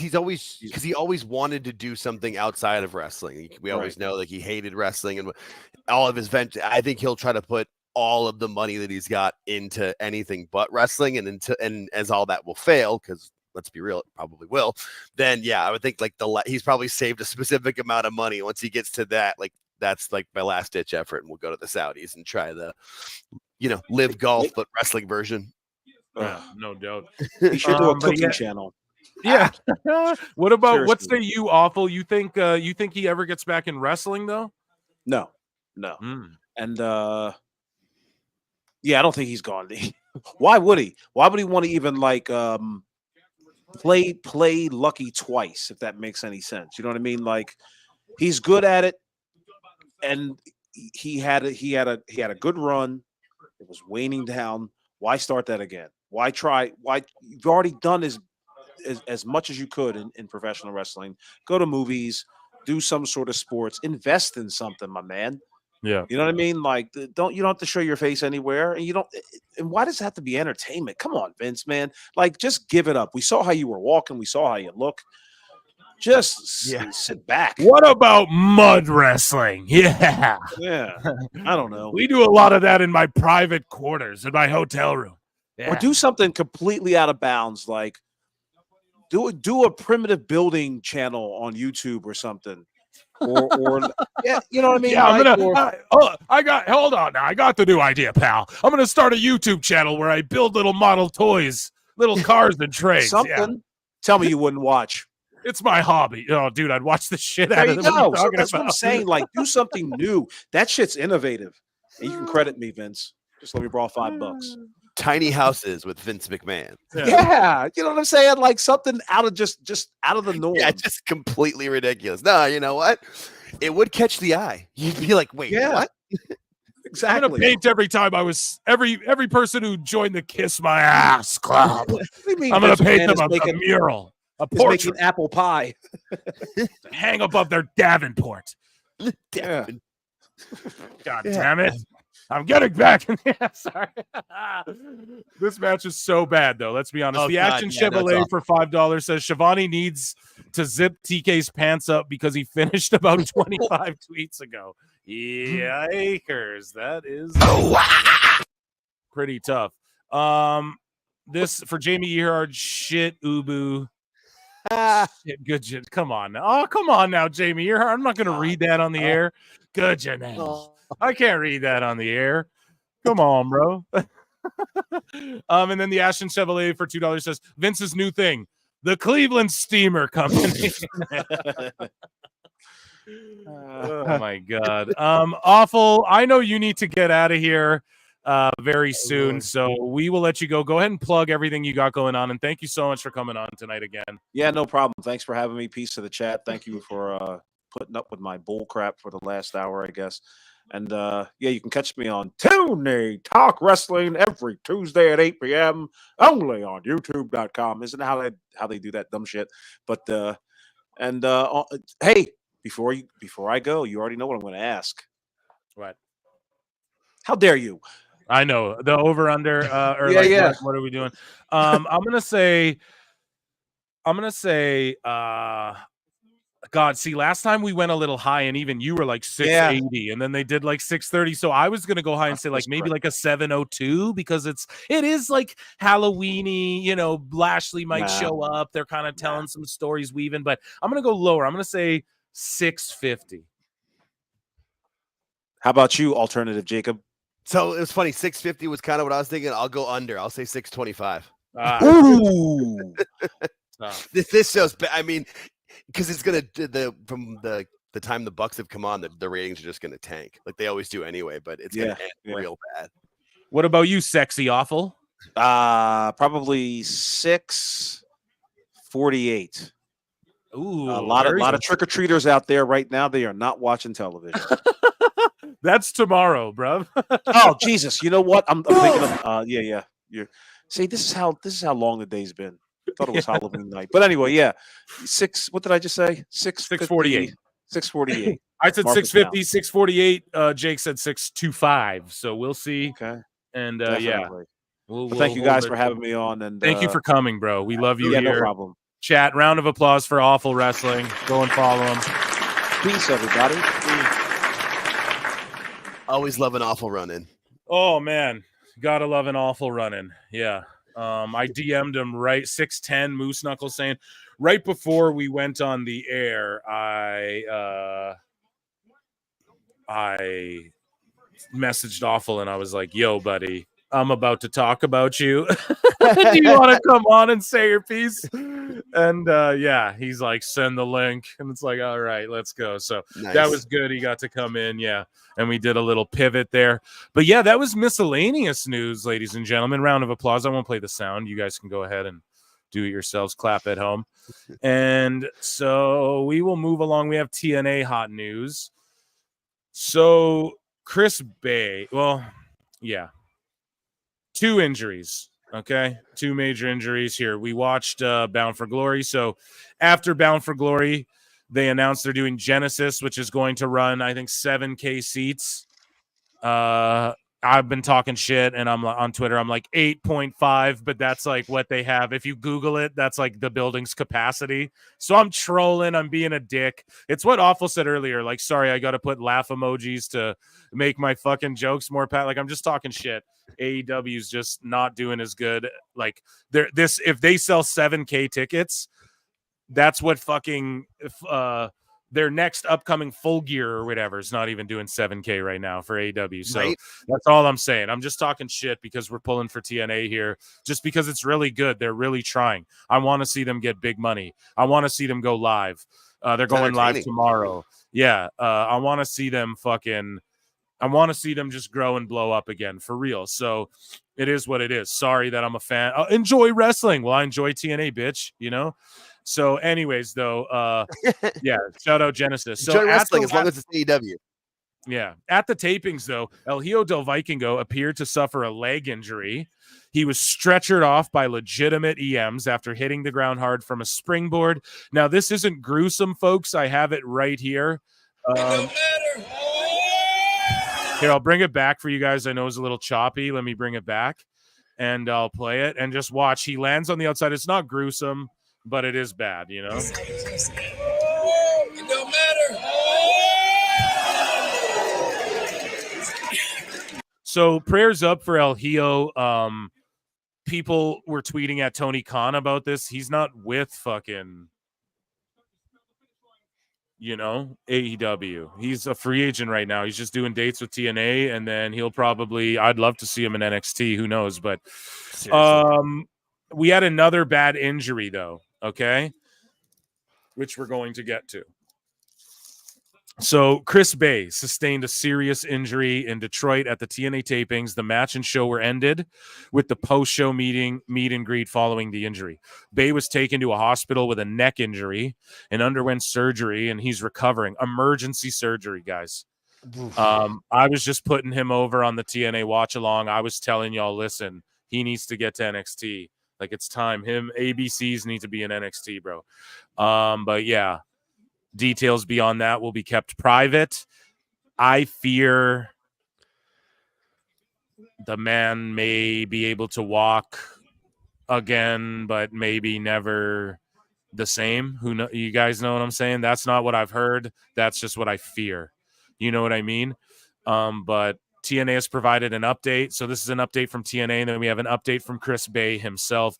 he always wanted to do something outside of wrestling. We always know like he hated wrestling and all of his ventures. I think he'll try to put all of the money that he's got into anything but wrestling, and as all that will fail, because let's be real, it probably will. Then I would think like he's probably saved a specific amount of money. Once he gets to that, like that's like my last ditch effort, and we'll go to the Saudis and try the, live golf but wrestling version. No doubt. He should do a cooking channel. Yeah. What about Seriously. what say you, Awful? You think he ever gets back in wrestling though? No. And I don't think he's gone. Why would he? Why would he want to even like play lucky twice, if that makes any sense? You know what I mean? Like he's good at it, and he had a good run. It was waning down. Why start that again? Why try? Why you've already done as much as you could in professional wrestling. Go to movies, do some sort of sports, invest in something, my man. Yeah. You know what I mean? Like you don't have to show your face anywhere, and why does it have to be entertainment? Come on, Vince, man. Like just give it up. We saw how you were walking, we saw how you look. Just sit back. What about mud wrestling? Yeah. I don't know. We do a lot of that in my private quarters in my hotel room. Or do something completely out of bounds, like do a primitive building channel on YouTube or something. Or you know what I mean? Yeah, hold on now. I got the new idea, pal. I'm gonna start a YouTube channel where I build little model toys, little cars and trains. Something. Yeah. Tell me you wouldn't watch. It's my hobby. Oh, dude, I'd watch the shit There out you of them. go. So that's what I'm saying. Like, do something new. That shit's innovative. And you can credit me, Vince. Just let me borrow $5. Tiny houses with Vince McMahon. Yeah, you know what I'm saying? Like something out of just out of the norm. Yeah, just completely ridiculous. No, you know what? It would catch the eye. You'd be like, wait, what? Exactly. I'm gonna paint every time I was every person who joined the Kiss My Ass Club. I'm gonna paint them a mural, a portrait, making apple pie, hang above their Davenport. God damn it! I'm getting back. Sorry. This match is so bad, though. Let's be honest. The Action Chevrolet for $5 says Shivani needs to zip TK's pants up because he finished about 25 tweets ago. Yikers. That is pretty tough. This for Jamie Earhart. Shit, Ubu. Shit, good shit. Come on now. Oh, come on now, Jamie Earhart. I'm not going to read that on the air. Good now. I can't read that on the air. Come on, bro. And then the Ashton Chevrolet for $2 says Vince's new thing, the Cleveland Steamer Company. Oh my God. Awful. I know you need to get out of here very soon, so we will let you go. Go ahead and plug everything you got going on, and thank you so much for coming on tonight again. Yeah, no problem. Thanks for having me. Peace to the chat. Thank you for putting up with my bull crap for the last hour, I guess. And you can catch me on Tune Talk Wrestling every Tuesday at 8 p.m. only on YouTube.com. Isn't that how they do that dumb shit? But hey, before I go, you already know what I'm going to ask. What? How dare you? I know the over under. What are we doing? I'm gonna say God, see, last time we went a little high, and even you were like 680, and then they did like 630. So I was gonna go high and say like maybe like a 702 because it is like Halloweeny. You know, Lashley might show up. They're kind of telling some stories, weaving. But I'm gonna go lower. I'm gonna say 650. How about you, alternative Jacob? So it was funny. 650 was kind of what I was thinking. I'll go under. I'll say 625. Ooh. This show's. I mean, because it's gonna from the time the Bucks have come on, the ratings are just gonna tank like they always do anyway. But it's gonna end real bad. What about you, sexy awful? Probably 648. Ooh, a lot of trick or treaters out there right now. They are not watching television. That's tomorrow, bro. Oh Jesus! You know what? I'm thinking of. Yeah. See, this is how long the day's been. I thought it was Halloween night, but anyway, yeah. What did I just say? 648. 648. I said 650, 648. Jake said 625. So we'll see. Okay. And yeah. We'll thank you guys for having me on. And thank you for coming, bro. We love you here. No problem. Chat. Round of applause for Awful Wrestling. Go and follow him. Peace, everybody. Always love an awful run-in. Oh man, gotta love an awful run-in. Yeah. I DM'd him right 6'10 Moose Knuckles saying right before we went on the air, I messaged Awful and I was like, yo, buddy, I'm about to talk about you. Do you want to come on and say your piece? And yeah, he's like, send the link. And it's like, all right, let's go. So that was good. He got to come in. Yeah. And we did a little pivot there. But yeah, that was miscellaneous news, ladies and gentlemen. Round of applause. I won't play the sound. You guys can go ahead and do it yourselves. Clap at home. And so we will move along. We have TNA hot news. So Chris Bay, well, yeah. 2 injuries. Okay. 2 major injuries here. We watched Bound for Glory. So after Bound for Glory, they announced they're doing Genesis, which is going to run, I think, 7K seats. I've been talking shit, and I'm on Twitter. I'm like 8.5, but that's like what they have. If you Google it, that's like the building's capacity. So I'm trolling. I'm being a dick. It's what Awful said earlier. Like, sorry, I got to put laugh emojis to make my fucking jokes more like I'm just talking shit. AEW's just not doing as good. Like if they sell 7K tickets, that's what fucking their next upcoming Full Gear or whatever is not even doing 7K right now for AEW. So that's all I'm saying. I'm just talking shit because we're pulling for TNA here, just because it's really good. They're really trying. I want to see them get big money. I want to see them go live. They're going live tomorrow. Yeah. I want to see them just grow and blow up again for real. So it is what it is. Sorry that I'm a fan. Enjoy wrestling. Well, I enjoy TNA, bitch, you know? So anyways, though, yeah, shout out Genesis. So enjoy wrestling as long as it's AEW. Yeah. At the tapings, though, El Hijo del Vikingo appeared to suffer a leg injury. He was stretchered off by legitimate EMs after hitting the ground hard from a springboard. Now, this isn't gruesome, folks. I have it right here. Here, I'll bring it back for you guys. I know it's a little choppy. Let me bring it back, and I'll play it. And just watch. He lands on the outside. It's not gruesome, but it is bad, you know? It don't matter. So prayers up for El Hijo. People were tweeting at Tony Khan about this. He's not with fucking, you know, AEW. He's a free agent right now. He's just doing dates with TNA, and then he'll probably, I'd love to see him in NXT. Who knows? But we had another bad injury, though, okay? Which we're going to get to. So Chris Bay sustained a serious injury in Detroit at the TNA tapings. The match and show were ended with the post-show meet and greet following the injury. Bay was taken to a hospital with a neck injury and underwent surgery, and he's recovering. Emergency surgery, guys. I was just putting him over on the TNA watch-along. I was telling y'all, listen, he needs to get to NXT. Like, it's time. ABCs need to be in NXT, bro. But, yeah. Details beyond that will be kept private. I fear the man may be able to walk again, but maybe never the same. You guys know what I'm saying? That's not what I've heard. That's just what I fear. You know what I mean? But TNA has provided an update. So this is an update from TNA, and then we have an update from Chris Bay himself.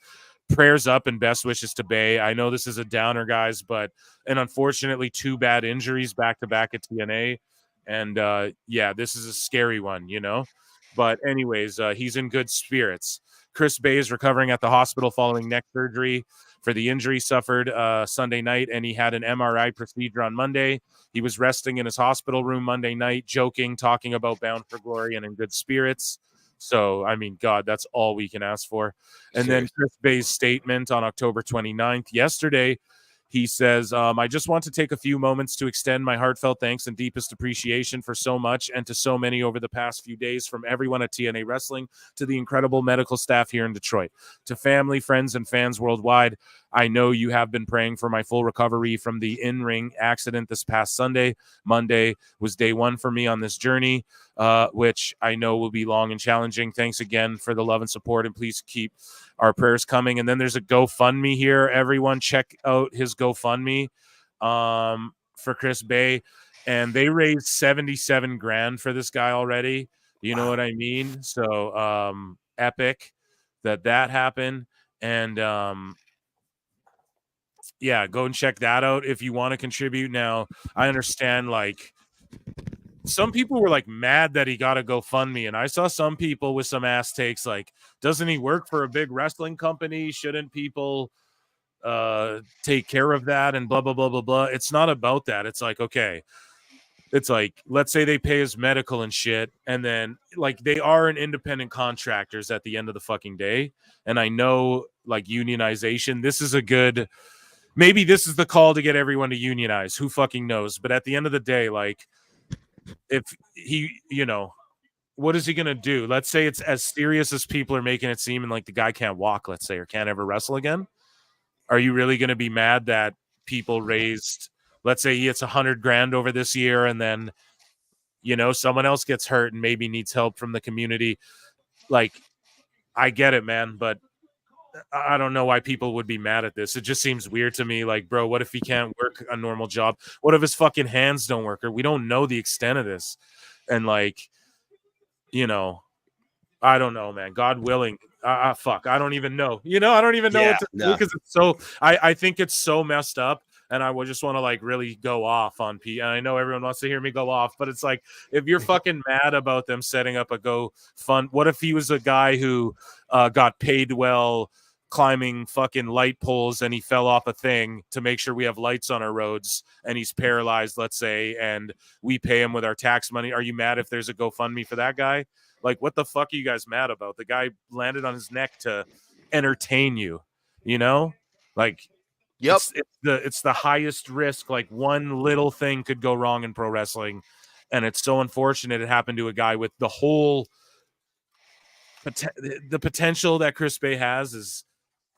Prayers up and best wishes to Bay. I know this is a downer, guys, but unfortunately 2 bad injuries back to back at TNA. And this is a scary one, you know. But anyways, he's in good spirits. Chris Bay is recovering at the hospital following neck surgery for the injury suffered Sunday night, and he had an MRI procedure on Monday. He was resting in his hospital room Monday night, joking, talking about Bound for Glory and in good spirits. So, I mean, God, that's all we can ask for. And then Chris Bay's statement on October 29th, yesterday, he says, I just want to take a few moments to extend my heartfelt thanks and deepest appreciation for so much and to so many over the past few days, from everyone at TNA Wrestling to the incredible medical staff here in Detroit, to family, friends, and fans worldwide. I know you have been praying for my full recovery from the in-ring accident this past Sunday. Monday was day 1 for me on this journey, which I know will be long and challenging. Thanks again for the love and support, and please keep our prayers coming. And then there's a GoFundMe here. Everyone check out his GoFundMe for Chris Bay. And they raised $77,000 for this guy already. You know what I mean? So epic that happened. And go and check that out if you want to contribute. Now, I understand, like, some people were like mad that he got a GoFundMe, and I saw some people with some ass takes like, doesn't he work for a big wrestling company? Shouldn't people take care of that and blah blah blah blah blah? It's not about that. It's like, okay, it's like, let's say they pay his medical and shit, and then like they are an independent contractors at the end of the fucking day. And I know, like, unionization, this is a good, maybe this is the call to get everyone to unionize. Who fucking knows? But at the end of the day, like, if he, you know, what is he going to do? Let's say it's as serious as people are making it seem, and like the guy can't walk, let's say, or can't ever wrestle again. Are you really going to be mad that people raised, let's say he hits $100,000 over this year, and then, you know, someone else gets hurt and maybe needs help from the community? Like, I get it, man, but I don't know why people would be mad at this. It just seems weird to me. Like, bro, what if he can't work a normal job? What if his fucking hands don't work? Or we don't know the extent of this. And like, you know, I don't know, man. God willing. Fuck. I don't even know. You know, I don't even know what to do, because it's so, I think it's so messed up. And I would just want to like really go off on Pete. And I know everyone wants to hear me go off, but it's like, if you're fucking mad about them setting up a GoFund, what if he was a guy who got paid well climbing fucking light poles, and he fell off a thing to make sure we have lights on our roads, and he's paralyzed, let's say, and we pay him with our tax money? Are you mad if there's a GoFundMe for that guy? Like, what the fuck are you guys mad about? The guy landed on his neck to entertain you, you know? Like, yep, it's the highest risk. Like, one little thing could go wrong in pro wrestling, and it's so unfortunate it happened to a guy with the whole the potential that Chris Bay has is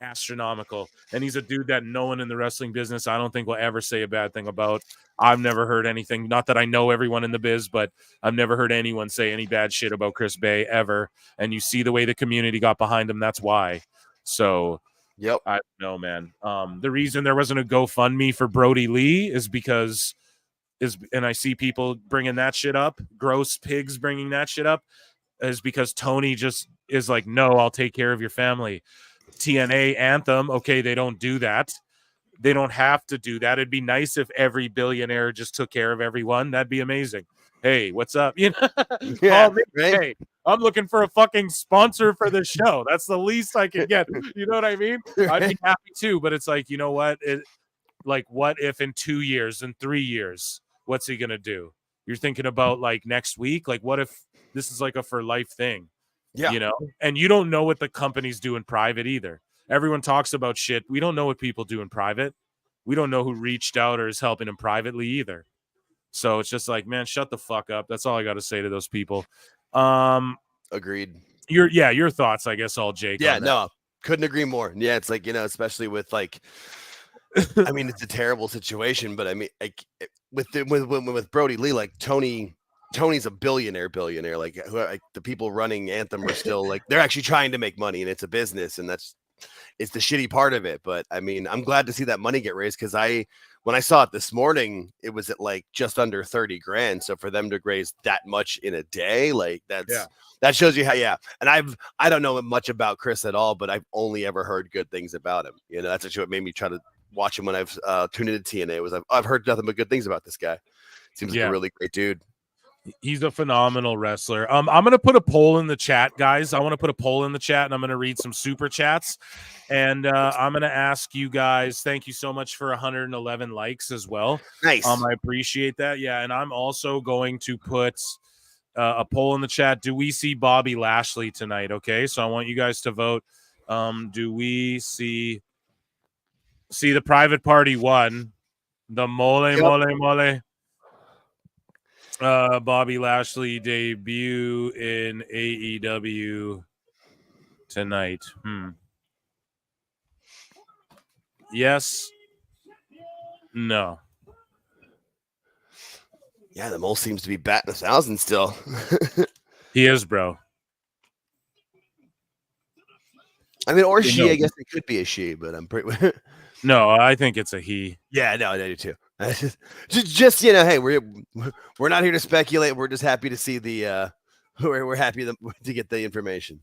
astronomical, and he's a dude that no one in the wrestling business, I don't think, will ever say a bad thing about. I've never heard anything, not that I know everyone in the biz, but I've never heard anyone say any bad shit about Chris Bay ever. And you see the way the community got behind him, that's why. So yep, I don't know, man. The reason there wasn't a GoFundMe for Brody Lee is because and I see people bringing that shit up, gross pigs bringing that shit up, is because Tony just is like, no, I'll take care of your family. TNA Anthem, okay, they don't do that. They don't have to do that. It'd be nice if every billionaire just took care of everyone. That'd be amazing. Hey, what's up? You know, yeah, right? Hey, I'm looking for a fucking sponsor for the show. That's the least I can get. You know what I mean? I'd be happy too, but it's like, you know what? Like, what if in 2 years, in 3 years, what's he gonna do? You're thinking about like next week? Like, what if this is like a for life thing? Yeah. You know, and you don't know what the companies do in private either. Everyone talks about shit. We don't know what people do in private. We don't know who reached out or is helping them privately either. So it's just like, man, shut the fuck up. That's all I got to say to those people. Agreed. Your thoughts, I guess, all Jake. Yeah, no, couldn't agree more. Yeah, it's like, you know, especially with like, I mean, it's a terrible situation, but I mean, like, with Brody Lee, like Tony's a billionaire. Like, the people running Anthem are still like, they're actually trying to make money, and it's a business, and that's it's the shitty part of it. But I mean, I'm glad to see that money get raised because when I saw it this morning, it was at like just under 30 grand. So for them to raise that much in a day, like that shows you how. Yeah, and I don't know much about Chris at all, but I've only ever heard good things about him. You know, that's actually what made me try to watch him when I've tuned into TNA. Was I've heard nothing but good things about this guy. Seems like a really great dude. He's a phenomenal wrestler. I'm going to put a poll in the chat, guys. I want to put a poll in the chat, and I'm going to read some super chats. And I'm going to ask you guys, thank you so much for 111 likes as well. Nice. I appreciate that. Yeah, and I'm also going to put a poll in the chat. Do we see Bobby Lashley tonight? Okay, so I want you guys to vote. Do we see the Private Party 1? The mole. Bobby Lashley debut in AEW tonight. Yes. No. Yeah, the mole seems to be batting 1,000 still. He is, bro. I mean, or she. I guess it could be a she, but I'm pretty. No, I think it's a he. Yeah, no, I do too. Just you know, hey, we're not here to speculate. We're just happy to see the. We're happy to get the information.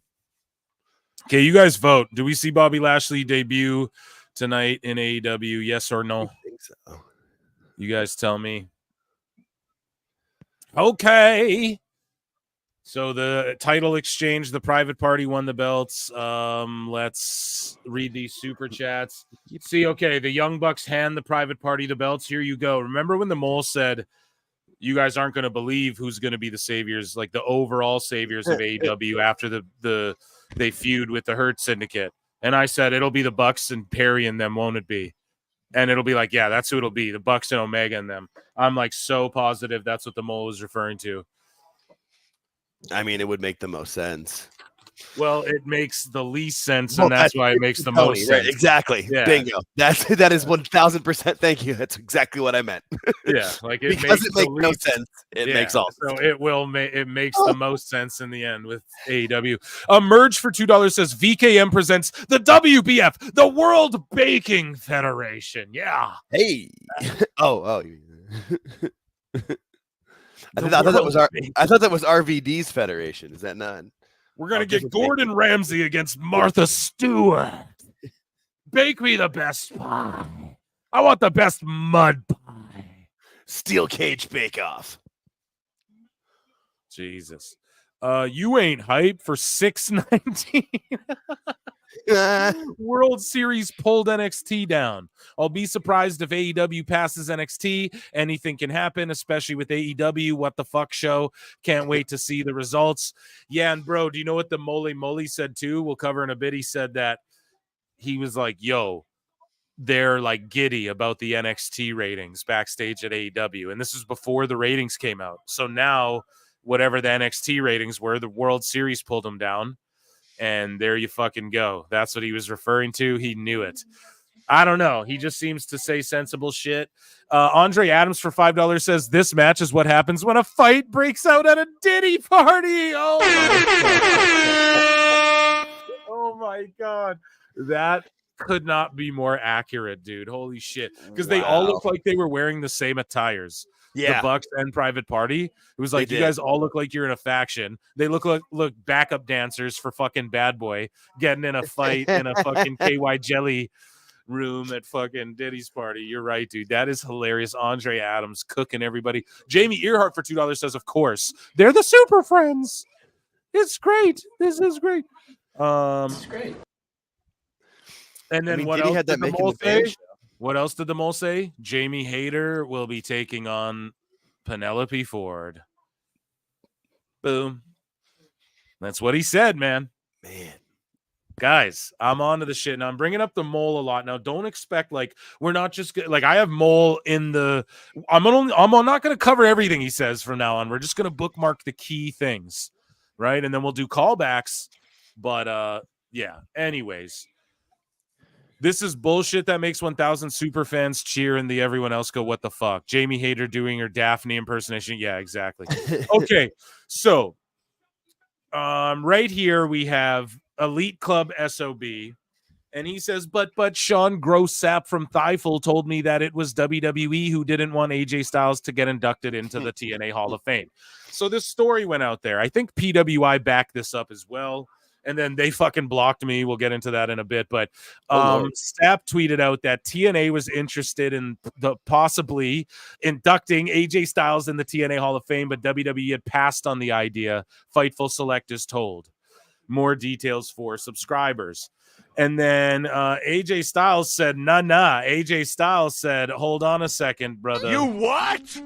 Okay, you guys vote. Do we see Bobby Lashley debut tonight in AEW? Yes or no? I think so. You guys tell me. Okay. So the title exchange, the Private Party won the belts. Let's read these super chats. See, okay, the Young Bucks hand the Private Party the belts. Here you go. Remember when the Mole said, you guys aren't going to believe who's going to be the saviors, like the overall saviors of AEW after they feud with the Hurt Syndicate. And I said, it'll be the Bucks and Perry and them, won't it be? And it'll be like, yeah, that's who it'll be, the Bucks and Omega and them. I'm like so positive that's what the Mole was referring to. I mean, it would make the most sense. Well, it makes the least sense, and that's why it makes the most sense. Right, exactly. Yeah. Bingo. That is 1,000%. Thank you. That's exactly what I meant. Yeah, like it because it makes no sense. It makes all. So it will it makes the most sense in the end with AEW. Merge for $2 says VKM presents the WBF, the World Baking Federation. Yeah. Hey. Oh. I thought that was RVD's federation. Is that not? We're gonna get Gordon Ramsay against Martha Stewart. Bake me the best pie. I want the best mud pie. Steel cage bake off. Jesus. You ain't hype for 619. World Series pulled NXT down. I'll be surprised if AEW passes NXT. Anything can happen, especially with AEW. What the fuck show? Can't wait to see the results. Yeah, and bro, do you know what the Mole said too? We'll cover in a bit. He said that he was like, yo, they're like giddy about the NXT ratings backstage at AEW. And this is before the ratings came out. So now, whatever the NXT ratings were, the World Series pulled them down. And there you fucking go. That's what he was referring to. He knew it. I don't know. He just seems to say sensible shit. Andre Adams for $5 says, this match is what happens when a fight breaks out at a Diddy party. Oh, my God. That could not be more accurate, dude. Holy shit. Because they all look like they were wearing the same attires. Yeah. The Bucks and Private Party. It was like, you guys all look like you're in a faction. They look backup dancers for fucking Bad Boy getting in a fight in a fucking KY Jelly room at fucking Diddy's party. You're right, dude. That is hilarious. Andre Adams cooking everybody. Jamie Earhart for $2 says, of course, they're the Super Friends. It's great. This is great. It's great. And then what else did the Mole say? What else did the Mole say? Jamie Hayter will be taking on Penelope Ford. Boom. That's what he said, man. Guys, I'm on to the shit. Now, I'm bringing up the Mole a lot. Now, don't expect, like, we're not just, like, I have Mole in the, I'm not going to cover everything he says from now on. We're just going to bookmark the key things, right? And then we'll do callbacks. But, yeah, anyways. This is bullshit that makes 1,000 super fans cheer and the everyone else go, what the fuck? Jamie Hayter doing her Daphne impersonation. Yeah, exactly. Okay, so right here we have Elite Club SOB And he says, but Sean Gross Sap from Thiefel told me that it was WWE who didn't want AJ Styles to get inducted into the TNA Hall of Fame. So this story went out there. I think PWI backed this up as well. And then they fucking blocked me. We'll get into that in a bit. But Sap tweeted out that TNA was interested in possibly inducting AJ Styles in the TNA Hall of Fame, but WWE had passed on the idea. Fightful Select is told. More details for subscribers. And then AJ Styles said, nah. AJ Styles said, hold on a second, brother. You what?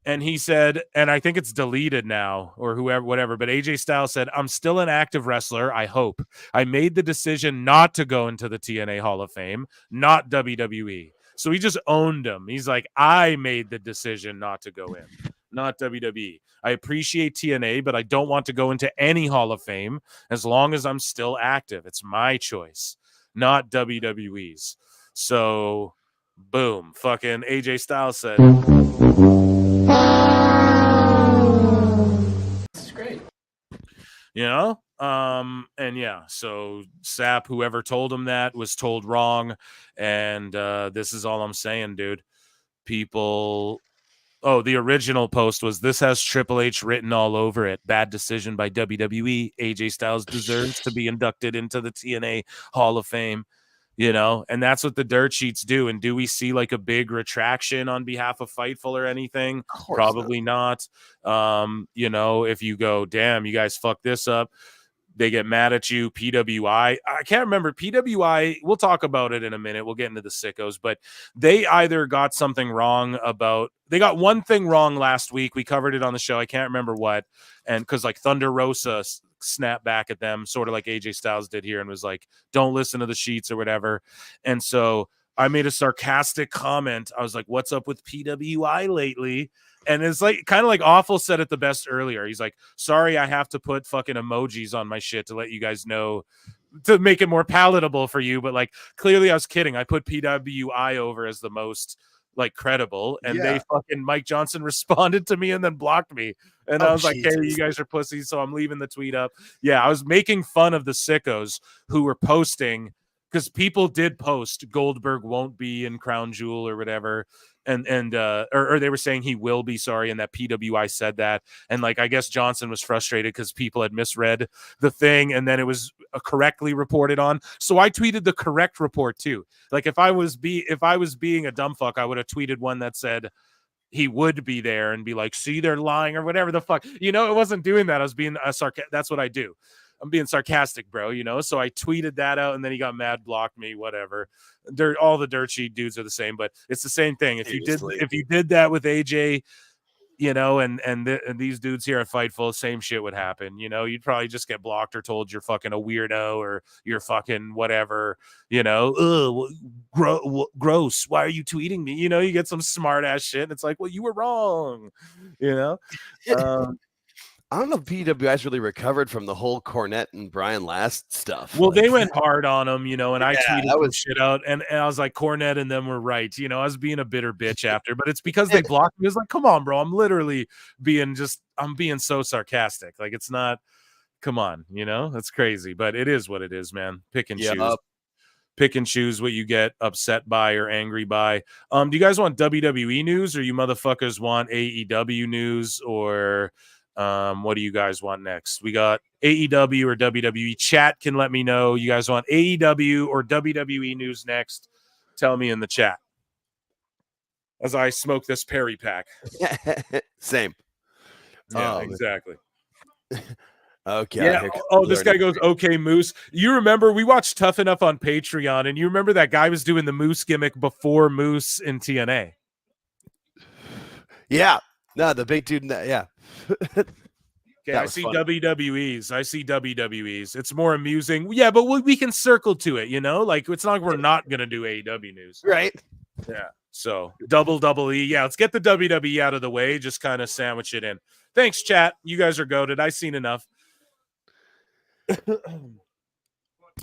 And he said, and I think it's deleted now or whoever, whatever, but AJ Styles said, I'm still an active wrestler. I hope. I made the decision not to go into the TNA Hall of Fame, not WWE. So he just owned him. He's like, I made the decision not to go in, not WWE. I appreciate TNA, but I don't want to go into any Hall of Fame as long as I'm still active. It's my choice, not WWE's. So, boom, fucking AJ Styles said. This is great. You know? And yeah, so Sap, whoever told him that, was told wrong. And this is all I'm saying, dude. People... Oh, the original post was, this has Triple H written all over it. Bad decision by WWE. AJ Styles deserves to be inducted into the TNA Hall of Fame, you know, and that's what the dirt sheets do. And do we see like a big retraction on behalf of Fightful or anything? Probably not. You know, if you go, damn, you guys fucked this up, they get mad at you. PWI, I can't remember. PWI, we'll talk about it in a minute. We'll get into the Sickos, but they either got something wrong about, they got one thing wrong last week. We covered it on the show. I can't remember what. And because like Thunder Rosa snapped back at them, sort of like AJ Styles did here, and was like, don't listen to the sheets or whatever. And so I made a sarcastic comment. I was like, what's up with PWI lately? And it's like kind of like Awful said it the best earlier. He's like, sorry, I have to put fucking emojis on my shit to let you guys know, to make it more palatable for you. But like, clearly I was kidding. I put PWI over as the most like credible, and they fucking Mike Johnson responded to me and then blocked me. And I was like, hey, you guys are pussies, so I'm leaving the tweet up. Yeah, I was making fun of the Sickos who were posting, because people did post Goldberg won't be in Crown Jewel or whatever. Or they were saying he will be, sorry, and that PWI said that. And like, I guess Johnson was frustrated because people had misread the thing, and then it was correctly reported on. So I tweeted the correct report too. Like if I was being a dumb fuck, I would have tweeted one that said he would be there and be like, see, they're lying or whatever the fuck. You know, it wasn't doing that. I was being that's what I do. I'm being sarcastic, bro, you know? So I tweeted that out, and then he got mad, blocked me, whatever. All the dirt sheet dudes are the same, but it's the same thing. If you did that with AJ, you know, and these dudes here at Fightful, same shit would happen. You know, you'd probably just get blocked or told you're fucking a weirdo or you're fucking whatever, you know, gross. Why are you tweeting me? You know, you get some smart ass shit. And it's like, well, you were wrong, you know? I don't know if PWI's really recovered from the whole Cornette and Brian Last stuff. Well, they went hard on him, you know, and I tweeted some shit out, and I was like, Cornette and them were right. You know, I was being a bitter bitch after, but it's because they blocked me. It's like, come on, bro. I'm literally being so sarcastic. Like, it's not, come on, you know, that's crazy, but it is what it is, man. Pick and choose. Pick and choose what you get upset by or angry by. Do you guys want WWE news, or you motherfuckers want AEW news, or what do you guys want next? We got AEW or WWE. Chat can let me know. You guys want AEW or WWE news next? Tell me in the chat as I smoke this Perry pack. Same. Yeah, exactly. Okay. Yeah. Oh, this guy goes, okay, Moose. You remember we watched Tough Enough on Patreon, and you remember that guy was doing the Moose gimmick before Moose in TNA. Yeah. No, the big dude. Yeah. Okay, I see WWE's. It's more amusing. Yeah, but we can circle to it, you know? Like, it's not like we're not going to do AEW news. Right. Yeah. So, double E. Yeah, let's get the WWE out of the way. Just kind of sandwich it in. Thanks, chat. You guys are goated. I've seen enough.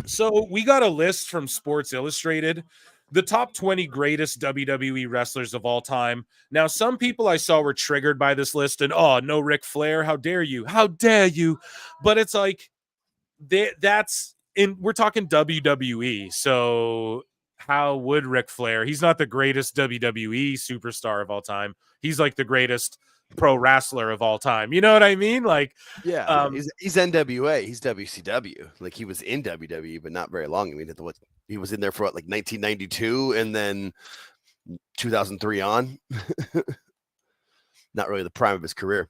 So, we got a list from Sports Illustrated. The top 20 greatest WWE wrestlers of all time. Now, some people I saw were triggered by this list and, oh, no Ric Flair. How dare you? How dare you? But it's like, that's we're talking WWE. So how would Ric Flair? He's not the greatest WWE superstar of all time. He's like the greatest pro wrestler of all time. You know what I mean? Like, yeah, he's NWA, he's WCW. Like he was in WWE, but not very long. I mean, he was in there for what, like 1992, and then 2003 on. Not really the prime of his career.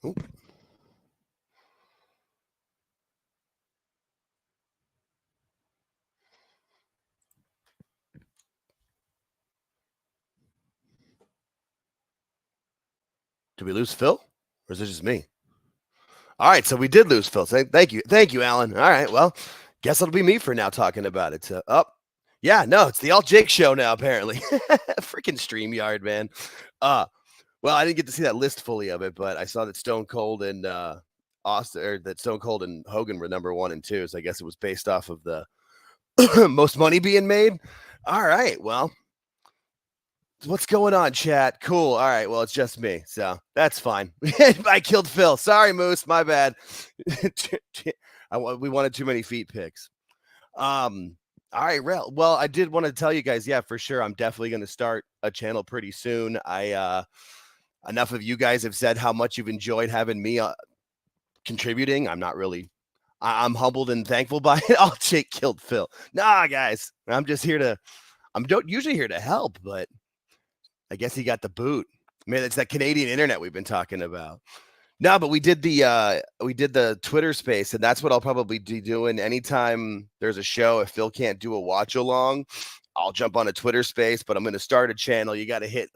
Ooh. Did we lose Phil? Or is it just me? All right, so we did lose Phil. Thank you, Alan. All right, well, guess it'll be me for now talking about it. Yeah, no, it's the Alt Jake show now, apparently. Freaking StreamYard, man. Well, I didn't get to see that list fully of it, but I saw that Stone Cold and Austin, or that Stone Cold and Hogan were number 1 and 2. So I guess it was based off of the most money being made. All right, well, what's going on, chat? Cool. All right, well, it's just me, so that's fine. I killed Phil. Sorry, Moose. My bad. We wanted too many feet picks. All right, well, I did want to tell you guys, yeah, for sure, I'm definitely going to start a channel pretty soon. Enough of you guys have said how much you've enjoyed having me contributing. I'm humbled and thankful by it. Oh, Jake killed Phil. Nah, guys, I'm usually here to help, but I guess he got the boot. Man, it's that Canadian internet we've been talking about. No, but we did the Twitter space, and that's what I'll probably be doing anytime there's a show. If Phil can't do a watch along, I'll jump on a Twitter space, but I'm going to start a channel. You got to hit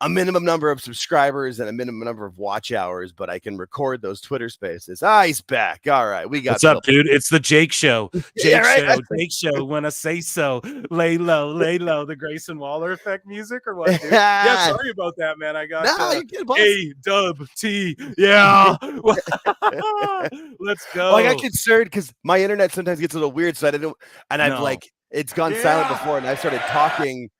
a minimum number of subscribers and a minimum number of watch hours, but I can record those Twitter spaces. He's back. All right, we got. What's up, dude? It's the Jake Show. Jake Show. When I say so, lay low. The Grayson Waller effect music or what? Dude? Yeah, sorry about that, man. I got A-Dub-T. Yeah, let's go. Well, I got concerned because my internet sometimes gets a little weird, so I didn't. And it's gone silent before, and I started talking.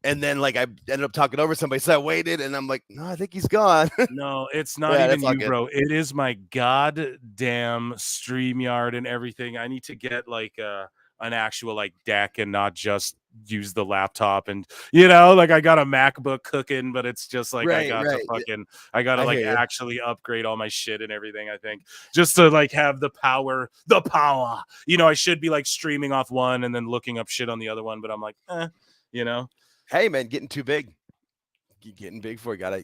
And then, I ended up talking over somebody, so I waited, and I'm like, no, I think he's gone. No, it's not even you, bro. It is my goddamn StreamYard and everything. I need to get, an actual, deck and not just use the laptop. And, I got a MacBook cooking, but it's just, I gotta actually upgrade all my shit and everything, I think. Just to, have the power. I should be, streaming off one and then looking up shit on the other one, but I'm like, Hey, man, getting too big. Getting big for you. Gotta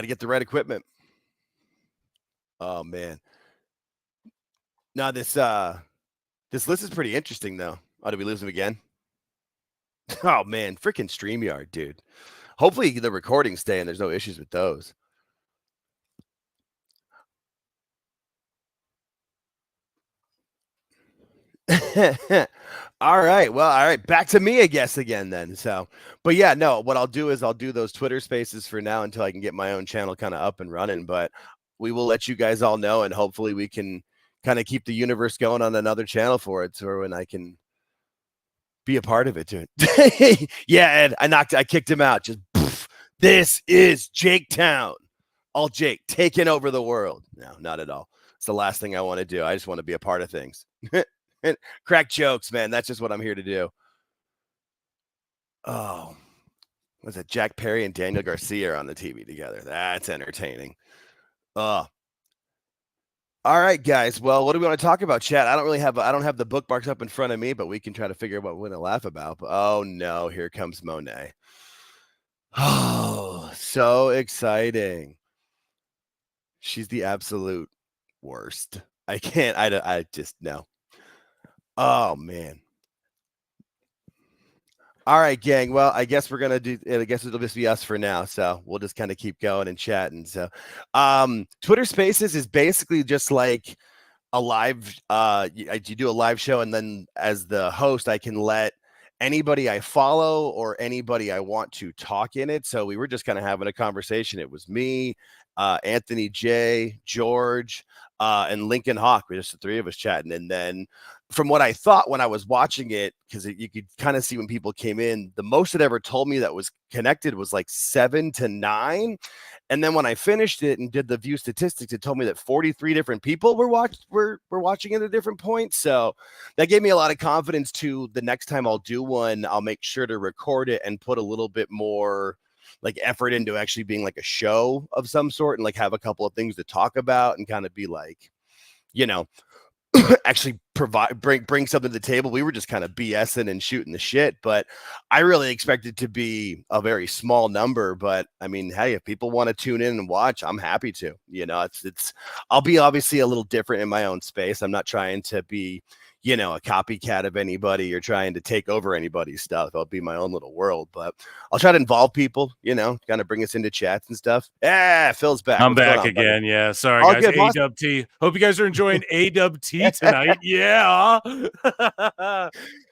get the right equipment. Oh man. Now this list is pretty interesting though. Oh, did we lose him again? Oh man, freaking StreamYard, dude. Hopefully the recordings stay and there's no issues with those. All right. Back to me, I guess, again then. So, but yeah, no, what I'll do is I'll do those Twitter spaces for now until I can get my own channel kind of up and running. But we will let you guys all know, and hopefully we can kind of keep the universe going on another channel for it, so when I can be a part of it too. Yeah, Ed, I kicked him out. Just poof. This is Jake Town. All Jake taking over the world. No, not at all. It's the last thing I want to do. I just want to be a part of things. And crack jokes, man. That's just what I'm here to do. Oh, was it Jack Perry and Daniel Garcia are on the TV together? That's entertaining. All right, guys. Well, what do we want to talk about, chat? I don't have the bookmarks up in front of me, but we can try to figure out what we're going to laugh about. Oh no, here comes Monet. Oh, so exciting. She's the absolute worst. I just no. Oh man. All right, gang. Well, I guess we're gonna do it. I guess it'll just be us for now. So we'll just kind of keep going and chatting. So Twitter Spaces is basically just like a live you do a live show, and then as the host, I can let anybody I follow or anybody I want to talk in it. So we were just kind of having a conversation. It was me, Anthony J, George, and Lincoln Hawk. We're just the three of us chatting. And then from what I thought when I was watching it, because you could kind of see when people came in, the most it ever told me that was connected was like 7 to 9. And then when I finished it and did the view statistics, it told me that 43 different people were watching at a different point. So that gave me a lot of confidence to the next time I'll do one, I'll make sure to record it and put a little bit more like effort into actually being like a show of some sort and like have a couple of things to talk about and kind of be like, you know, actually bring something to the table. We were just kind of BSing and shooting the shit, but I really expected to be a very small number. But I mean, hey, if people want to tune in and watch, I'm happy to. You know, I'll be obviously a little different in my own space. I'm not trying to be, you know, a copycat of anybody or trying to take over anybody's stuff. I'll be my own little world, but I'll try to involve people, you know, kind of bring us into chats and stuff. Yeah, Phil's back. I'm back again. Yeah, sorry guys. AWT. Hope you guys are enjoying AWT tonight. Yeah.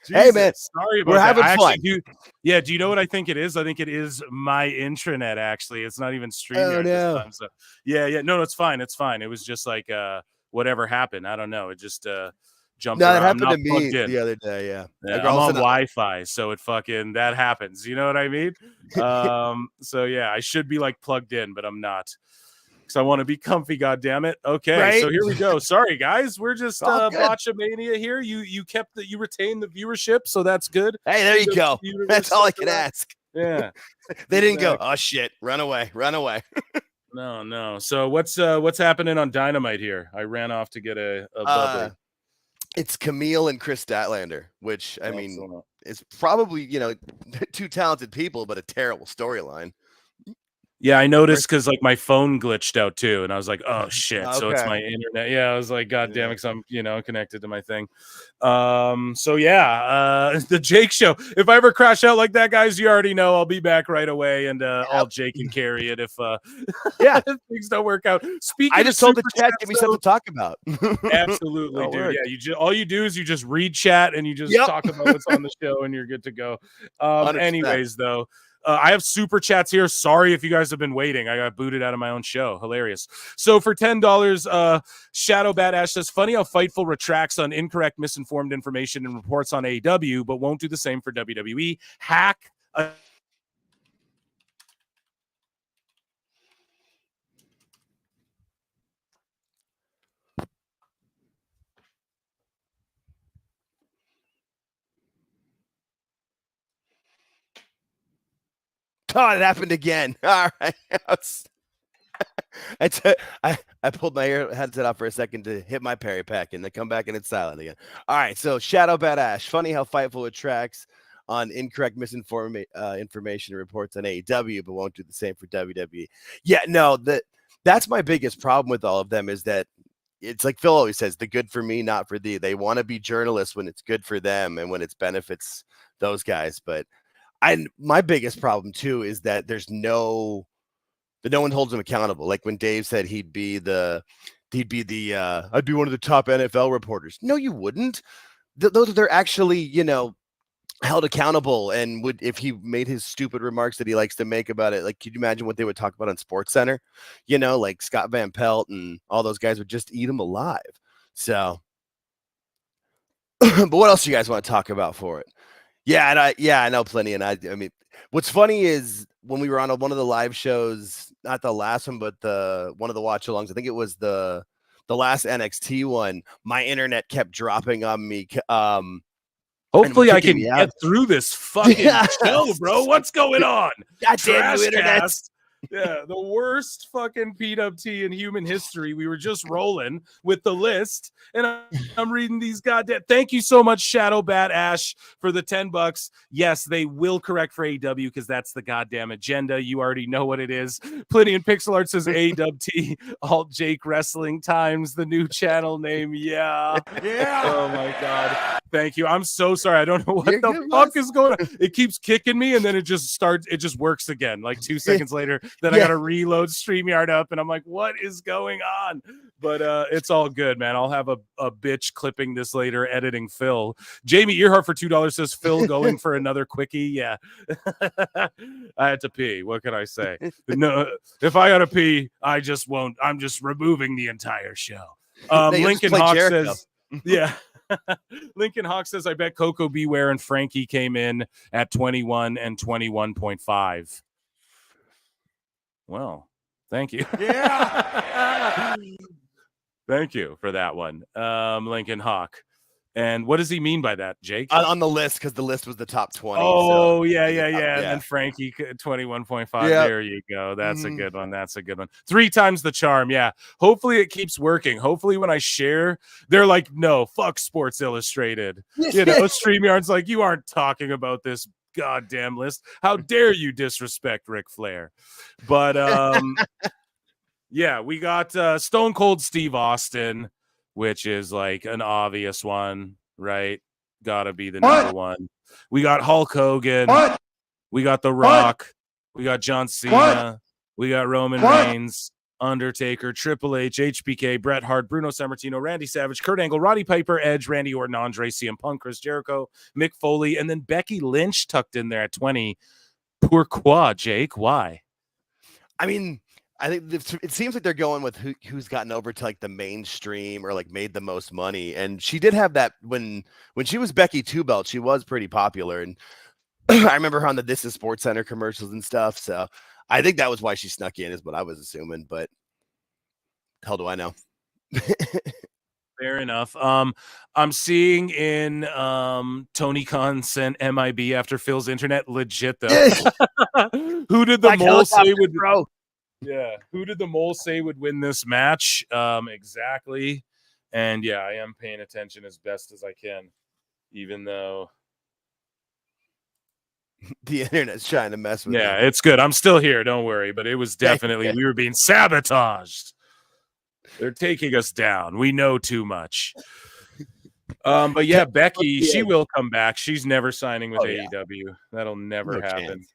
Hey man, sorry about we're that. having fun. Do you know what I think it is? I think it is my intranet. Actually, it's not even StreamYard this time. So yeah, no, it's fine. It's fine. It was just like whatever happened. I don't know. It just jumped. No, around. that happened to me the other day. Yeah, I'm on Wi-Fi, so it fucking that happens. You know what I mean? So yeah, I should be like plugged in, but I'm not. I want to be comfy, goddammit. Okay, right? So here we go. Sorry, guys, we're just botchamania here. You retained the viewership, so that's good. Hey, there you go. That's all I can ask. Yeah, they didn't go. Oh shit, run away. No. So what's happening on Dynamite here? I ran off to get a bubbly. It's Camille and Chris Statlander, which I mean, is probably, you know, two talented people, but a terrible storyline. Yeah, I noticed because like my phone glitched out too, and I was like, "Oh shit!" Okay. So it's my internet. Yeah, I was like, "God damn it!" Because I'm, you know, connected to my thing. So yeah, the Jake show. If I ever crash out like that, guys, you already know I'll be back right away, and all Jake can carry it if if things don't work out. Speaking, I just told the chat, give me something to talk about. Absolutely, dude. Yeah, all you do is you just read chat and you just talk about what's on the show, and you're good to go. Anyways, though. I have super chats here. Sorry if you guys have been waiting. I got booted out of my own show. Hilarious. So for $10, Shadow Badass says, funny how Fightful retracts on incorrect, misinformed information and reports on AEW, but won't do the same for WWE. Hack. Oh, it happened again. All right. I pulled my headset off for a second to hit my Perry pack and then come back and it's silent again. All right. So Shadow Badass. Funny how Fightful attracts on incorrect information reports on AEW, but won't do the same for WWE. Yeah, no, that's my biggest problem with all of them is that it's like Phil always says, the good for me, not for thee. They want to be journalists when it's good for them and when it benefits those guys. But my biggest problem too is that no one holds him accountable. Like when Dave said I'd be one of the top NFL reporters. No, you wouldn't. They're actually, you know, held accountable and would, if he made his stupid remarks that he likes to make about it, like, could you imagine what they would talk about on SportsCenter? You know, like Scott Van Pelt and all those guys would just eat him alive. So, but what else do you guys want to talk about for it? Yeah, I know plenty. And I mean, what's funny is when we were on one of the live shows, not the last one, but one of the watch-alongs, I think it was the last NXT one, my internet kept dropping on me. Hopefully I can get through this fucking show, bro. What's going on? Goddamn you, internet. Yeah, the worst fucking PWT in human history. We were just rolling with the list, and I'm reading these goddamn. Thank you so much, Shadow Bat Ash, for the $10. Yes, they will correct for AEW because that's the goddamn agenda. You already know what it is. Plenty in Pixel Art says AWT Alt Jake Wrestling Times, the new channel name. Yeah. Oh my god. Thank you. I'm so sorry. I don't know what the fuck is going on. It keeps kicking me, and then it just starts. It just works again. Like 2 seconds later. Then I got to reload StreamYard up, and I'm like, what is going on? But it's all good, man. I'll have a bitch clipping this later, editing Phil. Jamie Earhart for $2 says, Phil going for another quickie. Yeah. I had to pee. What can I say? No, if I got to pee, I just won't. I'm just removing the entire show. Lincoln Hawk says, yeah. Lincoln Hawk says, I bet Coco Beware and Frankie came in at 21 and 21.5. Well, thank you. Yeah. Thank you for that one, Lincoln Hawk. And what does he mean by that, Jake? On the list, because the list was the top 20. Oh, so yeah. And then Frankie 21.5. Yep. There you go. That's a good one. That's a good one. 3 times the charm. Yeah. Hopefully it keeps working. Hopefully when I share, they're like, no, fuck Sports Illustrated. You know, StreamYard's like, you aren't talking about this goddamn list. How dare you disrespect Ric Flair? But yeah, we got Stone Cold Steve Austin, which is like an obvious one, right? Gotta be the number one. We got Hulk Hogan. We got The Rock. We got John Cena. We got Roman Reigns, Undertaker, Triple H, HBK, Bret Hart, Bruno Sammartino, Randy Savage, Kurt Angle, Roddy Piper, Edge, Randy Orton, Andre, CM Punk, Chris Jericho, Mick Foley, and then Becky Lynch tucked in there at 20. Pourquoi, Jake? Why? I mean, I think it seems like they're going with who's gotten over to like the mainstream or like made the most money. And she did have that when she was Becky Two Belt, she was pretty popular. And I remember her on the This Is Sports Center commercials and stuff. So I think that was why she snuck in, is what I was assuming. But hell do I know? Fair enough. I'm seeing in Tony Khan sent MIB after Phil's internet. Legit though. Who did the mole say would? Yeah, who did the mole say would win this match? Exactly. And yeah, I am paying attention as best as I can, even though the internet's trying to mess with me. Yeah, it's good. I'm still here. Don't worry. But it was definitely, we were being sabotaged. They're taking us down. We know too much. But yeah, Becky, she will come back. She's never signing with AEW. That'll never happen. Chance.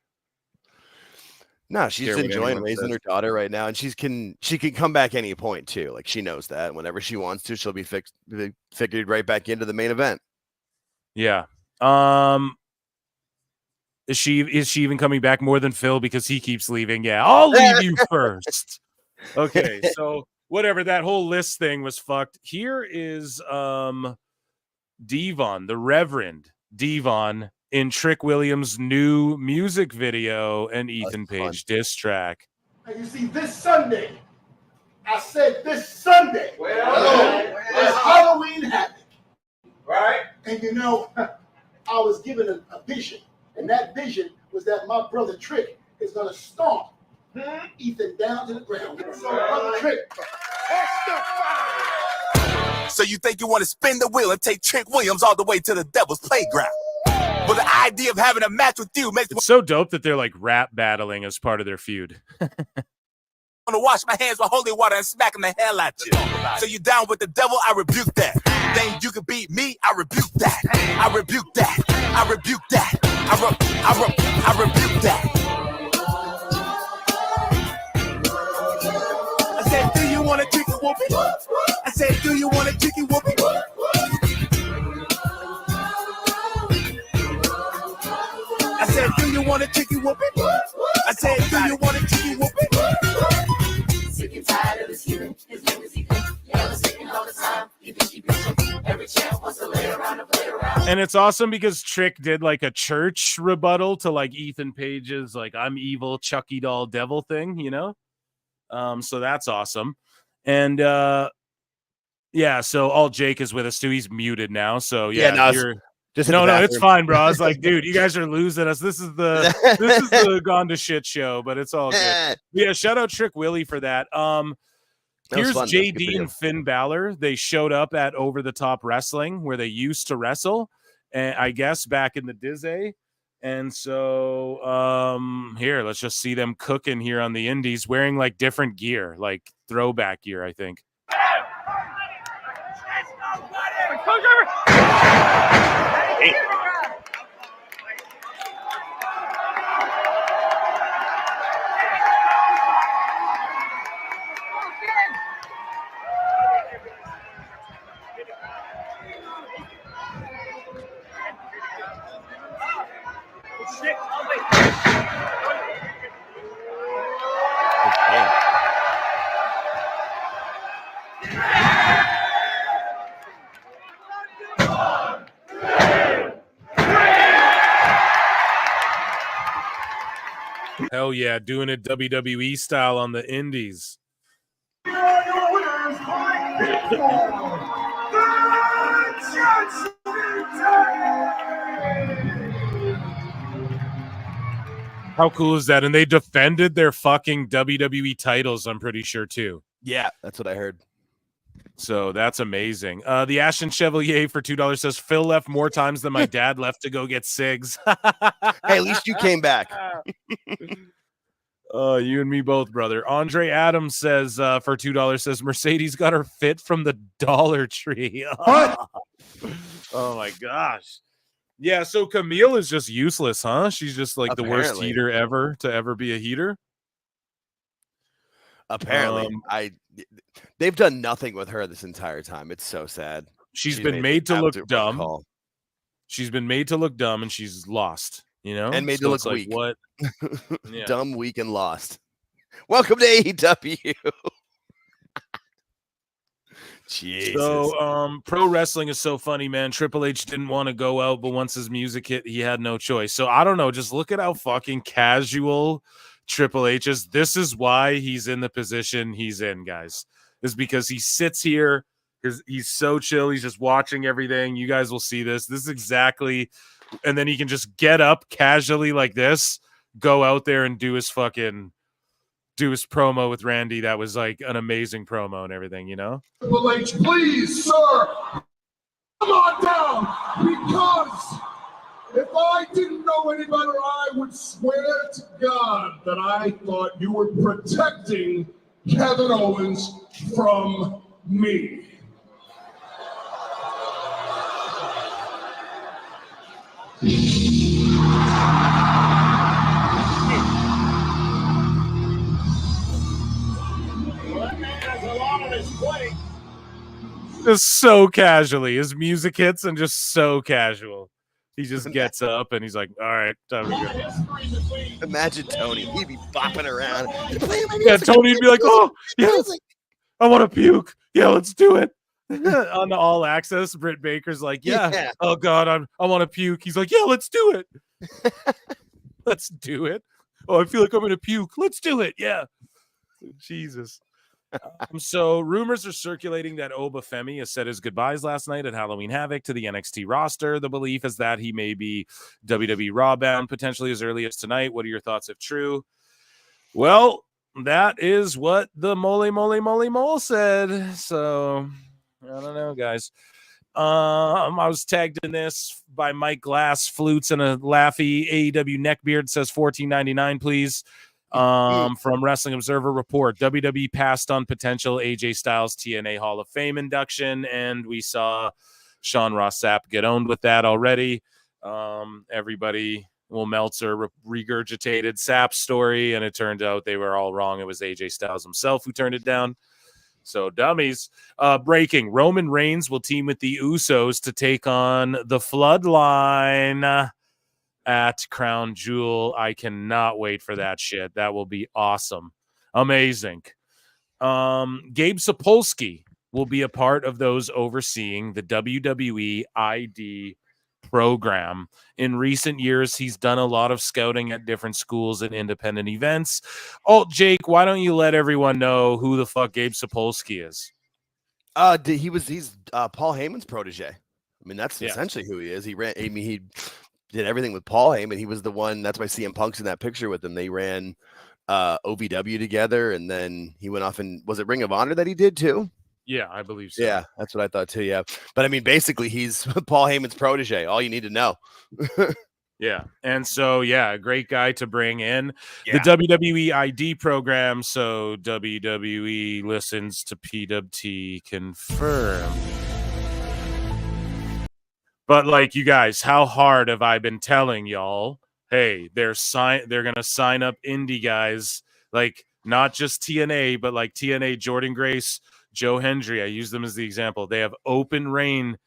No, she's enjoying raising her daughter right now, and she can come back any point too. Like, she knows that whenever she wants to, she'll be figured right back into the main event. Yeah. Is she even coming back more than Phil because he keeps leaving? Yeah, I'll leave you first. Okay, so whatever, that whole list thing was fucked. Here is Devon, the Reverend Devon, in Trick Williams' new music video and Ethan Page diss track. You see, this Sunday, I said this Sunday, is Halloween Havoc, right? And you know, I was given a vision, and that vision was that my brother Trick is gonna stomp Ethan down to the ground. So, brother Trick, so you think you want to spin the wheel and take Trick Williams all the way to the devil's playground? But the idea of having a match with you makes it's so dope that they're like rap battling as part of their feud. I want to wash my hands with holy water and smacking the hell out you. So you down with the devil? I rebuke that. Think you can beat me? I rebuke that. I rebuke that. I rebuke that. I rebuke that. I said, do you want a chicken whooping? I said, do you want a chicken whooping? I said, do you want a chicken whooping? I said, do you want a chicken whooping? Sick and tired of his hearing. His name is Ethan. Yeah, was sitting all the time. You think he bitching? Every champ wants to lay around and play around. And it's awesome because Trick did like a church rebuttal to like Ethan Page's like I'm evil Chucky doll devil thing, you know? So that's awesome. And yeah, so all Jake is with us too. He's muted now. So yeah, you're no, it's fine, bro. I was like, dude, you guys are losing us. This is the Gone to Shit show, but it's all good. Yeah, shout out Trick Willie for that. Here's JD and Finn Balor. They showed up at Over the Top Wrestling where they used to wrestle, and I guess back in the Dizzy. And so here, let's just see them cooking here on the indies, wearing like different gear, like throwback gear, I think. Hey. Hell yeah, doing it WWE style on the indies. How cool is that? And they defended their fucking WWE titles, I'm pretty sure, too. Yeah, that's what I heard. So that's amazing. The Ashton Chevalier for $2 says, Phil left more times than my dad left to go get cigs. Hey, at least you came back. You and me both, brother. Andre Adams says, for $2, says, Mercedes got her fit from the Dollar Tree. What? Oh, my gosh. Yeah, so Camille is just useless, huh? She's just like the worst heater ever to ever be a heater. Apparently, they've done nothing with her this entire time. It's so sad. She's been made to look dumb. She's been made to look dumb, and she's lost. You know, and made to look weak. What? Yeah. Dumb, weak, and lost. Welcome to AEW. Jesus. So, pro wrestling is so funny, man. Triple H didn't want to go out, but once his music hit, he had no choice. So I don't know. Just look at how fucking casual Triple H is. This is why he's in the position he's in, guys. Is because he sits here because he's so chill. He's just watching everything. You guys will see this. This is exactly, and then he can just get up casually like this, go out there and do his promo with Randy. That was like an amazing promo and everything, you know? Triple H, please, sir, come on down, because if I didn't know any better, I would swear to God that I thought you were protecting Kevin Owens from me. Just so casually. His music hits and just so casual. He just gets up and he's like, all right, time to go. Imagine Tony. He'd be bopping around. Yeah, Tony'd be like, oh, yes, I want to puke. Yeah, let's do it. On the All Access, Britt Baker's like, yeah. Oh, God, I want to puke. He's like, yeah, let's do it. Let's do it. Oh, I feel like I'm going to puke. Let's do it. Yeah. Jesus. So rumors are circulating that Obafemi has said his goodbyes last night at Halloween Havoc to the NXT roster. The belief is that he may be WWE Raw bound potentially as early as tonight. What are your thoughts if true? Well, that is what the Mole said. So I don't know, guys. I was tagged in this by Mike Glass, flutes and a laughy. AEW neckbeard says $14.99, please. From Wrestling Observer Report, WWE passed on potential AJ Styles TNA Hall of Fame induction, and we saw Sean Ross Sapp get owned with that already. Everybody, Meltzer regurgitated Sapp's story, and it turned out they were all wrong. It was AJ Styles himself who turned it down. So dummies. Breaking: Roman Reigns will team with the Usos to take on the Bloodline at Crown Jewel. I cannot wait for that shit. That will be awesome. Amazing. Gabe Sapolsky will be a part of those overseeing the WWE ID program. In recent years, he's done a lot of scouting at different schools and independent events. Oh, Jake, why don't you let everyone know who the fuck Gabe Sapolsky is? He's Paul Heyman's protege. I mean, that's essentially who he is. He did everything with Paul Heyman. He was the one. That's why CM Punk's in that picture with him. They ran OVW together, and then he went off and was it Ring of Honor that he did too? Yeah, I believe so. Yeah, that's what I thought too. Yeah, but I mean, basically, he's Paul Heyman's protege. All you need to know. Yeah, and so a great guy to bring in the WWE ID program. So WWE listens to PWT confirm. But like you guys, how hard have I been telling y'all? Hey, they're gonna sign up indie guys. Like not just TNA, but like TNA, Jordan Grace, Joe Hendry. I use them as the example. They have open reign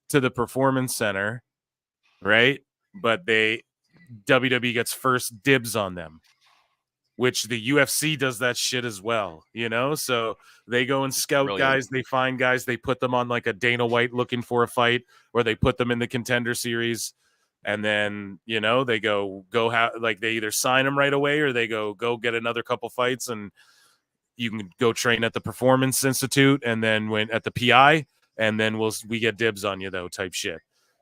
to the Performance Center, right? But WWE gets first dibs on them, which the UFC does that shit as well, you know? So they go and scout guys, they find guys, they put them on like a Dana White looking for a fight, or they put them in the Contender Series, and then, you know, they like they either sign them right away or they go get another couple fights, and you can go train at the Performance Institute, and then when at the PI, and then we get dibs on you though, type shit.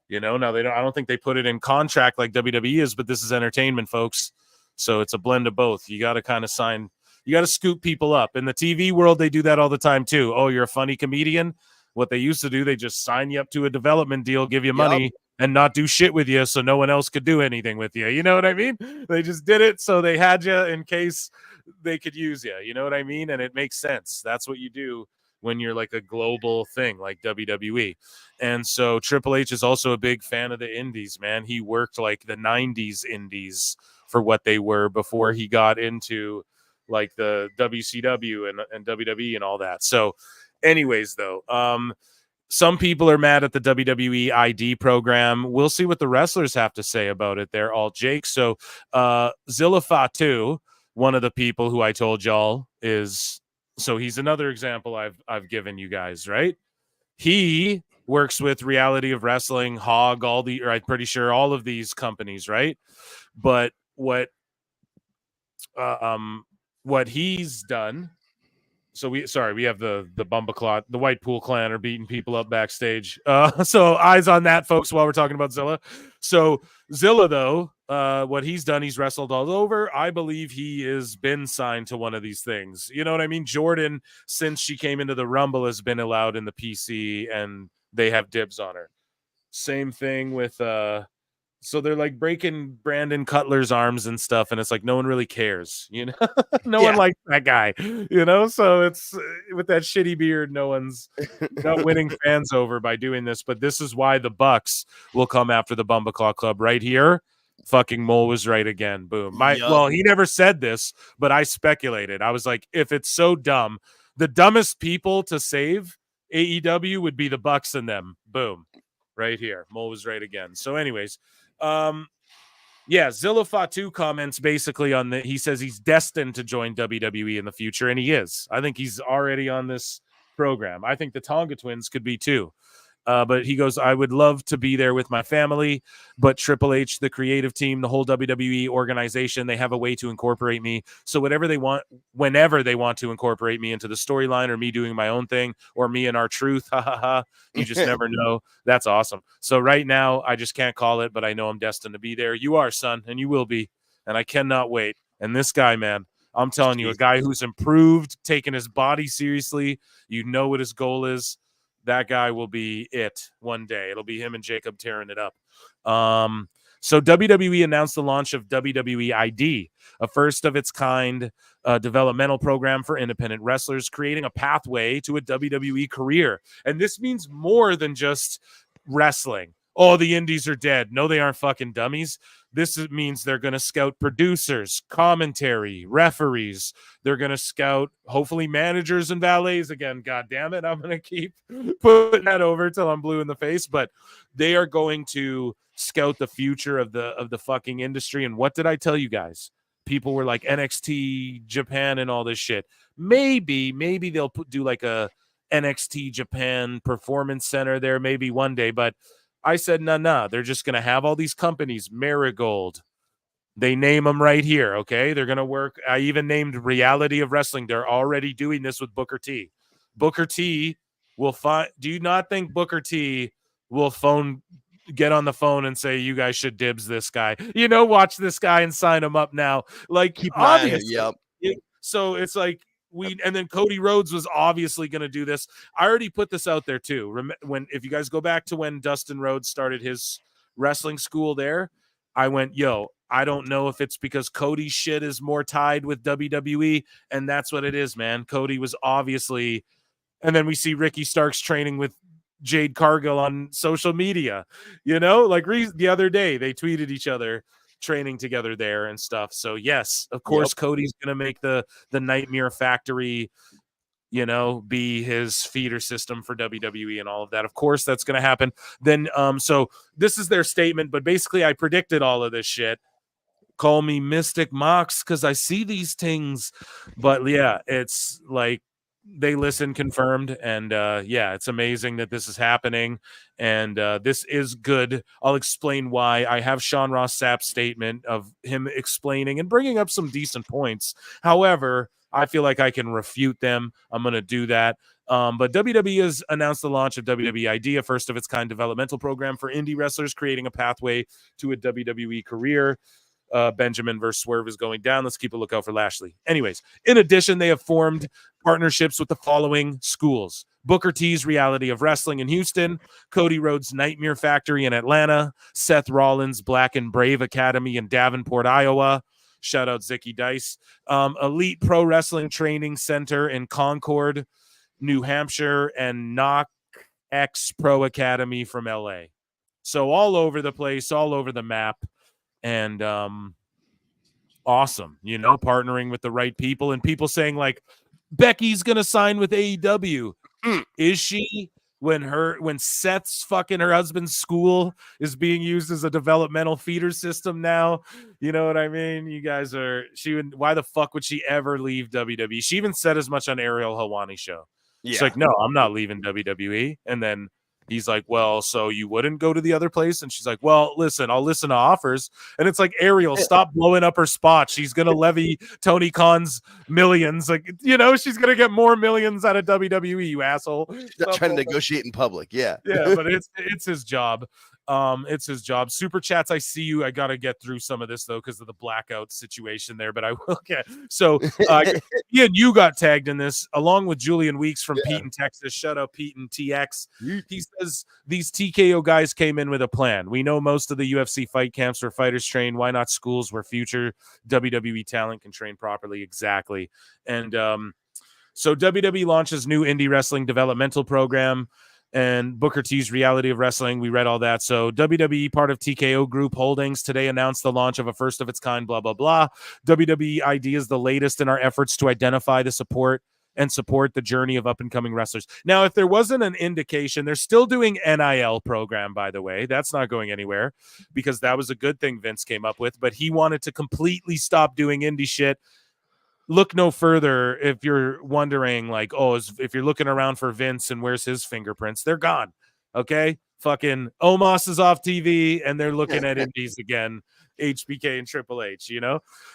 You know, now I don't think they put it in contract like WWE is, but this is entertainment, folks. So it's a blend of both. You got to kind of you got to scoop people up. In the TV world, they do that all the time too. Oh, you're a funny comedian. What they used to do, they just sign you up to a development deal, give you money, and not do shit with you so no one else could do anything with you. You know what I mean? They just did it so they had you in case they could use you. You know what I mean? And it makes sense. That's what you do when you're like a global thing like WWE. And so Triple H is also a big fan of the indies, man. He worked like the 90s indies for what they were before he got into like the WCW and WWE and all that. So anyways, though, some people are mad at the WWE ID program. We'll see what the wrestlers have to say about it. They're all Jake. So Zilla Fatu, one of the people who I told y'all is, so he's another example I've given you guys, right? He works with Reality of Wrestling, Hog, I'm pretty sure all of these companies, right? But what he's done, so we have the Bumbleclot, the White Pool Clan are beating people up backstage. So eyes on that, folks, while we're talking about Zilla. So Zilla, though, what he's done, he's wrestled all over. I believe he has been signed to one of these things. You know what I mean? Jordan, since she came into the Rumble, has been allowed in the PC, and they have dibs on her. Same thing with so they're like breaking Brandon Cutler's arms and stuff, and it's like no one really cares, you know. No one likes that guy, you know. So it's with that shitty beard, no one's not winning fans over by doing this. But this is why the Bucks will come after the Bumbleclaw Club right here. Fucking Mole was right again. Boom. Well, he never said this, but I speculated. I was like, if it's so dumb, the dumbest people to save AEW would be the Bucks and them. Boom. Right here. Mole was right again. So anyways, Zilla Fatu comments basically on he says he's destined to join WWE in the future, and he is. I think he's already on this program. I think the Tonga twins could be too. But he goes, I would love to be there with my family, but Triple H, the creative team, the whole WWE organization, they have a way to incorporate me. So whatever they want, whenever they want to incorporate me into the storyline, or me doing my own thing, or me and R-Truth, you just never know. That's awesome. So right now, I just can't call it, but I know I'm destined to be there. You are, son, and you will be, and I cannot wait. And this guy, man, I'm telling you, a guy who's improved, taking his body seriously, you know what his goal is. That guy will be it one day. It'll be him and Jacob tearing it up. So WWE announced the launch of WWE ID, a first of its kind developmental program for independent wrestlers, creating a pathway to a WWE career. And this means more than just wrestling. Oh, the indies are dead. No, they aren't fucking dummies. This means they're going to scout producers, commentary, referees. They're going to scout, hopefully, managers and valets again. God damn it. I'm going to keep putting that over till I'm blue in the face. But they are going to scout the future of the fucking industry. And what did I tell you guys? People were like NXT Japan and all this shit. Maybe they'll do like a NXT Japan Performance Center there maybe one day. But I said, no, they're just going to have all these companies, Marigold. They name them right here, okay? They're going to work. I even named Reality of Wrestling. They're already doing this with Booker T. Booker T will find. Do you not think Booker T will get on the phone and say, you guys should dibs this guy? You know, watch this guy and sign him up now. Like, obviously. Yep. So it's like, and then Cody Rhodes was obviously going to do this. I already put this out there too. If you guys go back to when Dustin Rhodes started his wrestling school there, I went, I don't know if it's because Cody's shit is more tied with WWE, and that's what it is, man. Cody was obviously, and then we see Ricky Starks training with Jade Cargill on social media, you know, like the other day they tweeted each other training together there and stuff. So yes, of course, Cody's gonna make the Nightmare Factory, be his feeder system for WWE and all of that. Of course, that's gonna happen. Then so this is their statement, but basically I predicted all of this shit. Call me Mystic Mox because I see these things. But yeah, it's like they listen, confirmed, and it's amazing that this is happening, and this is good. I'll explain why. I have Sean Ross Sapp's statement of him explaining and bringing up some decent points. However, I feel like I can refute them. I'm going to do that. But WWE has announced the launch of WWE ID, a first of its kind developmental program for indie wrestlers, creating a pathway to a WWE career. Benjamin versus Swerve is going down. Let's keep a lookout for Lashley. Anyways, in addition, they have formed partnerships with the following schools: Booker T's Reality of Wrestling in Houston, Cody Rhodes' Nightmare Factory in Atlanta, Seth Rollins' Black and Brave Academy in Davenport, Iowa. Shout out Zicky Dice. Elite Pro Wrestling Training Center in Concord, New Hampshire, and Knock X Pro Academy from LA. So all over the place, all over the map. And awesome, partnering with the right people, and people saying like Becky's gonna sign with AEW. Is she? When Seth's fucking her husband's school is being used as a developmental feeder system now, you know what I mean? You guys why the fuck would she ever leave WWE? She even said as much on Ariel Helwani's show. She's like, no, I'm not leaving WWE. And then he's like, well, so you wouldn't go to the other place? And she's like, well, listen, I'll listen to offers. And it's like, Ariel, stop blowing up her spot. She's going to levy Tony Khan's millions. Like, she's going to get more millions out of WWE, you asshole. She's not trying to negotiate in public. Yeah. Yeah, but it's his job. It's his job. Super chats, I see you. I got to get through some of this, though, because of the blackout situation there, but I will get. So, Ian, you got tagged in this, along with Julian Weeks from Pete in Texas. Shout out Pete and TX. He says, these TKO guys came in with a plan. We know most of the UFC fight camps where fighters train. Why not schools where future WWE talent can train properly? Exactly. And so WWE launches new indie wrestling developmental program, and Booker T's Reality of Wrestling. We read all that. So WWE, part of TKO Group Holdings, today announced the launch of a first of its kind, blah, blah, blah. WWE ID is the latest in our efforts to identify the support the journey of up-and-coming wrestlers. Now, if there wasn't an indication, they're still doing NIL program, by the way. That's not going anywhere because that was a good thing Vince came up with, but he wanted to completely stop doing indie shit. Look no further if you're wondering, like, if you're looking around for Vince and where's his fingerprints, they're gone. Okay? Fucking Omos is off TV and they're looking at indies again, HBK and Triple H,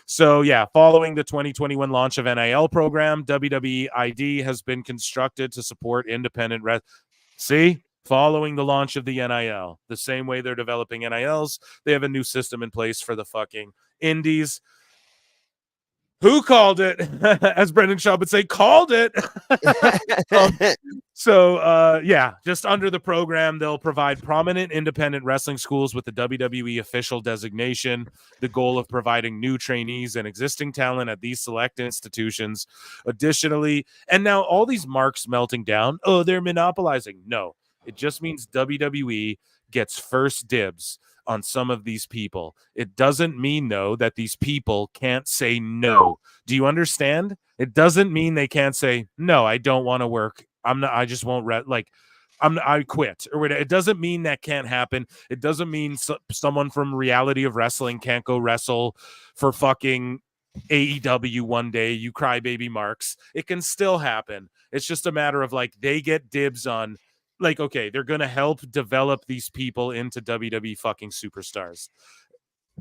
So, yeah, following the 2021 launch of NIL program, WWE ID has been constructed to support independent following the launch of the NIL, the same way they're developing NILs, they have a new system in place for the fucking indies. Who called it? As Brendan Shaw would say, called it. Just under the program, they'll provide prominent independent wrestling schools with the WWE official designation, the goal of providing new trainees and existing talent at these select institutions. Additionally, and now all these marks melting down, they're monopolizing. No, it just means WWE gets first dibs on some of these people. It doesn't mean, though, that these people can't say no. Do you understand? It doesn't mean they can't say, no, I don't want to work. I just won't I quit or whatever. It doesn't mean that can't happen. It doesn't mean someone from Reality of Wrestling can't go wrestle for fucking AEW one day, you crybaby marks. It can still happen. It's just a matter of they get dibs on, okay, they're going to help develop these people into WWE fucking superstars.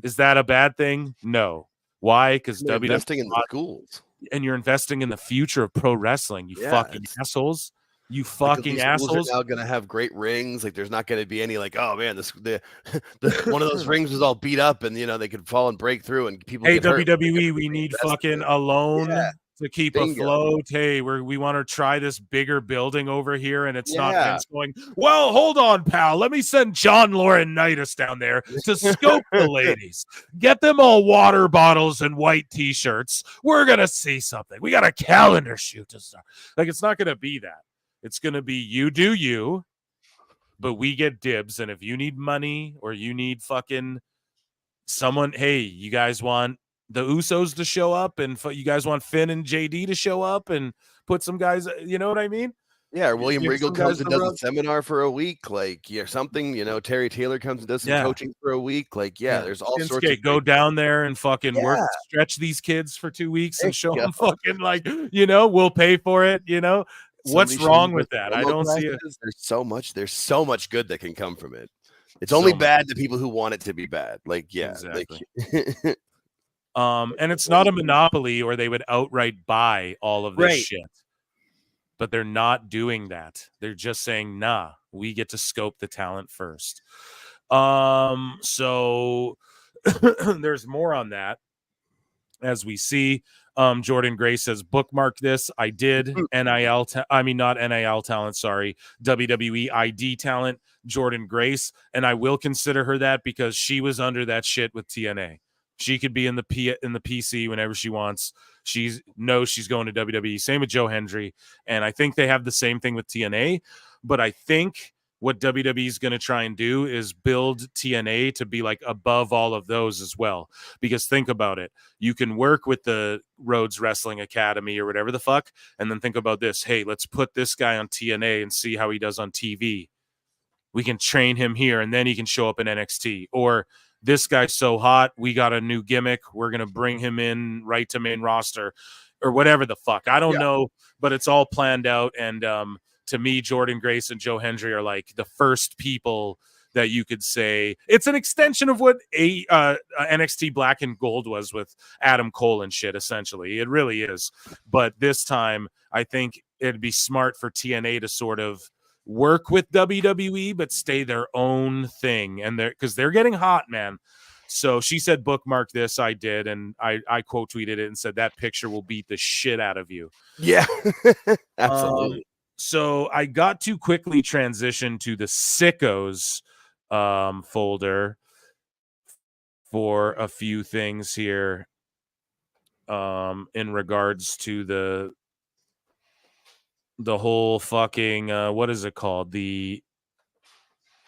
Is that a bad thing? No. Why? Because WWE investing in the schools. And you're investing in the future of pro wrestling, fucking assholes. You fucking assholes are now going to have great rings. There's not going to be any oh man, the one of those rings was all beat up and they could fall and break through and people. Hey, WWE, we need fucking a loan to keep afloat. Hey, we want to try this bigger building over here, and it's not Vince going, well, hold on, pal. Let me send John Laurinaitis down there to scope the ladies. Get them all water bottles and white T-shirts. We're going to see something. We got a calendar shoot to start. It's not going to be that. It's going to be you do you, but we get dibs. And if you need money or you need fucking someone, hey, you guys want the Usos to show up, and you guys want Finn and JD to show up and put some guys, you know what I mean? Yeah, or William Give Regal some comes guys and the does a rub. seminar for a week, like something. Terry Taylor comes and does some coaching for a week, like there's all sorts of go down there and fucking work, stretch these kids for 2 weeks and show them fucking like, we'll pay for it. What's wrong with that? I don't see it. There's so much good that can come from it. It's only bad to people who want it to be bad. Like, exactly. And it's not a monopoly, or they would outright buy all of this shit. But they're not doing that. They're just saying, nah, we get to scope the talent first. So there's more on that as we see. Jordan Gray says, bookmark this. I did. Not NIL talent, sorry. WWE ID talent, Jordan Grace. And I will consider her that because she was under that shit with TNA. She could be in the PC whenever she wants. She's going to WWE. Same with Joe Hendry. And I think they have the same thing with TNA. But I think what WWE is going to try and do is build TNA to be like above all of those as well. Because think about it. You can work with the Rhodes Wrestling Academy or whatever the fuck. And then think about this. Hey, let's put this guy on TNA and see how he does on TV. We can train him here and then he can show up in NXT. Or this guy's so hot, we got a new gimmick. We're going to bring him in right to main roster or whatever the fuck. I don't know, but it's all planned out. And to me, Jordan Grace and Joe Hendry are like the first people that you could say it's an extension of what NXT Black and Gold was with Adam Cole and shit, essentially. It really is. But this time, I think it'd be smart for TNA to sort of work with WWE, but stay their own thing. And because they're getting hot, man. So she said, bookmark this. I did. And I quote tweeted it and said, that picture will beat the shit out of you. Yeah, absolutely. So I got to quickly transition to the Sickos folder for a few things here in regards to the whole fucking what is it called, the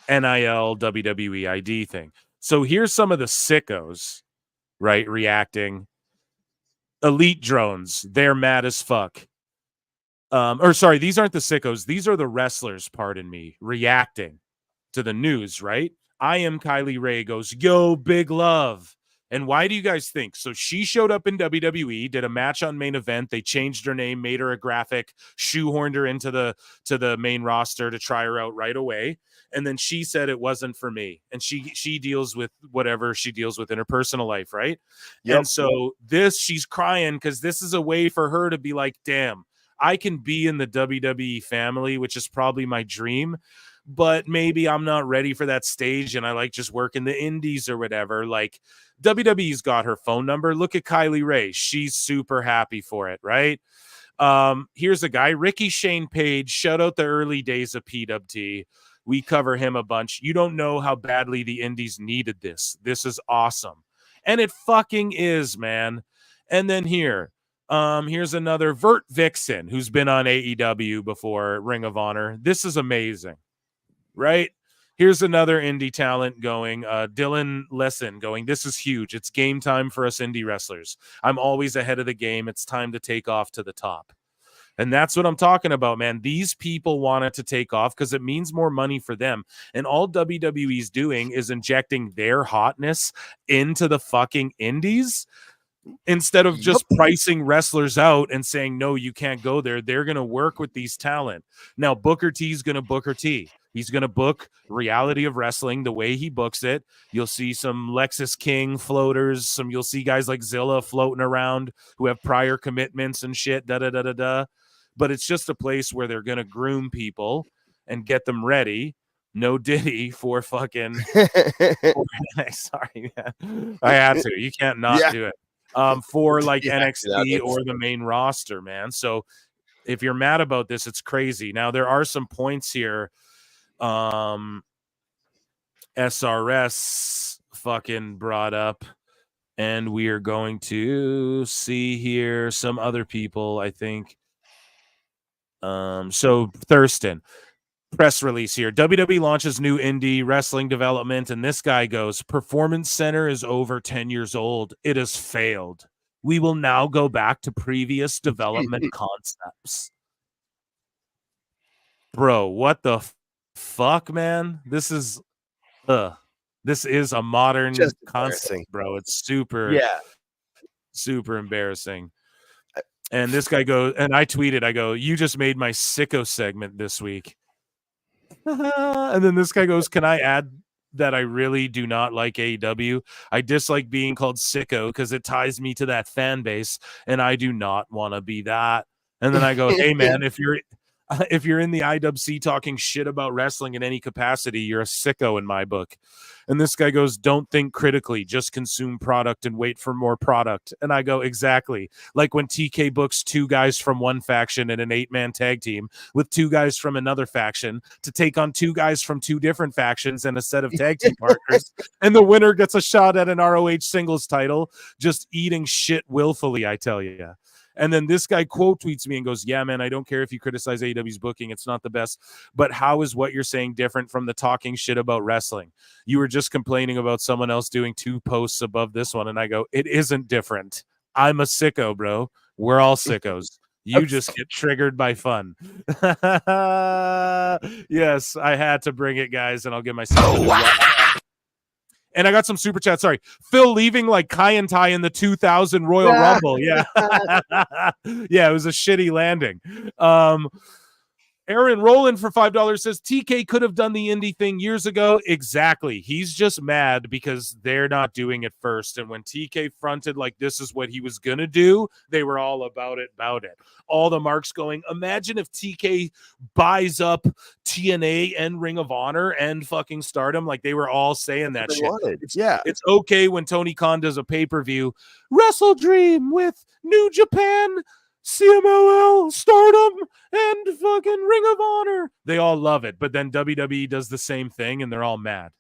NIL WWE ID thing. So here's some of the Sickos reacting. Elite Drones, they're mad as fuck. Or sorry, these aren't the Sickos, these are the wrestlers, pardon me, reacting to the news. I Am Kylie Ray goes, yo, big love. And why do you guys think? So she showed up in WWE, did a match on Main Event. They changed her name, made her a graphic, shoehorned her into the main roster to try her out right away. And then she said it wasn't for me. And she deals with whatever she deals with in her personal life, right? Yep. And so she's crying because this is a way for her to be like, damn, I can be in the WWE family, which is probably my dream. But maybe I'm not ready for that stage and I like just work in the indies or whatever. Like, WWE's got her phone number. Look at Kylie Ray. She's super happy for it, right? Here's a guy, Ricky Shane Page. Shout out the early days of PWT. We cover him a bunch. You don't know how badly the indies needed this. This is awesome. And it fucking is, man. And then here's another Vert Vixen who's been on AEW before, Ring of Honor. This is amazing. Right? Here's another indie talent going, Dylan Lesson going, this is huge. It's game time for us indie wrestlers. I'm always ahead of the game. It's time to take off to the top. And that's what I'm talking about, man. These people want it to take off because it means more money for them. And all WWE's doing is injecting their hotness into the fucking indies. Instead of just pricing wrestlers out and saying, no, you can't go there. They're going to work with these talent. Now, Booker T's going to Booker T. He's going to book Reality of Wrestling the way he books it. You'll see some Lexus King floaters. You'll see guys like Zilla floating around who have prior commitments and shit. But it's just a place where they're going to groom people and get them ready. No Diddy for fucking. Sorry, man. I had to. You can't not do it. For like NXT or the main roster, man. So if you're mad about this, it's crazy. Now there are some points here. SRS fucking brought up, and we are going to see here some other people, I think. So Thurston, Press release here. WWE launches new indie wrestling development, and this guy goes, Performance Center is over 10 years old. It has failed. We will now go back to previous development concepts. Bro, what the fuck, man? This is a modern concept, bro. It's super embarrassing. And this guy goes, and I tweeted, I go, you just made my sicko segment this week. And then this guy goes, can I add that I really do not like AEW? I dislike being called sicko because it ties me to that fan base, and I do not want to be that. And then I go, hey, man, if you're in the IWC talking shit about wrestling in any capacity, you're a sicko in my book. And this guy goes, don't think critically, just consume product and wait for more product. And I go, exactly. Like when TK books 2 guys from one faction in an 8-man tag team with 2 guys from another faction to take on 2 guys from 2 different factions and a set of tag team partners. And the winner gets a shot at an ROH singles title, just eating shit willfully, I tell you. And then this guy quote tweets me and goes, yeah, man, I don't care if you criticize AEW's booking. It's not the best. But how is what you're saying different from the talking shit about wrestling? You were just complaining about someone else doing 2 posts above this one. And I go, it isn't different. I'm a sicko, bro. We're all sickos. You just get triggered by fun. Yes, I had to bring it, guys. And I'll give myself And I got some super chats. Sorry. Phil leaving like Kai and Tai in the 2000 Royal Rumble. Yeah. Yeah, it was a shitty landing. Aaron Rowland for $5 says TK could have done the indie thing years ago. Exactly. He's just mad because they're not doing it first. And when TK fronted like this is what he was going to do, they were all about it. All the marks going, imagine if TK buys up TNA and Ring of Honor and fucking Stardom. Like they were all saying that shit. It's okay when Tony Khan does a pay-per-view. Wrestle Dream with New Japan, CMLL, Stardom, and fucking Ring of Honor. They all love it. But then WWE does the same thing and they're all mad.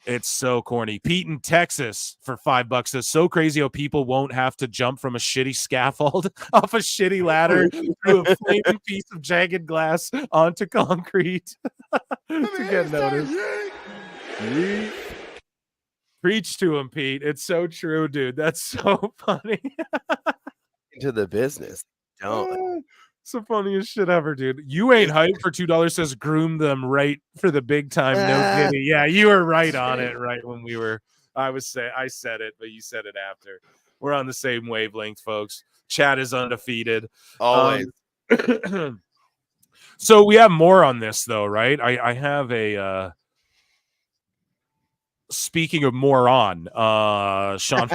It's so corny. Pete in Texas for $5 says, so crazy how people won't have to jump from a shitty scaffold off a shitty ladder through a flaming piece of jagged glass onto concrete to get noticed. Preach to him, Pete. It's so true, dude. That's so funny. Into the business. Don't. It's the funniest shit ever, dude. You ain't hyped for $2 says groom them right for the big time. No kidding. Yeah, you were right on it. Right when we were, I said it, but you said it after. We're on the same wavelength, folks. Chat is undefeated. Always. So we have more on this though, right? I have a speaking of moron, Sean.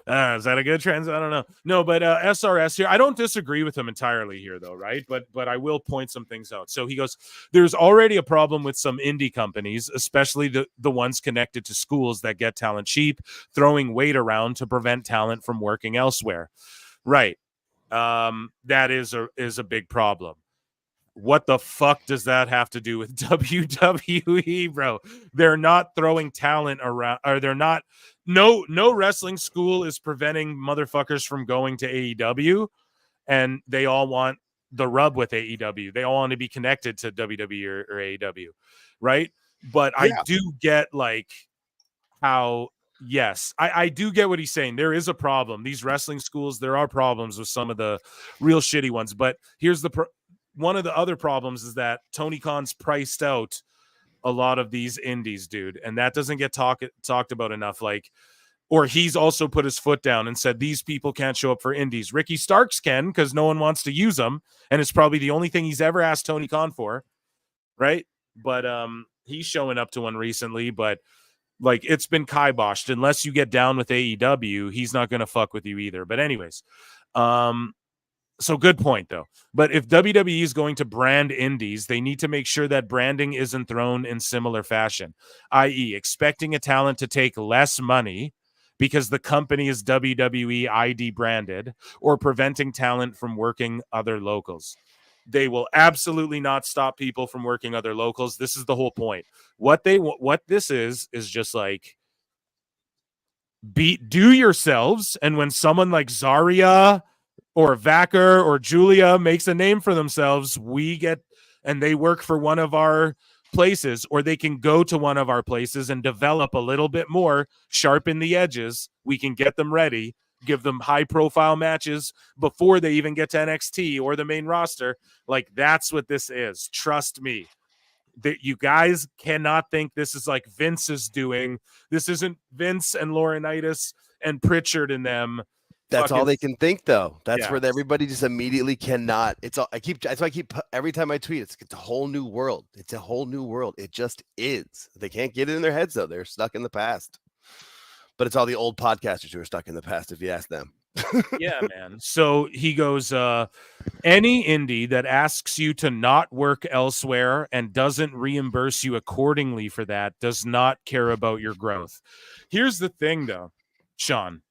Is that a good trend? I don't know. No, but SRS here, I don't disagree with him entirely here, though, right? But I will point some things out. So he goes, there's already a problem with some indie companies, especially the ones connected to schools that get talent cheap, throwing weight around to prevent talent from working elsewhere. Right. That is a big problem. What the fuck does that have to do with WWE, bro? They're not throwing talent around, or they're not. No wrestling school is preventing motherfuckers from going to AEW, and they all want the rub with AEW. They all want to be connected to WWE or AEW, right? But yeah. I do get like how. Yes, I do get what he's saying. There is a problem. These wrestling schools, there are problems with some of the real shitty ones. But here's one of the other problems is that Tony Khan's priced out a lot of these indies, dude. And that doesn't get talked about enough. Like, or he's also put his foot down and said, these people can't show up for indies. Ricky Starks can, because no one wants to use them. And it's probably the only thing he's ever asked Tony Khan for. Right. But he's showing up to one recently, but like it's been kiboshed. Unless you get down with AEW, he's not going to fuck with you either. But anyways, so good point, though. But if WWE is going to brand indies, they need to make sure that branding isn't thrown in similar fashion, i.e. expecting a talent to take less money because the company is WWE ID branded, or preventing talent from working other locals. They will absolutely not stop people from working other locals. This is the whole point. What this is just like, do yourselves, and when someone like Zarya or Vacker or Julia makes a name for themselves, we get and they work for one of our places, or they can go to one of our places and develop a little bit more, sharpen the edges. We can get them ready, give them high profile matches before they even get to NXT or the main roster. Like, that's what this is. Trust me. That you guys cannot think this is like Vince is doing. This isn't Vince and Laurinaitis and Pritchard and them. That's all they can think, though. That's Yeah. where everybody just immediately cannot. It's all that's why I keep every time I tweet, it's a whole new world. It's a whole new world. It just is. They can't get it in their heads, though. They're stuck in the past. But it's all the old podcasters who are stuck in the past, if you ask them. Yeah, man. So he goes, any indie that asks you to not work elsewhere and doesn't reimburse you accordingly for that does not care about your growth. Here's the thing, though, Sean.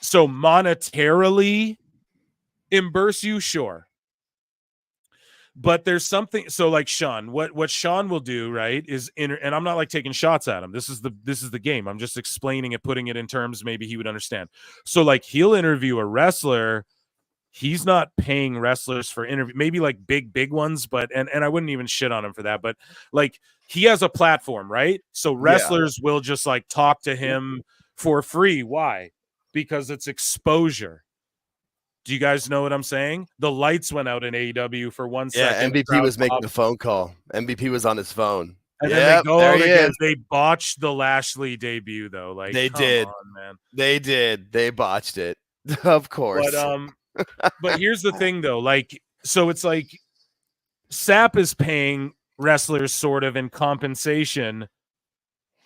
So monetarily reimburse you, sure. But there's something, so like Sean, what Sean will do, right, is and I'm not like taking shots at him. This is the game. I'm just explaining it, putting it in terms maybe he would understand. So like he'll interview a wrestler. He's not paying wrestlers for interview, maybe like big ones, but and I wouldn't even shit on him for that. But like he has a platform, right? So wrestlers will just like talk to him for free. Why? Because it's exposure. Do you guys know what I'm saying? The lights went out in AEW for 1 second. MVP was making a phone call. MVP was on his phone. And then they go out again. They botched the Lashley debut, though. Like they come did, on, man. They did. They botched it, of course. But here's the thing, though. Like, so it's like SAP is paying wrestlers sort of in compensation.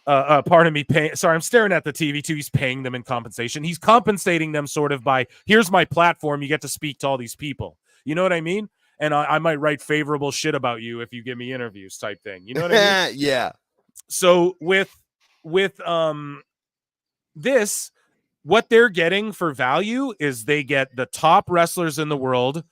Pardon me. Sorry, I'm staring at the TV too. He's paying them in compensation. He's compensating them sort of by, here's my platform. You get to speak to all these people. You know what I mean? And I might write favorable shit about you if you give me interviews type thing. You know what I mean? Yeah. So with this, what they're getting for value is they get the top wrestlers in the world,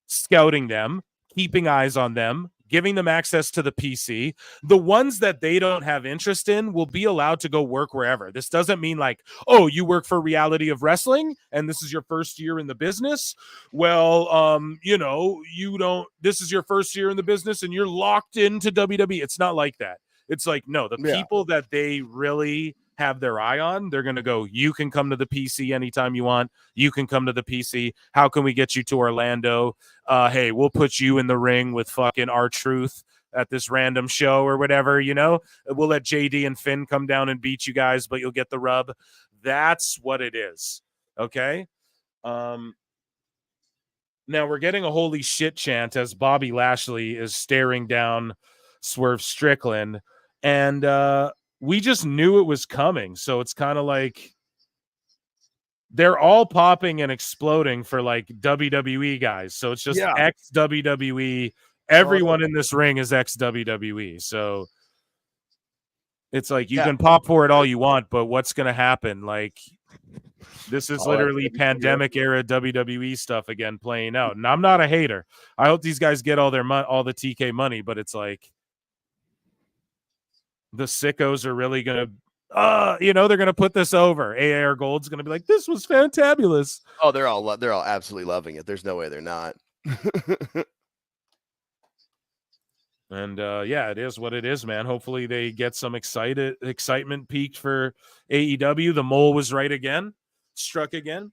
scouting them, keeping eyes on them, giving them access to the PC. The ones that they don't have interest in will be allowed to go work wherever. This doesn't mean like, oh, you work for Reality of Wrestling and this is your first year in the business. Well, you know, this is your first year in the business and you're locked into WWE. It's not like that. It's like, no, the people that they really have their eye on, they're going to go, you can come to the PC anytime you want. You can come to the PC. How can we get you to Orlando? Hey, we'll put you in the ring with fucking R-Truth at this random show or whatever, you know? We'll let JD and Finn come down and beat you guys, but you'll get the rub. That's what it is. Okay? Now we're getting a holy shit chant as Bobby Lashley is staring down Swerve Strickland. And we just knew it was coming. So it's kind of like they're all popping and exploding for like WWE guys. So it's just ex-WWE. Everyone in this ring is ex-WWE. So it's like you can pop for it all you want, but what's going to happen? Like this is literally pandemic era WWE stuff again playing out. And I'm not a hater. I hope these guys get all the TK money, but it's like the sickos are really going to, they're going to put this over. AAR Gold's going to be like, this was fantabulous. Oh, they're all absolutely loving it. There's no way they're not. And it is what it is, man. Hopefully they get some excitement peaked for AEW. The mole was right again, struck again.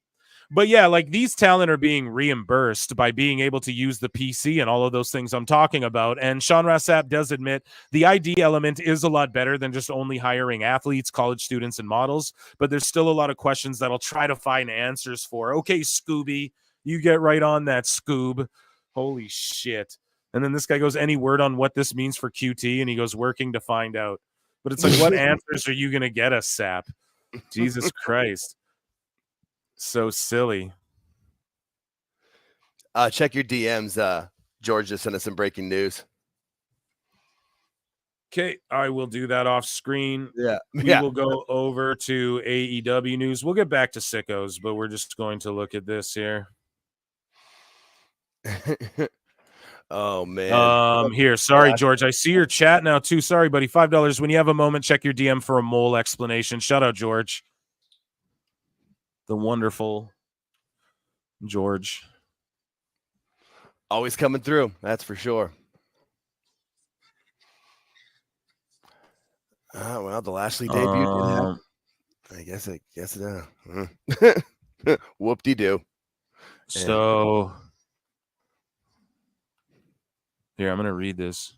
But yeah, like these talent are being reimbursed by being able to use the PC and all of those things I'm talking about. And Sean Ross Sapp does admit the ID element is a lot better than just only hiring athletes, college students, and models. But there's still a lot of questions that I'll try to find answers for. Okay, Scooby, you get right on that, Scoob. Holy shit. And then this guy goes, any word on what this means for QT? And he goes, working to find out. But it's like, what answers are you going to get us, Sapp? Jesus Christ. So silly. Check your DMs. George just sent us some breaking news. Okay, I will do that off screen. Yeah. We will go over to AEW news. We'll get back to Sickos, but we're just going to look at this here. Oh, man. Here. Sorry, George. I see your chat now, too. Sorry, buddy. $5. When you have a moment, check your DM for a mole explanation. Shout out, George. The wonderful George. Always coming through. That's for sure. Well, the Lashley debut did happen. I guess whoop-de-doo. So here, I'm gonna read this.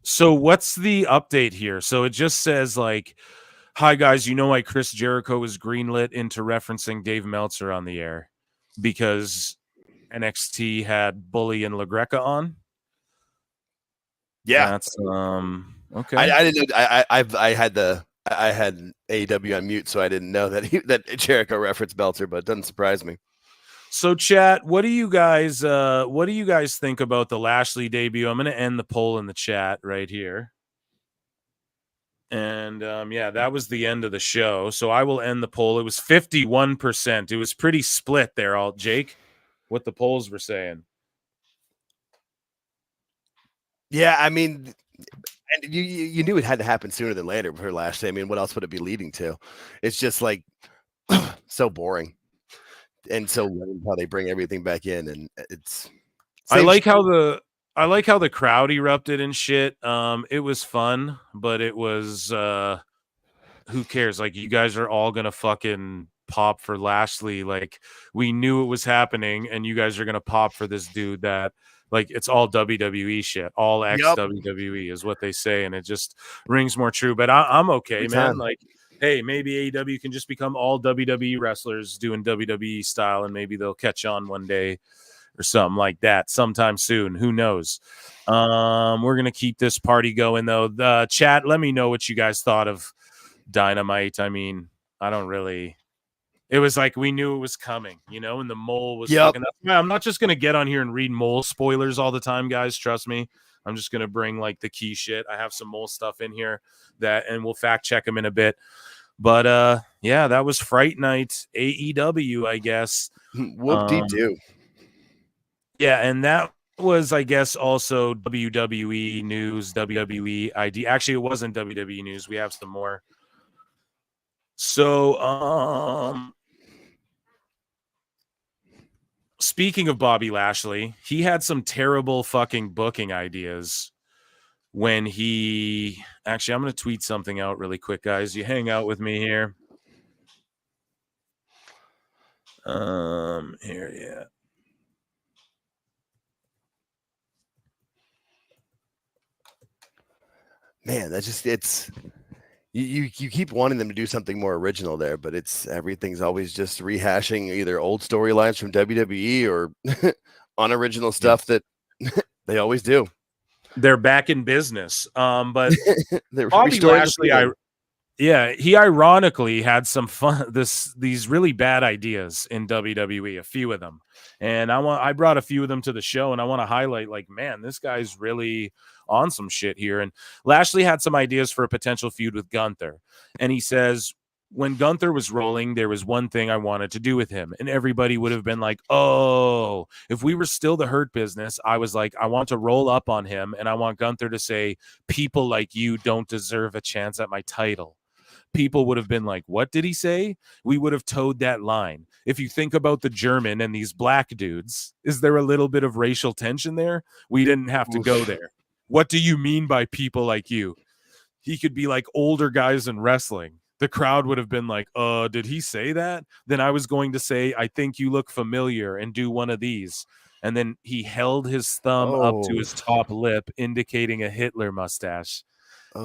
So what's the update here? So it just says like, hi guys, you know why Chris Jericho was greenlit into referencing Dave Meltzer on the air? Because NXT had Bully and LaGreca on. Yeah, that's okay. I didn't know. I had AEW on mute, so I didn't know that Jericho referenced Meltzer, but it doesn't surprise me. So, chat, what do you guys think about the Lashley debut? I'm going to end the poll in the chat right here. And yeah, that was the end of the show. So I will end the poll. It was 51%. It was pretty split there, Jake, what the polls were saying. Yeah, I mean, and you knew it had to happen sooner than later for Lashley. I mean, what else would it be leading to? It's just like so boring. And so how they bring everything back in, and it's. I like how the crowd erupted and shit. It was fun, but it was who cares? Like, you guys are all gonna fucking pop for Lashley. Like, we knew it was happening, and you guys are gonna pop for this dude that, like, it's all WWE shit, all ex WWE is what they say, and it just rings more true. But I'm okay, man. Like, hey, maybe AEW can just become all WWE wrestlers doing WWE style, and maybe they'll catch on one day or something like that sometime soon. Who knows? We're going to keep this party going, though. The chat, let me know what you guys thought of Dynamite. I mean, I don't really... It was like we knew it was coming, you know, and the mole was fucking... I'm not just going to get on here and read mole spoilers all the time, guys. Trust me. I'm just going to bring, like, the key shit. I have some mole stuff in here and we'll fact check them in a bit. But, yeah, that was Fright Night AEW, I guess. Whoop-de-doo. Yeah, and that was, I guess, also WWE News, WWE ID. Actually, it wasn't WWE News. We have some more. So, speaking of Bobby Lashley, he had some terrible fucking booking ideas when he... Actually, I'm going to tweet something out really quick, guys. You hang out with me here. Here, yeah. Man, it's you keep wanting them to do something more original there, but everything's always just rehashing either old storylines from WWE or unoriginal stuff that they always do. They're back in business. But they're Bobby Lashley, he ironically had some fun these really bad ideas in WWE, a few of them. And I brought a few of them to the show, and I want to highlight, like, man, this guy's really on some shit here. And Lashley had some ideas for a potential feud with Gunther. And he says, when Gunther was rolling, there was one thing I wanted to do with him. And everybody would have been like, oh, if we were still the Hurt Business, I was like, I want to roll up on him, and I want Gunther to say, people like you don't deserve a chance at my title. People would have been like, what did he say? We would have towed that line. If you think about the German and these black dudes, is there a little bit of racial tension there? We didn't have to go there. What do you mean by people like you? He could be like older guys in wrestling. The crowd would have been like, did he say that? Then I was going to say, I think you look familiar, and do one of these. And then he held his thumb up to his top lip, indicating a Hitler mustache.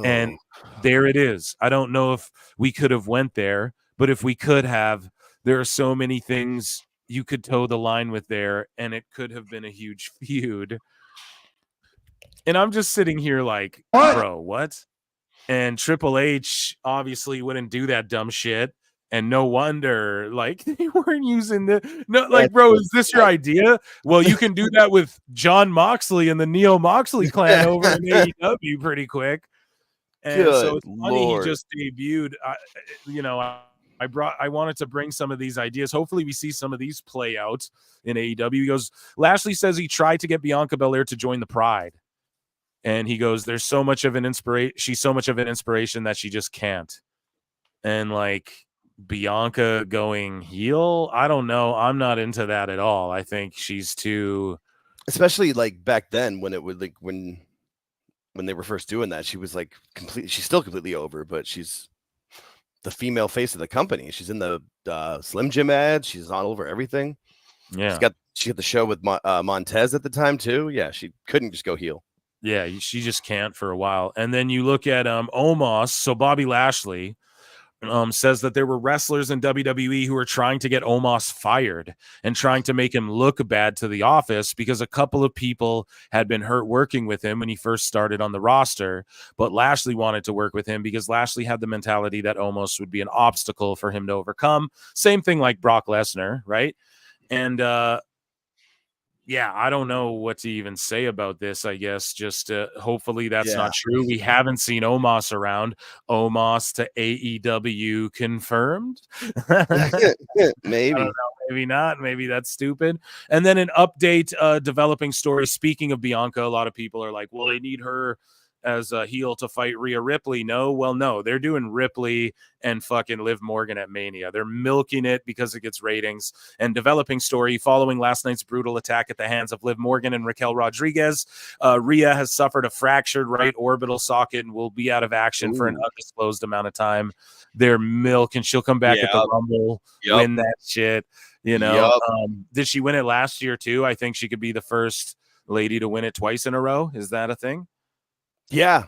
And there it is. I don't know if we could have went there, but if we could have, there are so many things you could toe the line with there, and it could have been a huge feud. And I'm just sitting here like, bro, what? And Triple H obviously wouldn't do that dumb shit. And no wonder, like, they weren't using bro, is this your idea? Well, you can do that with John Moxley and the Neo Moxley clan over in AEW pretty quick. And so it's funny he just debuted. I wanted to bring some of these ideas. Hopefully we see some of these play out in AEW. He goes, Lashley says he tried to get Bianca Belair to join the Pride. And he goes, there's so much of an inspiration. She's so much of an inspiration that she just can't. And like Bianca going heel, I don't know. I'm not into that at all. I think she's too especially like back then when it would like when they were first doing that, she was like she's still completely over, but she's the female face of the company. She's in the Slim Jim ads. She's all over everything. Yeah. She got the show with Montez at the time too. Yeah, she couldn't just go heel. Yeah, she just can't for a while. And then you look at Omos. So Bobby Lashley says that there were wrestlers in WWE who were trying to get Omos fired and trying to make him look bad to the office because a couple of people had been hurt working with him when he first started on the roster. But Lashley wanted to work with him because Lashley had the mentality that Omos would be an obstacle for him to overcome. Same thing like Brock Lesnar, right? And yeah, I don't know what to even say about this. I guess just hopefully that's not true. We haven't seen Omos around. Omos to AEW confirmed. Maybe. I don't know, maybe not. Maybe that's stupid. And then an update, developing story. Speaking of Bianca, a lot of people are like, well, they need her as a heel to fight Rhea Ripley. No, they're doing Ripley and fucking Liv Morgan at Mania. They're milking it because it gets ratings. And developing story, following last night's brutal attack at the hands of Liv Morgan and Raquel Rodriguez, Rhea has suffered a fractured right orbital socket and will be out of action for an undisclosed amount of time. They're milking. She'll come back at the Rumble, win that shit. You know, did she win it last year too? I think she could be the first lady to win it twice in a row. Is that a thing? Yeah.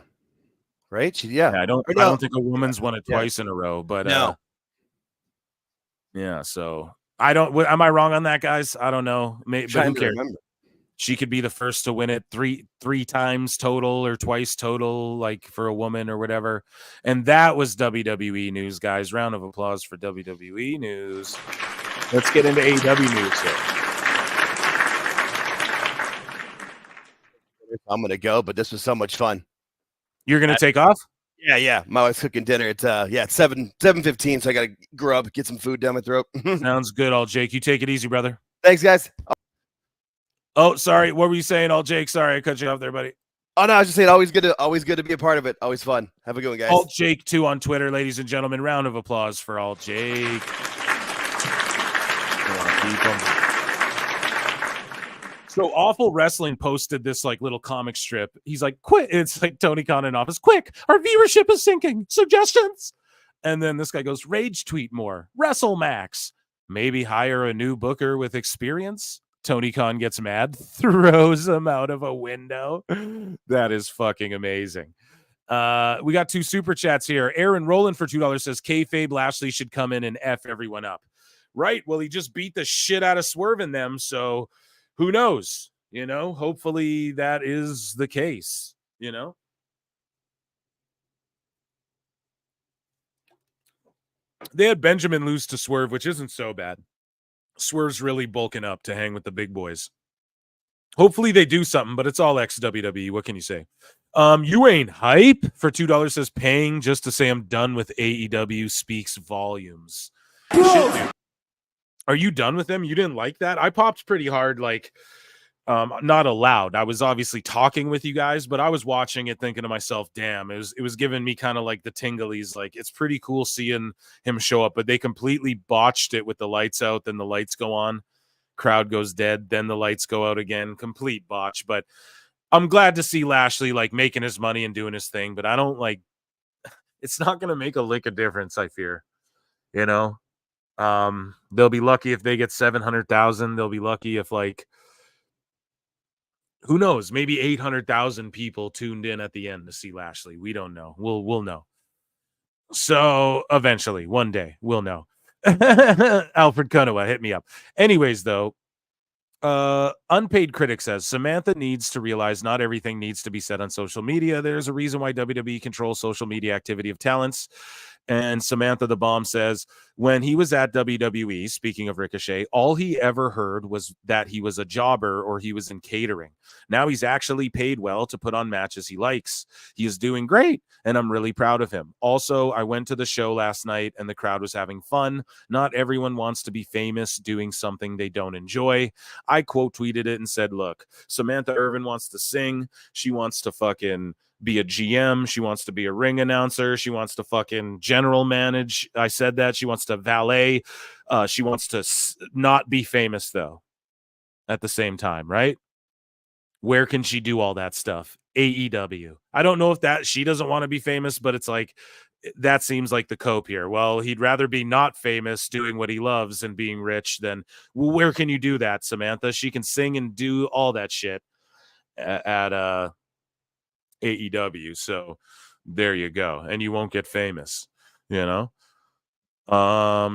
Right? I don't think a woman's won it twice in a row, but yeah, so I don't am I wrong on that, guys? I don't know. Maybe, but who cares? She could be the first to win it three times total or twice total, like for a woman or whatever. And that was WWE news, guys. Round of applause for WWE news. Let's get into AEW news here. I'm gonna go, but this was so much fun. You're gonna take off? Yeah. My wife's cooking dinner. It's it's 7:15, so I gotta grub, get some food down my throat. Sounds good, all Jake. You take it easy, brother. Thanks, guys. Oh, sorry. What were you saying, all Jake? Sorry, I cut you off there, buddy. Oh no, I was just saying, always good to be a part of it. Always fun. Have a good one, guys. Alt Jake 2 on Twitter, ladies and gentlemen. Round of applause for Alt Jake. So Awful Wrestling posted this like little comic strip. He's like, quit. It's like Tony Khan in office. Quick, our viewership is sinking. Suggestions. And then this guy goes, rage tweet more. WrestleMax. Maybe hire a new booker with experience. Tony Khan gets mad, throws him out of a window. That is fucking amazing. We got 2 super chats here. Aaron Rowland for $2 says, kayfabe Lashley should come in and F everyone up. Right. Well, he just beat the shit out of Swerve in them. So who knows? You know, hopefully that is the case, you know? They had Benjamin lose to Swerve, which isn't so bad. Swerve's really bulking up to hang with the big boys. Hopefully they do something, but it's all ex-WWE. What can you say? You ain't hype for $2 says paying just to say I'm done with AEW speaks volumes. Shit, are you done with them? You didn't like that? I popped pretty hard, like, not aloud. I was obviously talking with you guys, but I was watching it thinking to myself, damn, it was giving me kind of like the tinglies. Like, it's pretty cool seeing him show up, but they completely botched it with the lights out. Then the lights go on, crowd goes dead. Then the lights go out again, complete botch. But I'm glad to see Lashley like making his money and doing his thing, but I don't like, it's not going to make a lick of difference. I fear, you know? They'll be lucky if they get 700,000. They'll be lucky if like, who knows, maybe 800,000 people tuned in at the end to see Lashley. We don't know. We'll know. So eventually, one day, we'll know. Alfred Kunawa, hit me up. Anyways, though, Unpaid Critic says Samantha needs to realize not everything needs to be said on social media. There's a reason why WWE controls social media activity of talents. And Samantha the Bomb says, when he was at WWE, speaking of Ricochet, all he ever heard was that he was a jobber or he was in catering. Now he's actually paid well to put on matches he likes. He is doing great, and I'm really proud of him. Also, I went to the show last night, and the crowd was having fun. Not everyone wants to be famous doing something they don't enjoy. I quote tweeted it and said, look, Samantha Irvin wants to sing. She wants to fucking be a GM. She wants to be a ring announcer. She wants to fucking general manage. I said that. She wants to valet. She wants to not be famous, though, at the same time, right? Where can she do all that stuff? AEW. I don't know if that she doesn't want to be famous, but it's like that seems like the cope here. Well, he'd rather be not famous doing what he loves and being rich than where can you do that, Samantha? She can sing and do all that shit at AEW. So there you go. And you won't get famous, you know?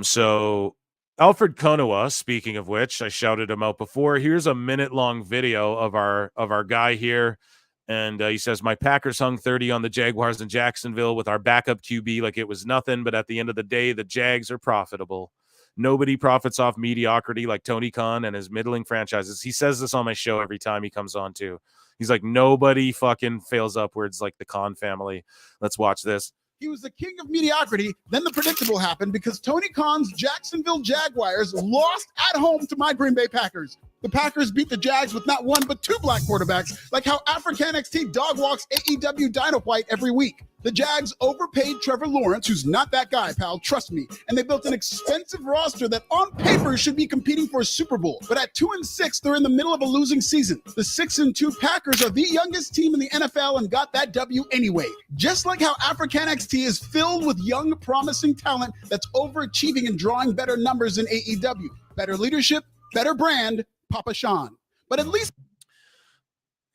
So Alfred Konowa, speaking of which, I shouted him out before. Here's a minute-long video of our guy here. And he says, my Packers hung 30 on the Jaguars in Jacksonville with our backup QB like it was nothing. But at the end of the day, the Jags are profitable. Nobody profits off mediocrity like Tony Khan and his middling franchises. He says this on my show every time he comes on, too. He's like, nobody fucking fails upwards like the Khan family. Let's watch this. He was the king of mediocrity. Then the predictable happened because Tony Khan's Jacksonville Jaguars lost at home to my Green Bay Packers. The Packers beat the Jags with not one, but two black quarterbacks, like how African NXT dog walks AEW Dynamite every week. The Jags overpaid Trevor Lawrence, who's not that guy, pal, trust me, and they built an expensive roster that on paper should be competing for a Super Bowl. But at 2-6, they're in the middle of a losing season. The 6-2 Packers are the youngest team in the NFL and got that W anyway. Just like how African NXT is filled with young, promising talent that's overachieving and drawing better numbers than AEW. Better leadership, better brand, Papa Sean. But at least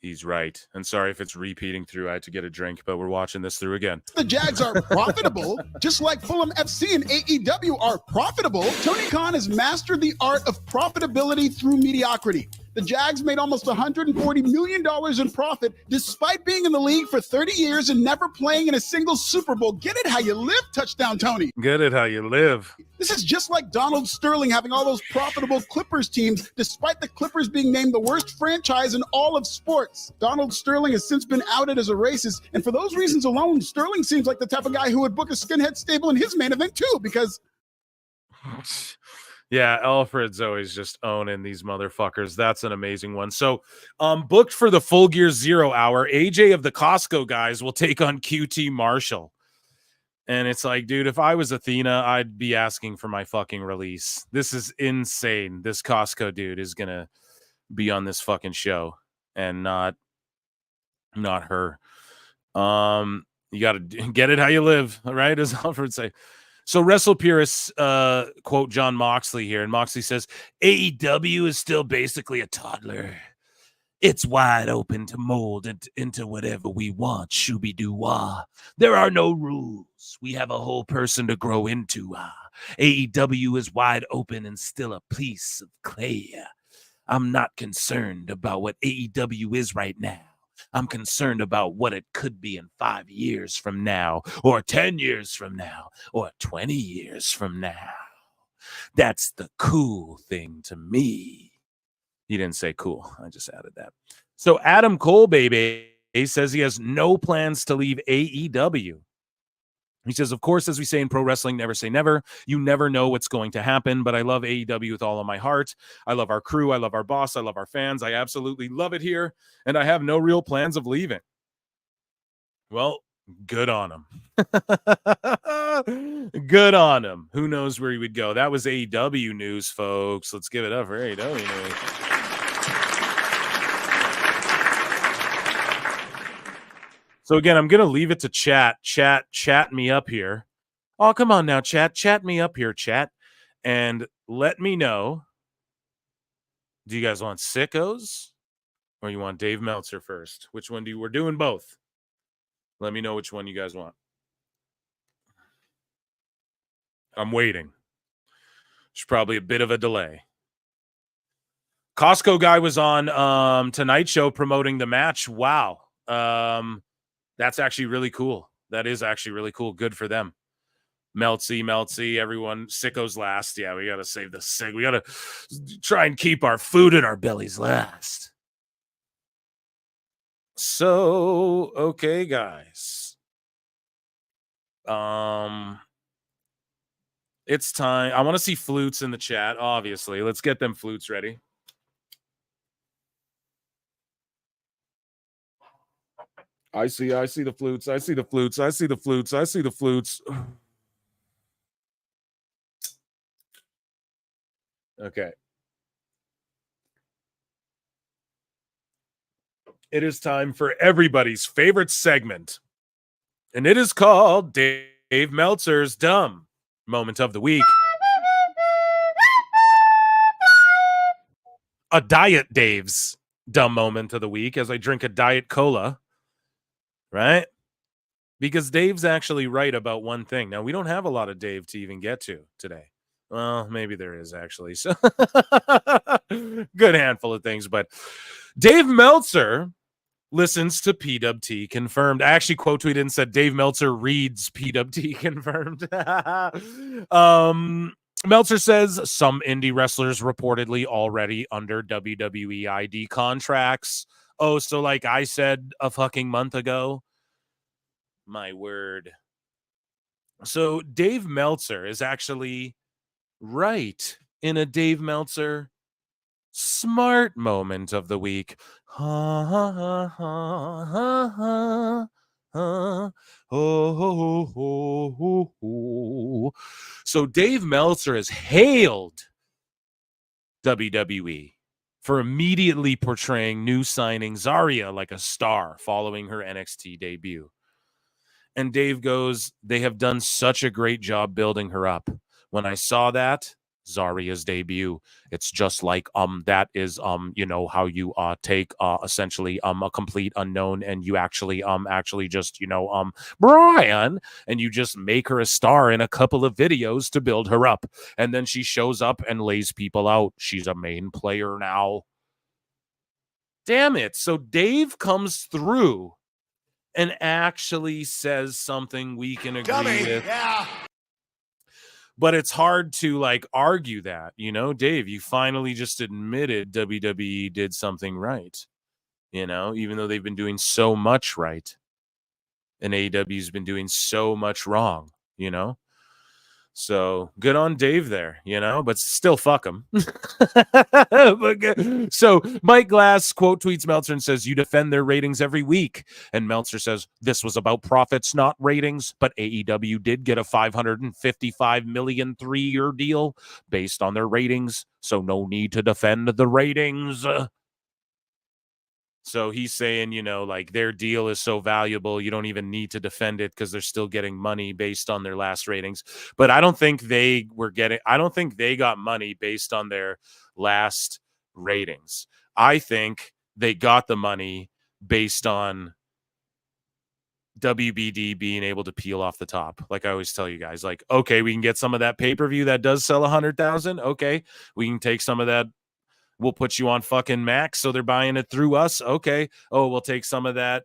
he's right. And sorry if it's repeating through. I had to get a drink, but we're watching this through again. The Jags are profitable, just like Fulham FC and AEW are profitable. Tony Khan has mastered the art of profitability through mediocrity. The Jags made almost $140 million in profit despite being in the league for 30 years and never playing in a single Super Bowl. Get it how you live, touchdown Tony. Get it how you live. This is just like Donald Sterling having all those profitable Clippers teams, despite the Clippers being named the worst franchise in all of sports. Donald Sterling has since been outed as a racist, and for those reasons alone, Sterling seems like the type of guy who would book a skinhead stable in his main event too, because... Yeah, Alfred's always just owning these motherfuckers. That's an amazing one. So, booked for the Full Gear Zero hour, AJ of the Costco guys will take on QT Marshall. And it's like, dude, if I was Athena, I'd be asking for my fucking release. This is insane. This Costco dude is going to be on this fucking show and not her. You got to get it how you live, right? As Alfred say. So Wrestle purists quote John Moxley here, and Moxley says, AEW is still basically a toddler. It's wide open to mold it into whatever we want, shooby-doo-wah. There are no rules. We have a whole person to grow into. AEW is wide open and still a piece of clay. I'm not concerned about what AEW is right now. I'm concerned about what it could be in 5 years from now, or 10 years from now, or 20 years from now. That's the cool thing to me. He didn't say cool. I just added that. So Adam Cole, baby, says he has no plans to leave AEW. He says, of course, as we say in pro wrestling, never say never. You never know what's going to happen, but I love AEW with all of my heart. I love our crew. I love our boss. I love our fans. I absolutely love it here, and I have no real plans of leaving. Well, good on him. Good on him. Who knows where he would go? That was AEW news, folks. Let's give it up for AEW news. So again, I'm going to leave it to chat me up here. Oh, come on now, chat me up here, chat. And let me know, do you guys want Sickos or you want Dave Meltzer first? Which one we're doing both. Let me know which one you guys want. I'm waiting. There's probably a bit of a delay. Costco guy was on Tonight Show promoting the match. Wow. That's actually really cool. That is actually really cool. Good for them. Meltzy, everyone. Sickos last. Yeah, we got to save the sick. We got to try and keep our food in our bellies last. So, okay, guys. It's time. I want to see flutes in the chat, obviously. Let's get them flutes ready. I see the flutes. I see the flutes. I see the flutes. I see the flutes. Okay. it is time for everybody's favorite segment. And it is called Dave Meltzer's Dumb Moment of the Week. A Diet Dave's Dumb Moment of the Week as I drink a Diet Cola. Right? Because Dave's actually right about one thing. Now, we don't have a lot of Dave to even get to today. Well, maybe there is actually. So good handful of things. But Dave Meltzer listens to PWT Confirmed. I actually quote tweeted and said Dave Meltzer reads PWT Confirmed. Meltzer says some indie wrestlers reportedly already under WWE ID contracts. Oh, so like I said a fucking month ago. My word. So Dave Meltzer is actually right in a Dave Meltzer smart moment of the week. Ha ha ha ha ha ha. Oh, oh, oh, oh, oh. So Dave Meltzer has hailed WWE for immediately portraying new signing Zarya like a star following her NXT debut. And Dave goes, they have done such a great job building her up. When I saw that, Zarya's debut, it's just like that is you know how you take essentially a complete unknown and you actually just Brian, and you just make her a star in a couple of videos to build her up, and then she shows up and lays people out. She's a main player now. Damn it. So Dave comes through and actually says something we can agree with. Yeah. But it's hard to like argue that, you know, Dave, you finally just admitted WWE did something right, you know, even though they've been doing so much right and AEW's been doing so much wrong, you know. So good on Dave there, you know, but still fuck him. So Mike Glass quote tweets Meltzer and says, you defend their ratings every week. And Meltzer says, this was about profits, not ratings. But AEW did get a $555 million 3-year deal based on their ratings. So no need to defend the ratings. So he's saying, you know, like their deal is so valuable, you don't even need to defend it because they're still getting money based on their last ratings. But I don't think they got money based on their last ratings. I think they got the money based on WBD being able to peel off the top. Like I always tell you guys, like, okay, we can get some of that pay-per-view that does sell 100,000. Okay, we can take some of that. We'll put you on fucking Max, so they're buying it through us. Okay. Oh, we'll take some of that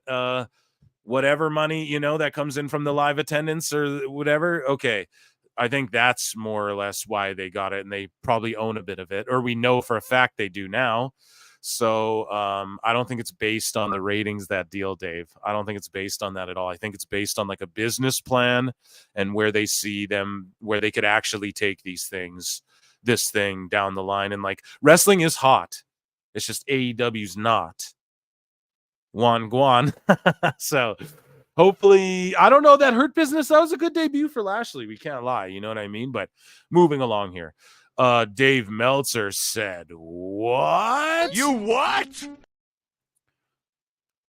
whatever money, you know, that comes in from the live attendance or whatever. Okay. I think that's more or less why they got it, and they probably own a bit of it, or we know for a fact they do now. So I don't think it's based on the ratings, that deal, Dave. I don't think it's based on that at all. I think it's based on like a business plan and where they see them, where they could actually take this thing down the line. And like wrestling is hot. It's just AEW's not. Guan. So hopefully, I don't know, that Hurt Business, that was a good debut for Lashley. We can't lie. You know what I mean? But moving along here. Dave Meltzer said, what? You what?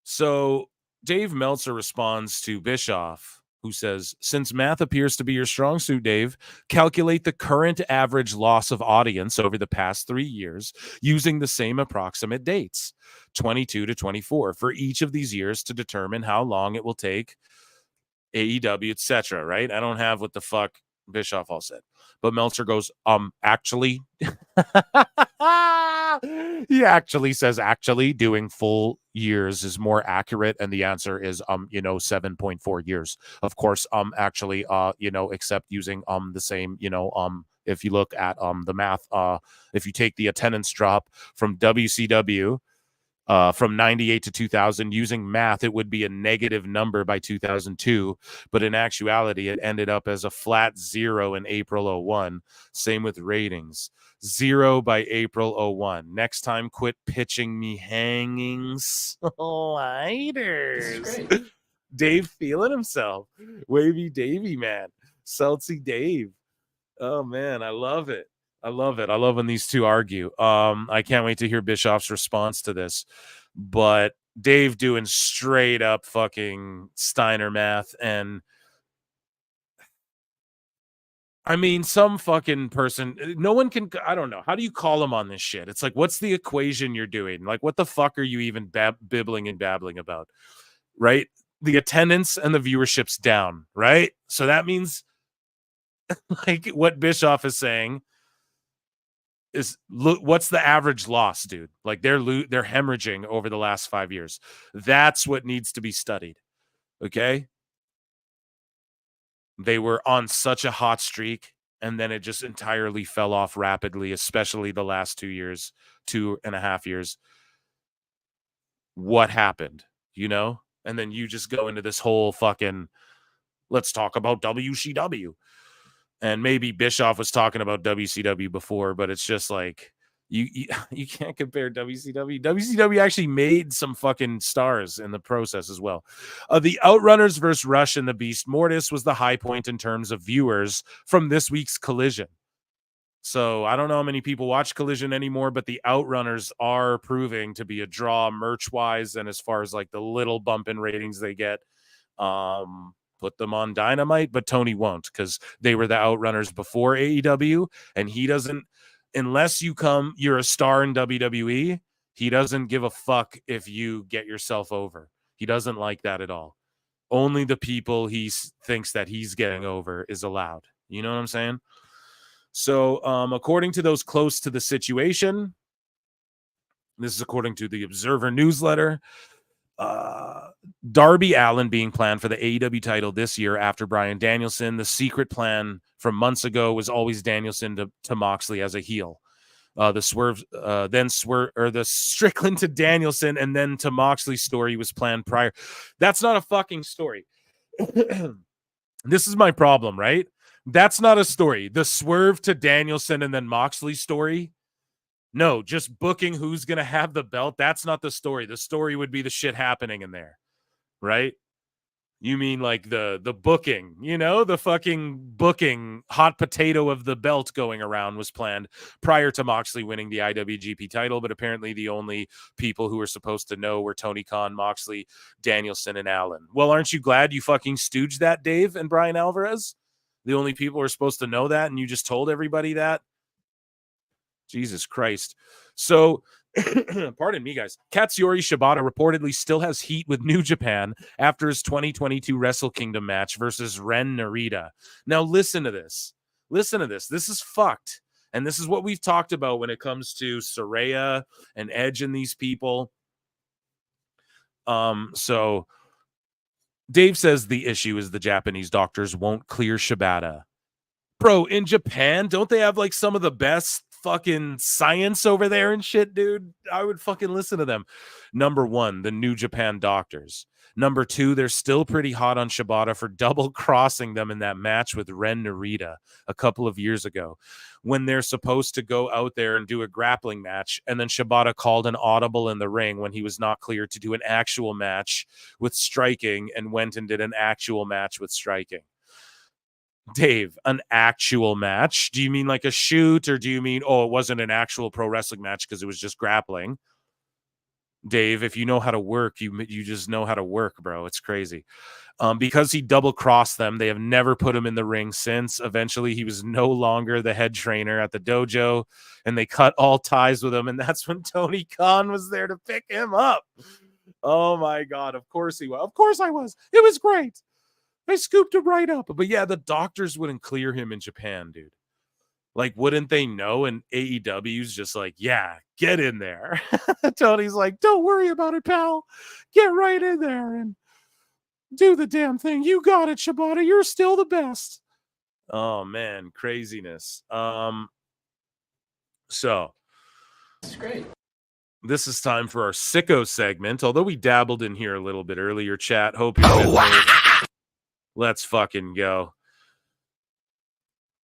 So Dave Meltzer responds to Bischoff, who says, since math appears to be your strong suit, Dave, calculate the current average loss of audience over the past 3 years using the same approximate dates, 22 to 24, for each of these years to determine how long it will take AEW, etc. Right? I don't have what the fuck Bischoff all said. But Meltzer goes, actually, he actually says, actually, doing full years is more accurate. And the answer is, 7.4 years. Of course, actually, except using, the same, if you look at, the math, if you take the attendance drop from WCW, from 98 to 2000, using math, it would be a negative number by 2002. But in actuality, it ended up as a flat 0 in April 01. Same with ratings. 0 by April 01. Next time, quit pitching me hangings. Lighters. Dave feeling himself. Wavy Davy, man. Seltzy Dave. Oh, man, I love it. I love it. I love when these two argue. I can't wait to hear Bischoff's response to this. But Dave doing straight up fucking Steiner math. And I mean, some fucking person, no one can, I don't know. How do you call him on this shit? It's like, what's the equation you're doing? Like, what the fuck are you even bibbling and babbling about? Right? The attendance and the viewership's down, right? So that means like what Bischoff is saying is, look, what's the average loss, dude? Like they're hemorrhaging over the last 5 years. That's what needs to be studied. Okay? They were on such a hot streak, and then it just entirely fell off rapidly, especially the last 2 years, 2.5 years. What happened, you know? And then you just go into this whole fucking, let's talk about WCW. And maybe Bischoff was talking about WCW before, but it's just like, you can't compare WCW. WCW actually made some fucking stars in the process as well. The Outrunners versus Rush and the Beast Mortis was the high point in terms of viewers from this week's Collision. So I don't know how many people watch Collision anymore, but the Outrunners are proving to be a draw merch-wise, and as far as like the little bump in ratings they get, put them on Dynamite, but Tony won't because they were the Outrunners before AEW, and he doesn't, unless you're a star in WWE, he doesn't give a fuck if you get yourself over. He doesn't like that at all. Only the people he thinks that he's getting over is allowed. You know what I'm saying? So according to those close to the situation, this is according to the Observer newsletter, Darby Allin being planned for the AEW title this year after Bryan Danielson. The secret plan from months ago was always Danielson to Moxley as a heel. The swerve, the Strickland to Danielson and then to Moxley story was planned prior. That's not a fucking story. This is my problem, right? That's not a story. The swerve to Danielson and then Moxley story. No, just booking who's going to have the belt. That's not the story. The story would be the shit happening in there, right? You mean like the booking, you know, the fucking booking hot potato of the belt going around was planned prior to Moxley winning the IWGP title, but apparently the only people who were supposed to know were Tony Khan, Moxley, Danielson, and Allen. Well, aren't you glad you fucking stooged that, Dave and Brian Alvarez? The only people who are supposed to know that, and you just told everybody that? Jesus Christ. So, pardon me, guys. Katsuyori Shibata reportedly still has heat with New Japan after his 2022 Wrestle Kingdom match versus Ren Narita. Now, listen to this. Listen to this. This is fucked. And this is what we've talked about when it comes to Saraya and Edge and these people. So, Dave says the issue is the Japanese doctors won't clear Shibata. Bro, in Japan, don't they have like some of the best fucking science over there and shit, dude? I would fucking listen to them. Number one, the New Japan doctors. Number two, they're still pretty hot on Shibata for double crossing them in that match with Ren Narita a couple of years ago when they're supposed to go out there and do a grappling match. And then Shibata called an audible in the ring when he was not cleared to do an actual match with striking and went and did an actual match with striking. Dave, an actual match? Do you mean like a shoot, or do you mean, oh, it wasn't an actual pro wrestling match because it was just grappling? Dave, if you know how to work, you just know how to work, bro. It's crazy. Because he double crossed them, they have never put him in the ring since. Eventually, he was no longer the head trainer at the dojo, and they cut all ties with him. And that's when Tony Khan was there to pick him up. Oh my God! Of course he was. Of course I was. It was great. I scooped him right up. But yeah, the doctors wouldn't clear him in Japan, dude. Like, wouldn't they know? And AEW's just like, yeah, get in there. Tony's like, don't worry about it, pal. Get right in there and do the damn thing. You got it, Shibata. You're still the best. Oh, man. Craziness. So. It's great. This is time for our Sickos segment. Although we dabbled in here a little bit earlier, chat. Hope you're Let's fucking go.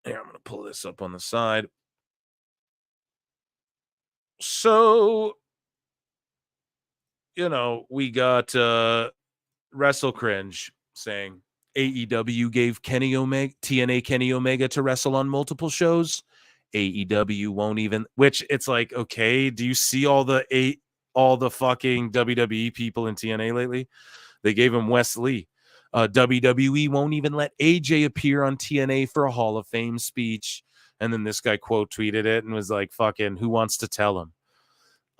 Here, I'm going to pull this up on the side. So, you know, we got Wrestle Cringe saying AEW gave TNA Kenny Omega to wrestle on multiple shows. AEW won't even, which it's like, okay, do you see all the all the fucking WWE people in TNA lately. They gave him Wes Lee. WWE won't even let AJ appear on TNA for a Hall of Fame speech. And then this guy quote tweeted it and was like, fucking, who wants to tell him?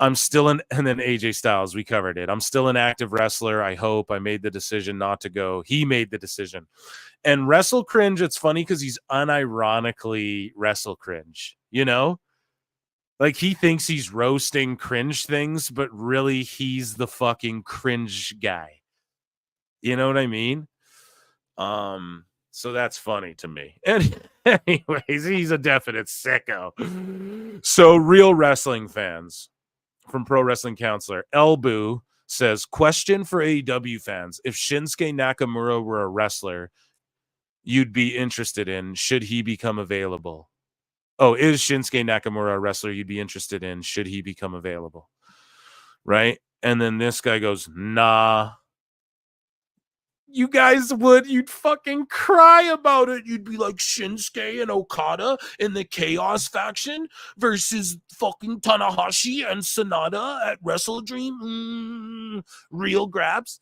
I'm still and then AJ Styles, we covered it. I'm still an active wrestler. I hope. I made the decision not to go. He made the decision. And Wrestle Cringe, it's funny because he's unironically Wrestle Cringe, you know? Like he thinks he's roasting cringe things, but really he's the fucking cringe guy. You know what I mean? So that's funny to me. And anyways, he's a definite sicko. So real wrestling fans from Pro Wrestling Counselor, Elbu says, question for AEW fans. If Shinsuke Nakamura were a wrestler you'd be interested in, should he become available? Oh, is Shinsuke Nakamura a wrestler you'd be interested in, should he become available? Right? And then this guy goes, nah. You guys you'd fucking cry about it. You'd be like Shinsuke and Okada in the Chaos faction versus fucking Tanahashi and Sonata at Wrestle Dream. Real grabs.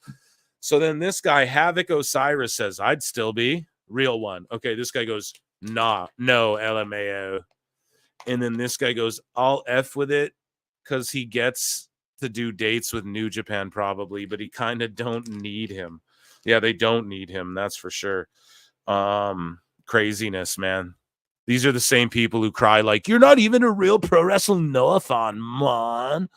So then this guy, Havoc Osiris, says, I'd still be. Real one. Okay, this guy goes, nah, no, LMAO. And then this guy goes, I'll F with it because he gets to do dates with New Japan probably, but he kind of don't need him. Yeah, they don't need him. That's for sure. Craziness, man. These are the same people who cry like, you're not even a real Pro Wrestling Noah fan, man.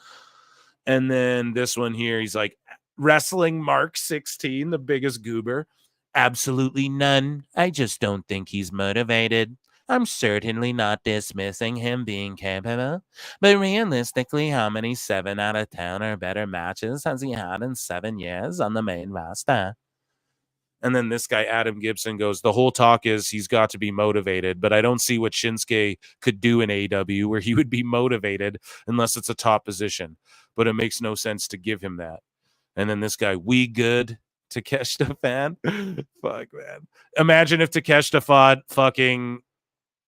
And then this one here, he's like, Wrestling Mark 16, the biggest goober. Absolutely none. I just don't think he's motivated. I'm certainly not dismissing him being capable, but realistically, how many 7 out of 10 or better matches has he had in 7 years on the main roster? And then this guy, Adam Gibson, goes, the whole talk is he's got to be motivated, but I don't see what Shinsuke could do in AEW where he would be motivated unless it's a top position. But it makes no sense to give him that. And then this guy, we good Takeshita fan? Fuck, man. Imagine if Takeshita fought fucking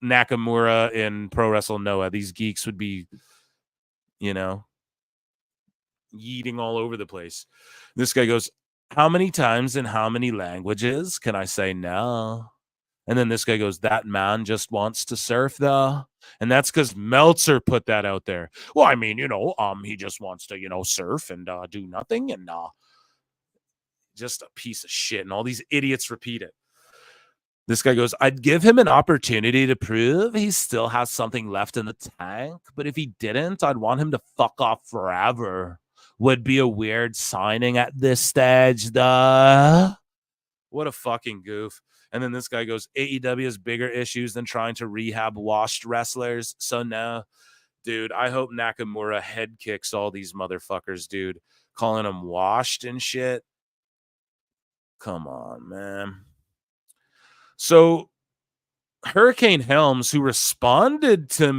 Nakamura in Pro Wrestle Noah. These geeks would be, you know, yeeting all over the place. This guy goes, how many times in how many languages can I say no? And then this guy goes, that man just wants to surf though. And that's because Meltzer put that out there. Well, I mean, you know, he just wants to, you know, surf and do nothing and just a piece of shit. And all these idiots repeat it. This guy goes, I'd give him an opportunity to prove he still has something left in the tank. But if he didn't, I'd want him to fuck off forever. Would be a weird signing at this stage, though. What a fucking goof. And then this guy goes, AEW has bigger issues than trying to rehab washed wrestlers. So no, dude, I hope Nakamura head kicks all these motherfuckers, dude. Calling them washed and shit. Come on, man. So Hurricane Helms, who responded to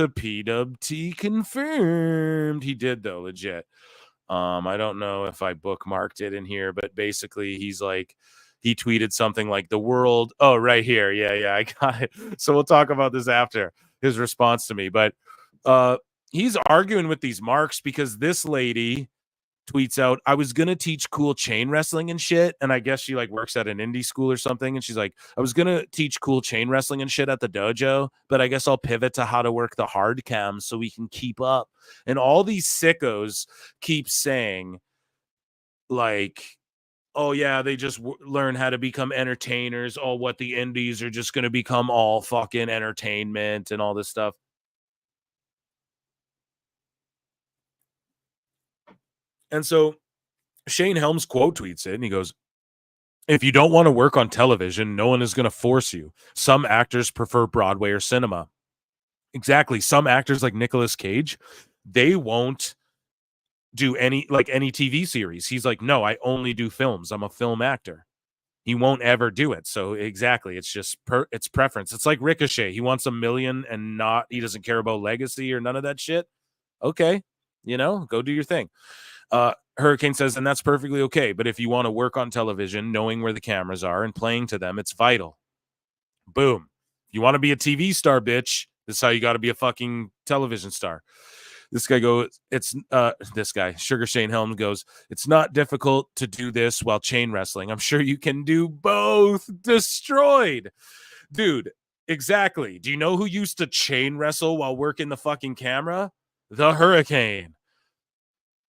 PWT confirmed. He did, though, legit. I don't know if I bookmarked it in here, but basically he's like, he tweeted something like the world. Oh, right here. Yeah, I got it. So we'll talk about this after his response to me. But he's arguing with these marks because this lady tweets out, I was gonna teach cool chain wrestling and shit, and I guess she like works at an indie school or something, and she's like, I was gonna teach cool chain wrestling and shit at the dojo, but I guess I'll pivot to how to work the hard cam so we can keep up. And all these sickos keep saying like, oh yeah, they just learn how to become entertainers. Oh, what the indies are just gonna become all fucking entertainment and all this stuff. And so Shane Helms quote tweets it, and he goes, if you don't want to work on television, no one is going to force you. Some actors prefer Broadway or cinema. Exactly. Some actors like Nicolas Cage, they won't do any TV series. He's like, no, I only do films. I'm a film actor. He won't ever do it. So exactly. It's just it's preference. It's like Ricochet. He wants $1 million and he doesn't care about legacy or none of that shit. Okay. You know, go do your thing. Hurricane says, and that's perfectly okay. But if you want to work on television, knowing where the cameras are and playing to them, it's vital. Boom. You want to be a TV star, bitch. This is how you got to be a fucking television star. This guy goes, this guy, Sugar Shane Helms goes, it's not difficult to do this while chain wrestling. I'm sure you can do both. Destroyed. Dude, exactly. Do you know who used to chain wrestle while working the fucking camera? The Hurricane.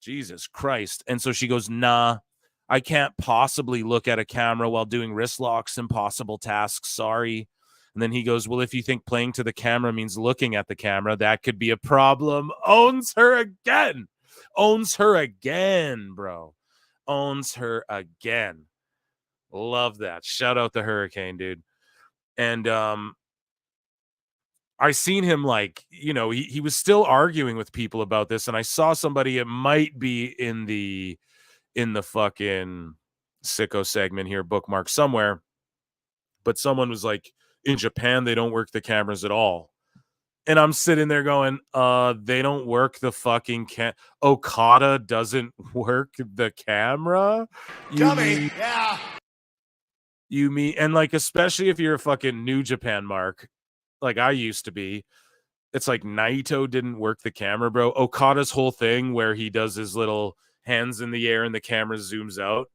Jesus Christ. And so she goes, nah, I can't possibly look at a camera while doing wrist locks, impossible tasks. Sorry. And then he goes, well, if you think playing to the camera means looking at the camera, that could be a problem. Owns her again. Owns her again, bro. Owns her again. Love that. Shout out the Hurricane, dude. And I seen him like, you know, he was still arguing with people about this. And I saw somebody, it might be in the fucking Sicko segment here, bookmark somewhere. But someone was like, in Japan, they don't work the cameras at all. And I'm sitting there going, they don't work the fucking Okada doesn't work the camera? Dummy. Yeah. You mean, and like, especially if you're a fucking New Japan mark, like I used to be, it's like Naito didn't work the camera, bro. Okada's whole thing where he does his little hands in the air and the camera zooms out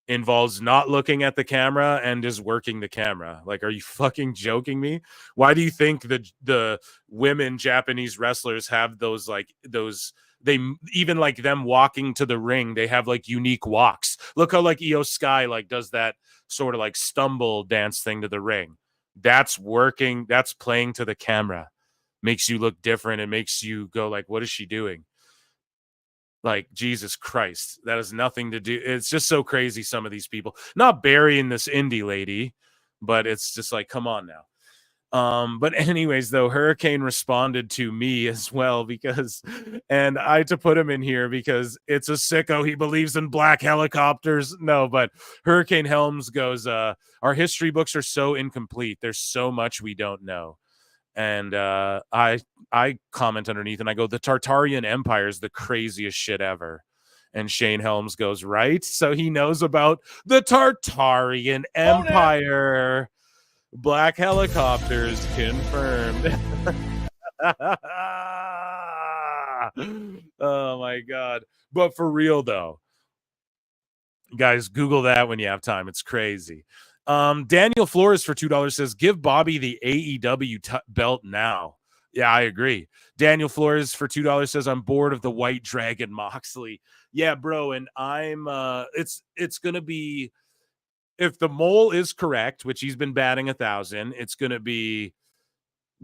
involves not looking at the camera and is working the camera. Like, are you fucking joking me? Why do you think the women Japanese wrestlers have those, like, those, they even like them walking to the ring, they have like unique walks. Look how like Io Sky like does that sort of like stumble dance thing to the ring. That's working, that's playing to the camera. Makes you look different. It makes you go like, what is she doing? Like, Jesus Christ, that has nothing to do. It's just so crazy. Some of these people, not burying this indie lady, but it's just like, come on now. But anyways, though, Hurricane responded to me as well because, and I had to put him in here because it's a sicko. He believes in black helicopters. No, but Hurricane Helms goes, our history books are so incomplete. There's so much we don't know. And I comment underneath and I go, the Tartarian Empire is the craziest shit ever. And Shane Helms goes, right? So he knows about the Tartarian Empire. Black helicopters confirmed. Oh my God. But for real though, guys, Google that when you have time. It's crazy. Daniel Flores for $2 says, give Bobby the AEW belt now. Yeah, I agree. Daniel Flores for $2 says, I'm bored of the White Dragon Moxley. Yeah, bro. And I'm it's gonna be, if the mole is correct, which he's been batting 1,000, it's gonna be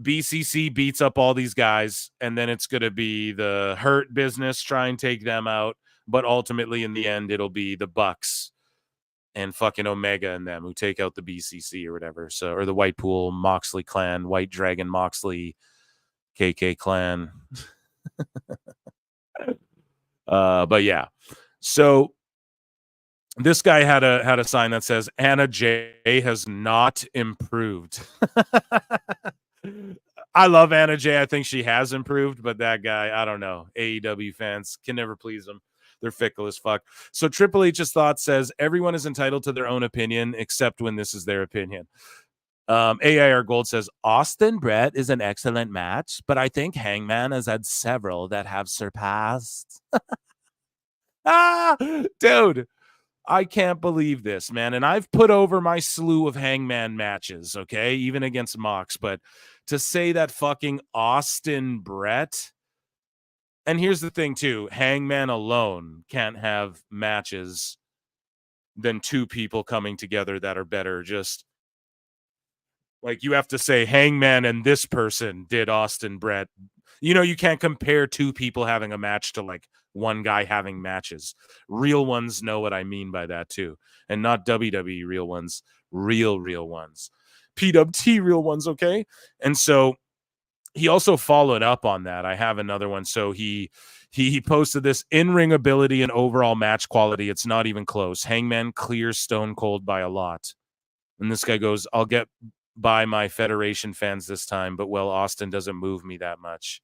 BCC beats up all these guys, and then it's gonna be the Hurt Business try and take them out, but ultimately in the end it'll be the Bucks and fucking Omega and them who take out the BCC or whatever. So, or the White Pool Moxley clan, White Dragon Moxley, KK clan. But yeah. So this guy had a sign that says Anna J has not improved. I love Anna J. I think she has improved, but that guy, I don't know. AEW fans can never please him. They're fickle as fuck. So Triple H's thought says everyone is entitled to their own opinion, except when this is their opinion. AIR Gold says Austin Brett is an excellent match, but I think Hangman has had several that have surpassed. Dude, I can't believe this, man. And I've put over my slew of Hangman matches, okay, even against Mox, but to say that fucking Austin Brett. And here's the thing, too. Hangman alone can't have matches than two people coming together that are better. Just like you have to say Hangman and this person did Austin Brett. You know, you can't compare two people having a match to like one guy having matches. Real ones know what I mean by that, too. And not WWE real ones. Real ones. PWT real ones, okay? And so he also followed up on that. I have another one. So he posted this in-ring ability and overall match quality. It's not even close. Hangman clears Stone Cold by a lot. And this guy goes, I'll get by my Federation fans this time, but well, Austin doesn't move me that much.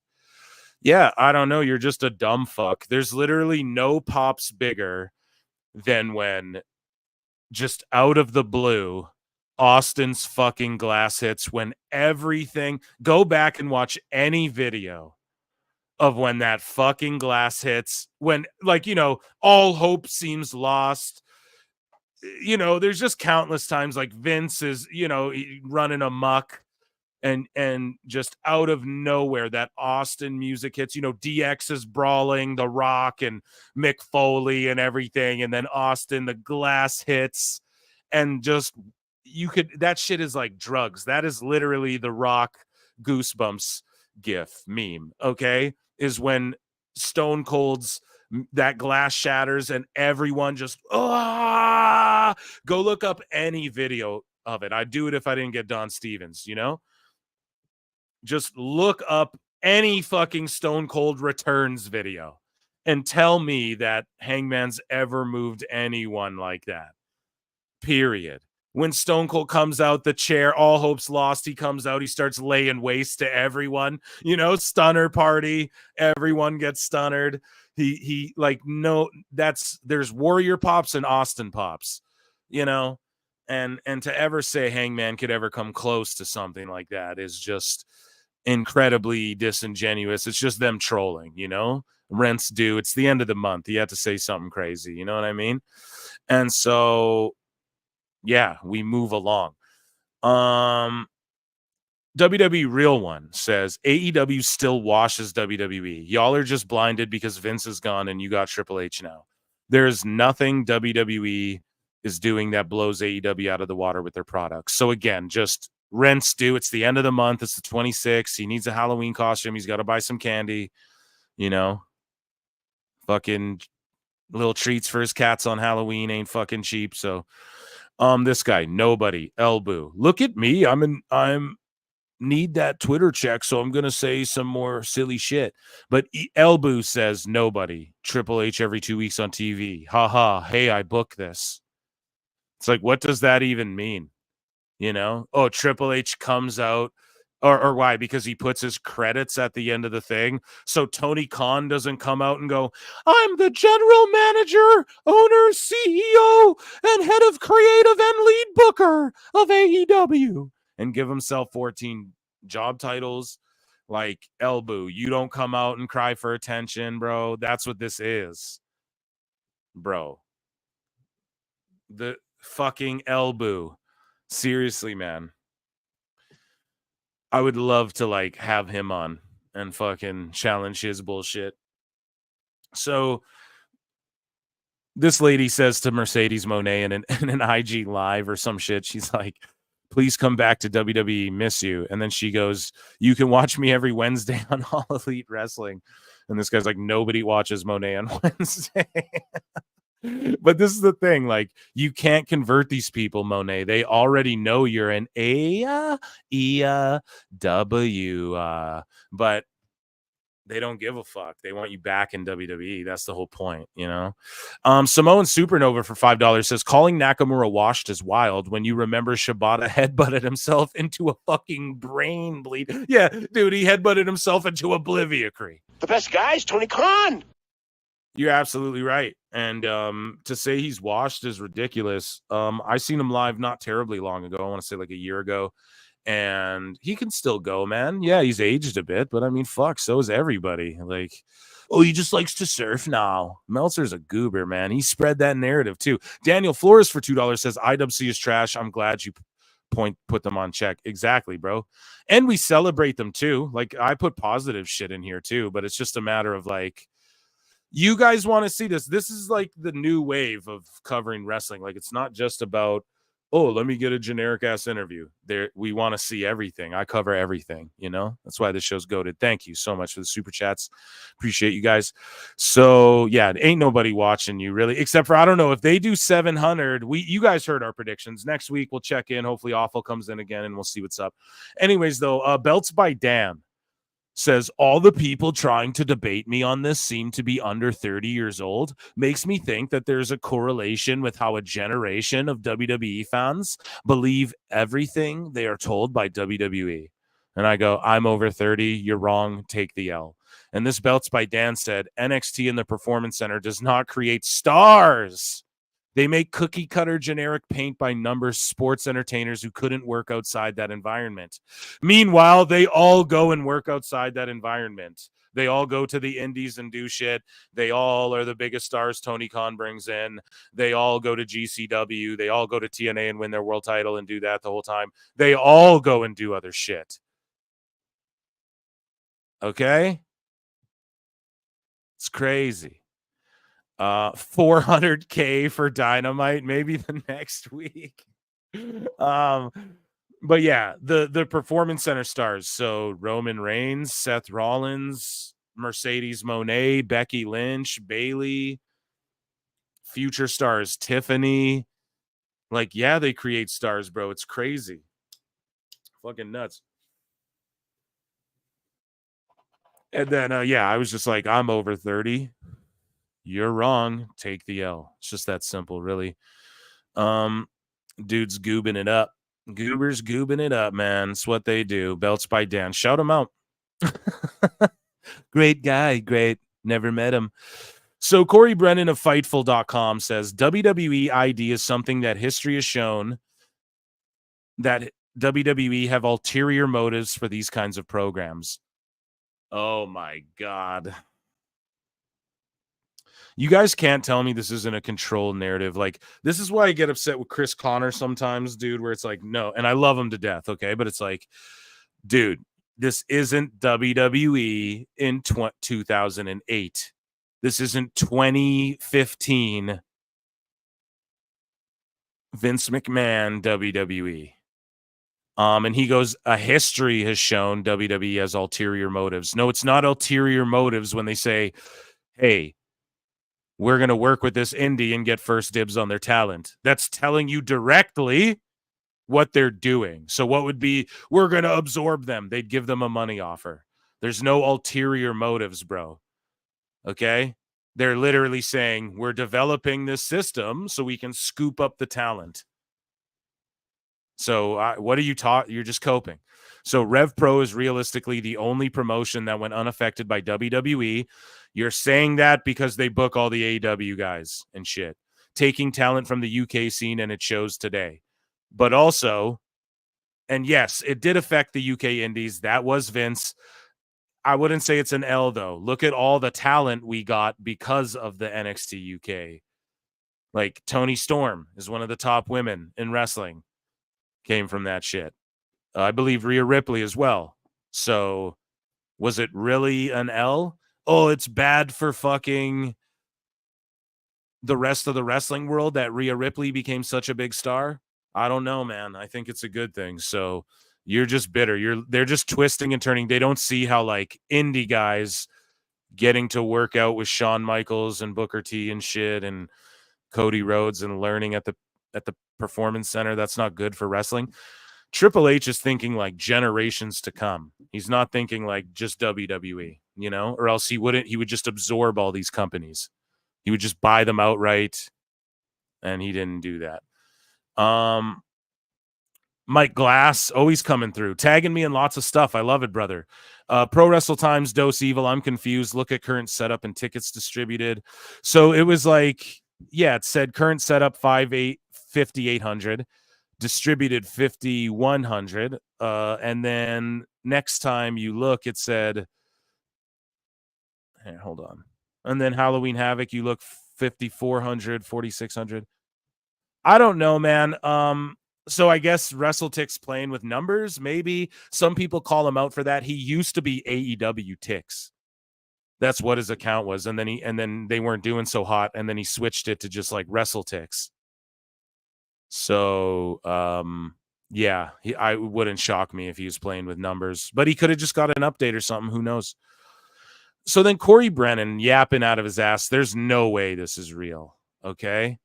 Yeah, I don't know. You're just a dumb fuck. There's literally no pops bigger than when just out of the blue, Austin's fucking glass hits when everything. Go back and watch any video of when that fucking glass hits, when, like, you know, all hope seems lost. You know, there's just countless times like Vince is, you know, running amok, and just out of nowhere that Austin music hits. You know, DX is brawling, The Rock and Mick Foley and everything, and then Austin, the glass hits, and just that shit is like drugs. That is literally The Rock Goosebumps gif meme, okay? Is when Stone Cold's that glass shatters and everyone just go look up any video of it. I'd do it if I didn't get Don Stevens, you know? Just look up any fucking Stone Cold Returns video and tell me that Hangman's ever moved anyone like that. Period. When Stone Cold comes out, the chair, all hope's lost. He comes out, he starts laying waste to everyone. You know, stunner party. Everyone gets stunnered. He like, no, there's Warrior Pops and Austin Pops, you know? And to ever say Hangman could ever come close to something like that is just incredibly disingenuous. It's just them trolling, you know? Rent's due. It's the end of the month. You have to say something crazy, you know what I mean? And so, yeah, we move along. WWE Real One says AEW still washes WWE. Y'all are just blinded because Vince is gone and you got Triple H now. There's nothing WWE is doing that blows AEW out of the water with their products. So again, just rent's due. It's the end of the month. It's the 26th. He needs a Halloween costume. He's got to buy some candy, you know. Fucking little treats for his cats on Halloween ain't fucking cheap. So this guy, nobody, Elboo. Look at me. I'm need that Twitter check, so I'm gonna say some more silly shit. But Elboo says nobody. Triple H every 2 weeks on TV. Haha. Hey, I book this. It's like, what does that even mean? You know? Oh, Triple H comes out, or why? Because he puts his credits at the end of the thing. So Tony Khan doesn't come out and go, I'm the general manager, owner, CEO, and head of creative and lead booker of AEW, and give himself 14 job titles. Like, Elboo, you don't come out and cry for attention, bro. That's what this is, bro. The fucking Elboo. Seriously, man. I would love to like have him on and fucking challenge his bullshit. So this lady says to Mercedes Moné in an IG live or some shit, she's like, please come back to WWE, miss you. And then she goes, you can watch me every Wednesday on All Elite Wrestling. And this guy's like, nobody watches Moné on Wednesday. But this is the thing, like, you can't convert these people, Monet. They already know you're an AEW, but they don't give a fuck. They want you back in WWE. That's the whole point, you know? Samoan Supernova for $5 says, calling Nakamura washed is wild when you remember Shibata headbutted himself into a fucking brain bleed. Yeah, dude, he headbutted himself into obliviacry. The best guy is Tony Khan. You're absolutely right. And to say he's washed is ridiculous. I seen him live not terribly long ago. I want to say like a year ago. And he can still go, man. Yeah, he's aged a bit, but I mean, fuck, so is everybody. Like, oh, he just likes to surf now. Meltzer's a goober, man. He spread that narrative too. Daniel Flores for $2 says, IWC is trash. I'm glad you put them on check. Exactly, bro. And we celebrate them too. Like, I put positive shit in here too, but it's just a matter of like, you guys want to see this. This is like the new wave of covering wrestling. Like, it's not just about, oh, let me get a generic ass interview. There, we want to see everything. I cover everything, you know? That's why this show's goated. Thank you so much for the super chats. Appreciate you guys. So yeah, ain't nobody watching you really, except for, I don't know, if they do 700, you guys heard our predictions. Next week we'll check in. Hopefully Awful comes in again and we'll see what's up. Anyways, though, Belts by Dan says, all the people trying to debate me on this seem to be under 30 years old. Makes me think that there's a correlation with how a generation of WWE fans believe everything they are told by WWE. And I go, I'm over 30. You're wrong. Take the L. And this Belts by Dan said, NXT in the Performance Center does not create stars. They make cookie cutter generic paint by numbers sports entertainers who couldn't work outside that environment. Meanwhile, they all go and work outside that environment. They all go to the indies and do shit. They all are the biggest stars Tony Khan brings in. They all go to GCW. They all go to TNA and win their world title and do that the whole time. They all go and do other shit. Okay? It's crazy. 400K for Dynamite, maybe the next week. But yeah, the Performance Center stars. So Roman Reigns, Seth Rollins, Mercedes Moné, Becky Lynch, Bayley, future stars, Tiffany. Like, yeah, they create stars, bro. It's crazy. Fucking nuts. And then, yeah, I was just like, I'm over 30. You're wrong. Take the L. It's just that simple, really. Dude's goobing it up. Goobers goobing it up, man. It's what they do. Belts by Dan. Shout him out. Great guy. Great. Never met him. So Corey Brennan of Fightful.com says WWE ID is something that history has shown that WWE have ulterior motives for these kinds of programs. Oh my God. You guys can't tell me this isn't a controlled narrative. Like, this is why I get upset with Chris Connor sometimes, dude, where it's like, no, and I love him to death, okay? But it's like, dude, this isn't WWE in 2008. This isn't 2015 Vince McMahon WWE. And he goes, a history has shown WWE has ulterior motives. No, it's not ulterior motives when they say, hey, we're going to work with this indie and get first dibs on their talent. That's telling you directly what they're doing. So what would be, we're going to absorb them. They'd give them a money offer. There's no ulterior motives, bro. Okay? They're literally saying, we're developing this system so we can scoop up the talent. So what are you taught? You're just coping. So Rev Pro is realistically the only promotion that went unaffected by WWE. You're saying that because they book all the AEW guys and shit, taking talent from the UK scene, and it shows today. But also, and yes, it did affect the UK indies. That was Vince. I wouldn't say it's an L, though. Look at all the talent we got because of the NXT UK. Like Toni Storm is one of the top women in wrestling. Came from that shit. I believe Rhea Ripley as well. So was it really an L? Oh, it's bad for fucking the rest of the wrestling world that Rhea Ripley became such a big star. I don't know, man. I think it's a good thing. So you're just bitter. They're just twisting and turning. They don't see how like indie guys getting to work out with Shawn Michaels and Booker T and shit and Cody Rhodes and learning at the Performance Center. That's not good for wrestling. Triple H is thinking like generations to come. He's not thinking like just WWE, you know, or else he would just absorb all these companies. He would just buy them outright, and he didn't do that. Mike Glass, always coming through, tagging me in lots of stuff. I love it, brother. Pro Wrestle Times, Dose Evil. I'm confused. Look at current setup and tickets distributed. So it was like, yeah, it said current setup 5,800, distributed 5,100. And then next time you look, it said, here, hold on. And then Halloween Havoc, you look 5,400, 4,600. I don't know, man. So I guess WrestleTix playing with numbers, maybe. Some people call him out for that. He used to be AEW Tix. That's what his account was. And then they weren't doing so hot, and then he switched it to just like WrestleTix. So yeah, I wouldn't shock me if he was playing with numbers, but he could have just got an update or something. Who knows? So then Corey Brennan yapping out of his ass, there's no way this is real. Okay.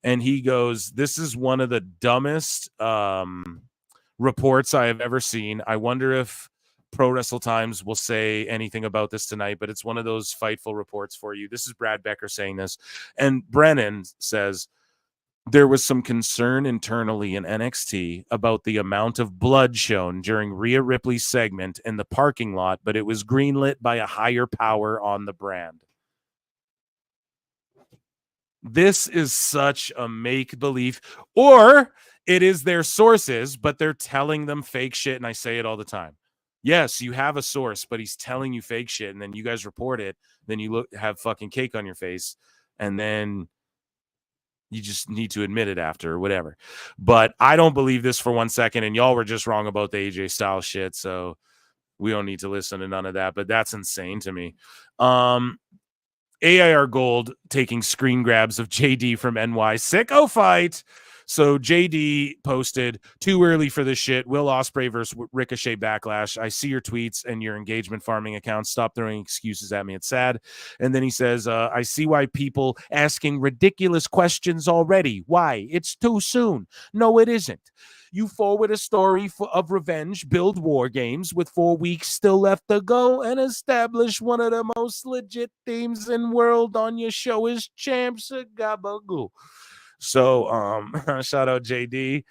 And he goes, this is one of the dumbest reports I have ever seen. I wonder if Pro Wrestle Times will say anything about this tonight, but it's one of those Fightful reports for you. This is Brad Becker saying this. And Brennan says, there was some concern internally in NXT about the amount of blood shown during Rhea Ripley's segment in the parking lot, but it was greenlit by a higher power on the brand. This is such a make-believe, or it is their sources, but they're telling them fake shit, and I say it all the time. Yes, you have a source, but he's telling you fake shit, and then you guys report it, then you have fucking cake on your face, and then you just need to admit it after or whatever. But I don't believe this for 1 second, and y'all were just wrong about the AJ Styles shit, so we don't need to listen to none of that, but that's insane to me. AIR Gold taking screen grabs of JD from NY Sicko fight. So JD posted, too early for this shit. Will Ospreay versus Ricochet Backlash. I see your tweets and your engagement farming account. Stop throwing excuses at me. It's sad. And then he says, I see why people asking ridiculous questions already. Why? It's too soon. No, it isn't. You forward a story of revenge, build war games with 4 weeks still left to go, and establish one of the most legit themes in world on your show is Champs Gabagoo. So shout out JD.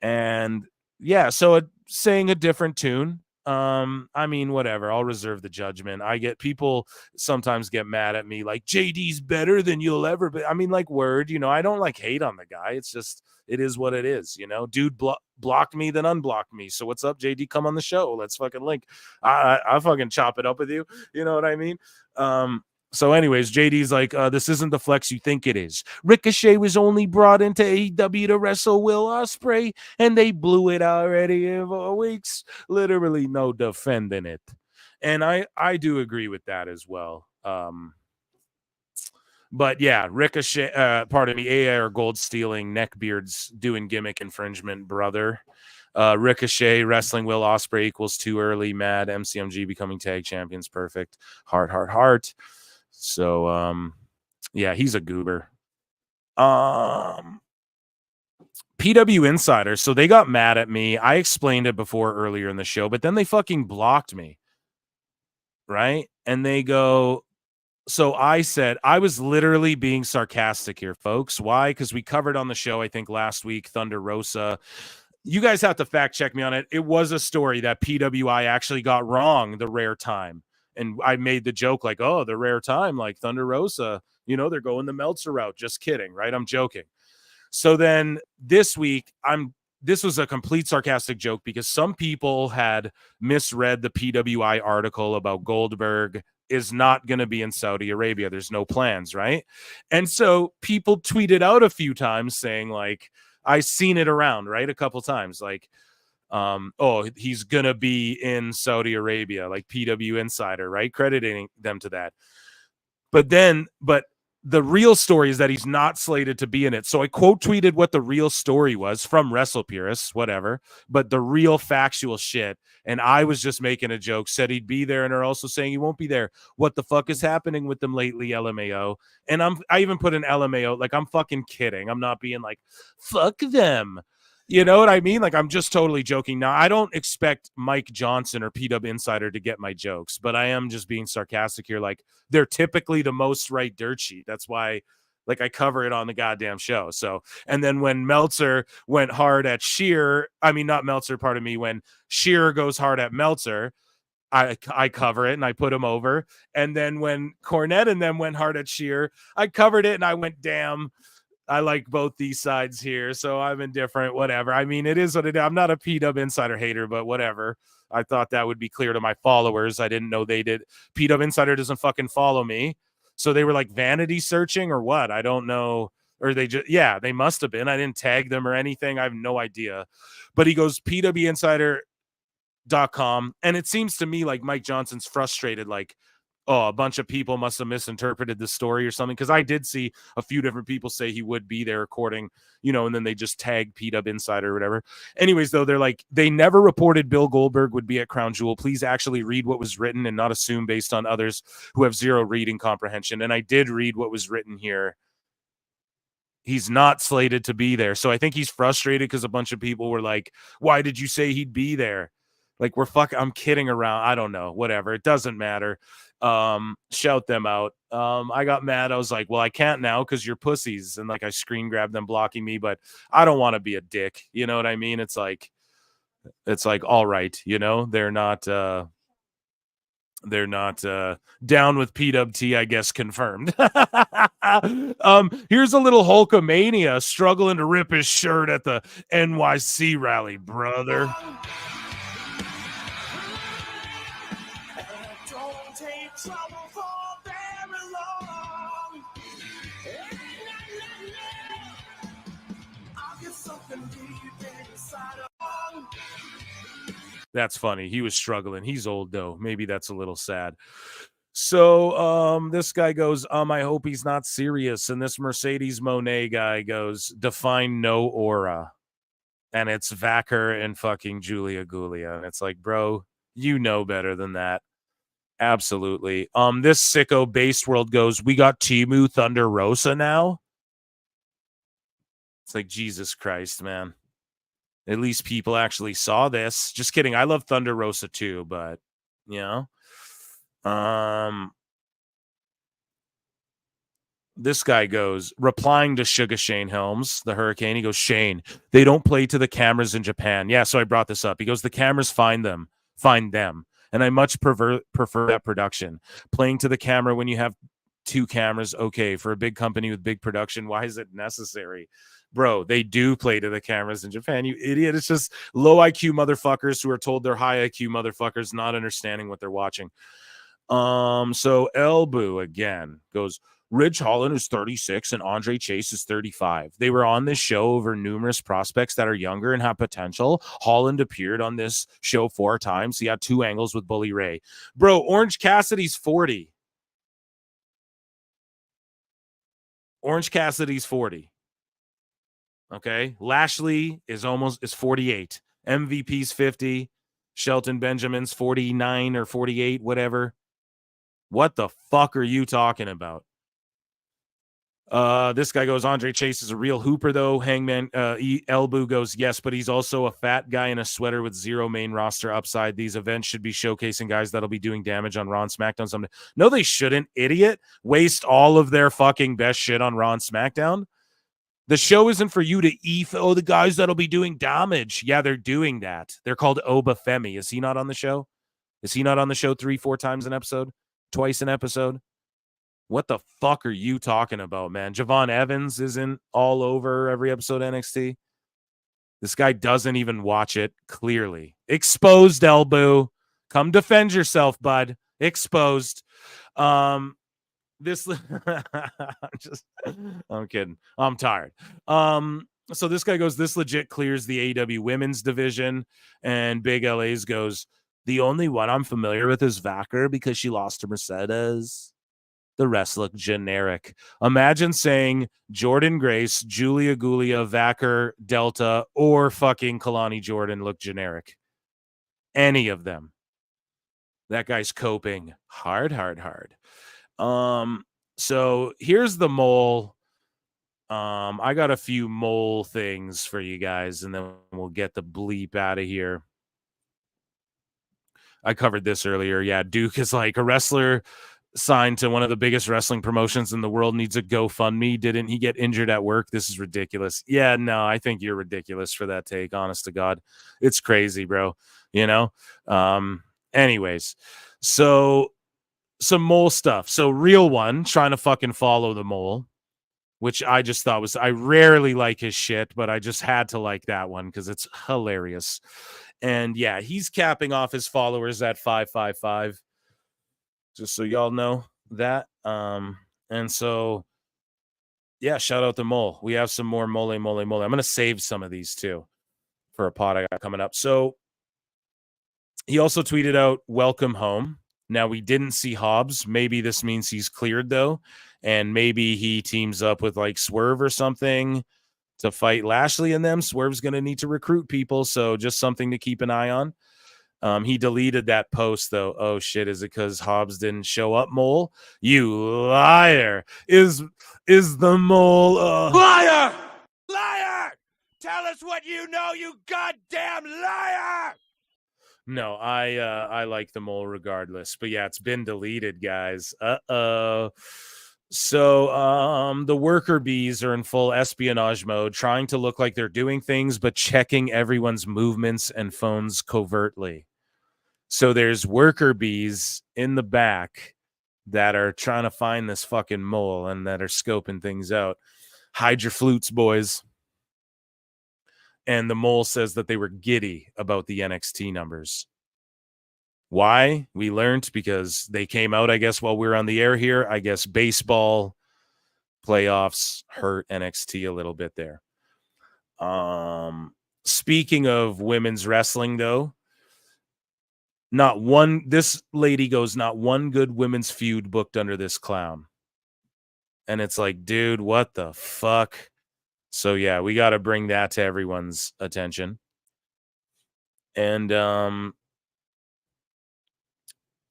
And yeah, so saying a different tune. I mean, whatever. I'll reserve the judgment. I get people sometimes get mad at me like JD's better than you'll ever be. I mean, like, word, I don't like hate on the guy. It's just, it is what it is, dude. Block me, then unblock me. So what's up, JD? Come on the show. Let's fucking link. I fucking chop it up with you. You know what I mean? So anyways, JD's like, this isn't the flex you think it is. Ricochet was only brought into AEW to wrestle Will Ospreay, and they blew it already in 4 weeks. Literally no defending it. And I do agree with that as well. But yeah, Ricochet, AIR Gold stealing, Neckbeards doing gimmick infringement, brother. Ricochet wrestling Will Ospreay equals too early, mad. MCMG becoming tag champions, perfect. Heart. So, yeah, he's a goober. PW Insider. So they got mad at me. I explained it before earlier in the show, but then they fucking blocked me. Right? And they go, so I said, I was literally being sarcastic here, folks. Why? Because we covered on the show, I think last week, Thunder Rosa. You guys have to fact check me on it. It was a story that PWI actually got wrong the rare time. And I made the joke like, oh, the rare time, like Thunder Rosa, they're going the Meltzer route. Just kidding, right? I'm joking. So then this week, this was a complete sarcastic joke because some people had misread the PWI article about Goldberg is not going to be in Saudi Arabia. There's no plans, right? And so people tweeted out a few times saying like, I seen it around, right? A couple times, like, oh, he's going to be in Saudi Arabia, like PW Insider, right? Crediting them to that. But the real story is that he's not slated to be in it. So I quote tweeted what the real story was from Wrestle Purists, whatever, but the real factual shit. And I was just making a joke, said he'd be there, and are also saying he won't be there. What the fuck is happening with them lately, LMAO? And I even put an LMAO, like I'm fucking kidding. I'm not being like, fuck them. You know what I mean? Like, I'm just totally joking. Now, I don't expect Mike Johnson or PW Insider to get my jokes, but I am just being sarcastic here. Like, they're typically the most right dirt sheet. That's why, like, I cover it on the goddamn show. So, and then when Meltzer went hard at Sheer, not Meltzer, pardon me, when Sheer goes hard at Meltzer, I cover it and I put him over. And then when Cornette and them went hard at Sheer, I covered it and I went, damn, I like both these sides here, so I'm indifferent, whatever. It is what it is. I'm not a PW Insider hater, but whatever. I thought that would be clear to my followers. I didn't know they did. PW Insider doesn't fucking follow me. So they were like vanity searching or what? I don't know. Or they just, yeah, they must have been. I didn't tag them or anything. I have no idea. But he goes PWinsider.com. And it seems to me like Mike Johnson's frustrated, like, oh, a bunch of people must have misinterpreted the story or something. Because I did see a few different people say he would be there according, and then they just tagged PW Insider or whatever. Anyways, though, they're like, they never reported Bill Goldberg would be at Crown Jewel. Please actually read what was written and not assume based on others who have zero reading comprehension. And I did read what was written here. He's not slated to be there. So I think he's frustrated because a bunch of people were like, why did you say he'd be there? Like, I'm kidding around. I don't know. Whatever. It doesn't matter. Shout them out. I got mad. I was like, well, I can't now because you're pussies. And like, I screen grabbed them blocking me, but I don't want to be a dick. You know what I mean? It's like, all right. They're not, They're not down with PWT, I guess, confirmed. Here's a little Hulkamania struggling to rip his shirt at the NYC rally, brother. Don't take trouble for very long. I'll get something deep inside of. That's funny. He was struggling. He's old, though. Maybe that's a little sad. So this guy goes, I hope he's not serious. And this Mercedes Monet guy goes, define no aura. And it's Vacker and fucking Julia Gulia. And it's like, bro, you know better than that. Absolutely. This sicko base world goes, we got Timu Thunder Rosa now. It's like, Jesus Christ, man. At least people actually saw this. Just kidding. I love Thunder Rosa too, but you know. This guy goes, replying to Sugar Shane Helms, the Hurricane. He goes, Shane, they don't play to the cameras in Japan. Yeah, so I brought this up. He goes, the cameras find them. And I much prefer that production. Playing to the camera when you have two cameras, okay. For a big company with big production, why is it necessary? Bro, they do play to the cameras in Japan, you idiot. It's just low IQ motherfuckers who are told they're high IQ motherfuckers not understanding what they're watching. So Elbu again goes, Ridge Holland is 36 and Andre Chase is 35. They were on this show over numerous prospects that are younger and have potential. Holland appeared on this show 4 times. He had 2 angles with Bully Ray. Bro, Orange Cassidy's 40. Orange Cassidy's 40. Okay. Lashley is 48. MVP's 50. Shelton Benjamin's 49 or 48, whatever. What the fuck are you talking about? This guy goes, Andre Chase is a real hooper, though. Hangman Elbu goes, yes, but he's also a fat guy in a sweater with 0 main roster upside. These events should be showcasing guys that'll be doing damage on Raw and SmackDown someday. No, they shouldn't, idiot. Waste all of their fucking best shit on Raw and SmackDown. The show isn't for you to the guys that'll be doing damage. Yeah, they're doing that. They're called Oba Femi. Is he not on the show? Is he not on the show 3-4 times an episode? Twice an episode? What the fuck are you talking about, man? Javon Evans isn't all over every episode of NXT. This guy doesn't even watch it, clearly. Exposed, Elbu. Come defend yourself, bud. Exposed. I'm kidding. I'm tired. So this guy goes, this legit clears the AEW women's division. And Big LA's goes, the only one I'm familiar with is Vacker because she lost to Mercedes. The rest look generic. Imagine saying Jordan Grace, Julia Gulia, Vacker, Delta, or fucking Kalani Jordan look generic. Any of them. That guy's coping hard. So here's the mole. I got a few mole things for you guys, and then we'll get the bleep out of here. I covered this earlier. Yeah, Duke is like, a wrestler signed to one of the biggest wrestling promotions in the world needs a GoFundMe. Didn't he get injured at work? This is ridiculous. Yeah, no, I think you're ridiculous for that take, honest to God. It's crazy, bro. You know? Anyways, so some mole stuff. So Real One trying to fucking follow the mole, which I just thought was, I rarely like his shit, but I just had to like that one because it's hilarious. And yeah, he's capping off his followers at 555. Just so y'all know that. And so, yeah, shout out to Mole. We have some more mole. I'm going to save some of these too for a pod I got coming up. So he also tweeted out, welcome home. Now, we didn't see Hobbs. Maybe this means he's cleared, though. And maybe he teams up with like Swerve or something to fight Lashley and them. Swerve's going to need to recruit people. So just something to keep an eye on. He deleted that post, though. Oh, shit. Is it because Hobbs didn't show up, Mole? You liar. Is the Mole Liar! Tell us what you know, you goddamn liar! No, I like the Mole regardless. But yeah, it's been deleted, guys. Uh-oh. So the worker bees are in full espionage mode, trying to look like they're doing things, but checking everyone's movements and phones covertly. So there's worker bees in the back that are trying to find this fucking mole and that are scoping things out. Hide your flutes, boys. And the mole says that they were giddy about the NXT numbers. Why? We learned because they came out, I guess, while we were on the air here. I guess baseball playoffs hurt NXT a little bit there. Speaking of women's wrestling, though, this lady goes, not one good women's feud booked under this clown. And it's like, dude, what the fuck? So yeah, we got to bring that to everyone's attention. And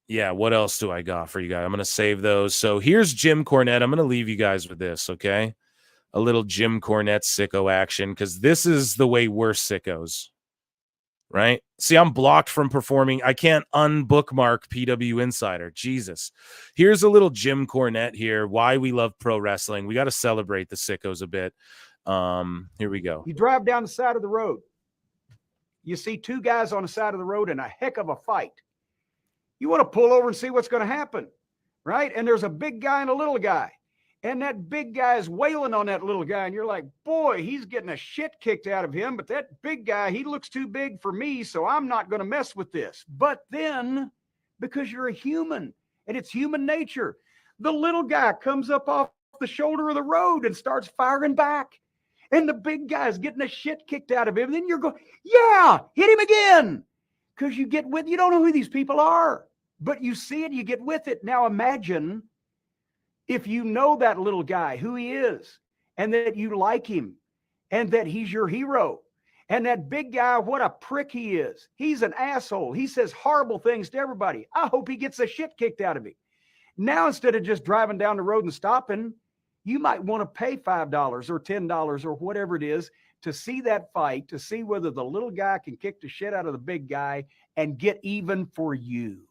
yeah, what else do I got for you guys? I'm going to save those. So here's Jim Cornette. I'm going to leave you guys with this, okay? A little Jim Cornette sicko action, because this is the way we're sickos, right? See, I'm blocked from performing. I can't unbookmark PW Insider. Jesus. Here's a little Jim Cornette here. Why we love pro wrestling. We got to celebrate the sickos a bit. Here we go. You drive down the side of the road. You see two guys on the side of the road in a heck of a fight. You want to pull over and see what's going to happen, right? And there's a big guy and a little guy. And that big guy is wailing on that little guy. And you're like, boy, he's getting a shit kicked out of him. But that big guy, he looks too big for me, so I'm not going to mess with this. But then, because you're a human and it's human nature, the little guy comes up off the shoulder of the road and starts firing back. And the big guy's getting the shit kicked out of him. And then you're going, yeah, hit him again. Because you don't know who these people are. But you see it, you get with it. Now imagine if you know that little guy, who he is, and that you like him, and that he's your hero. And that big guy, what a prick he is. He's an asshole. He says horrible things to everybody. I hope he gets the shit kicked out of him. Now, instead of just driving down the road and stopping, you might want to pay $5 or $10 or whatever it is to see that fight, to see whether the little guy can kick the shit out of the big guy and get even for you.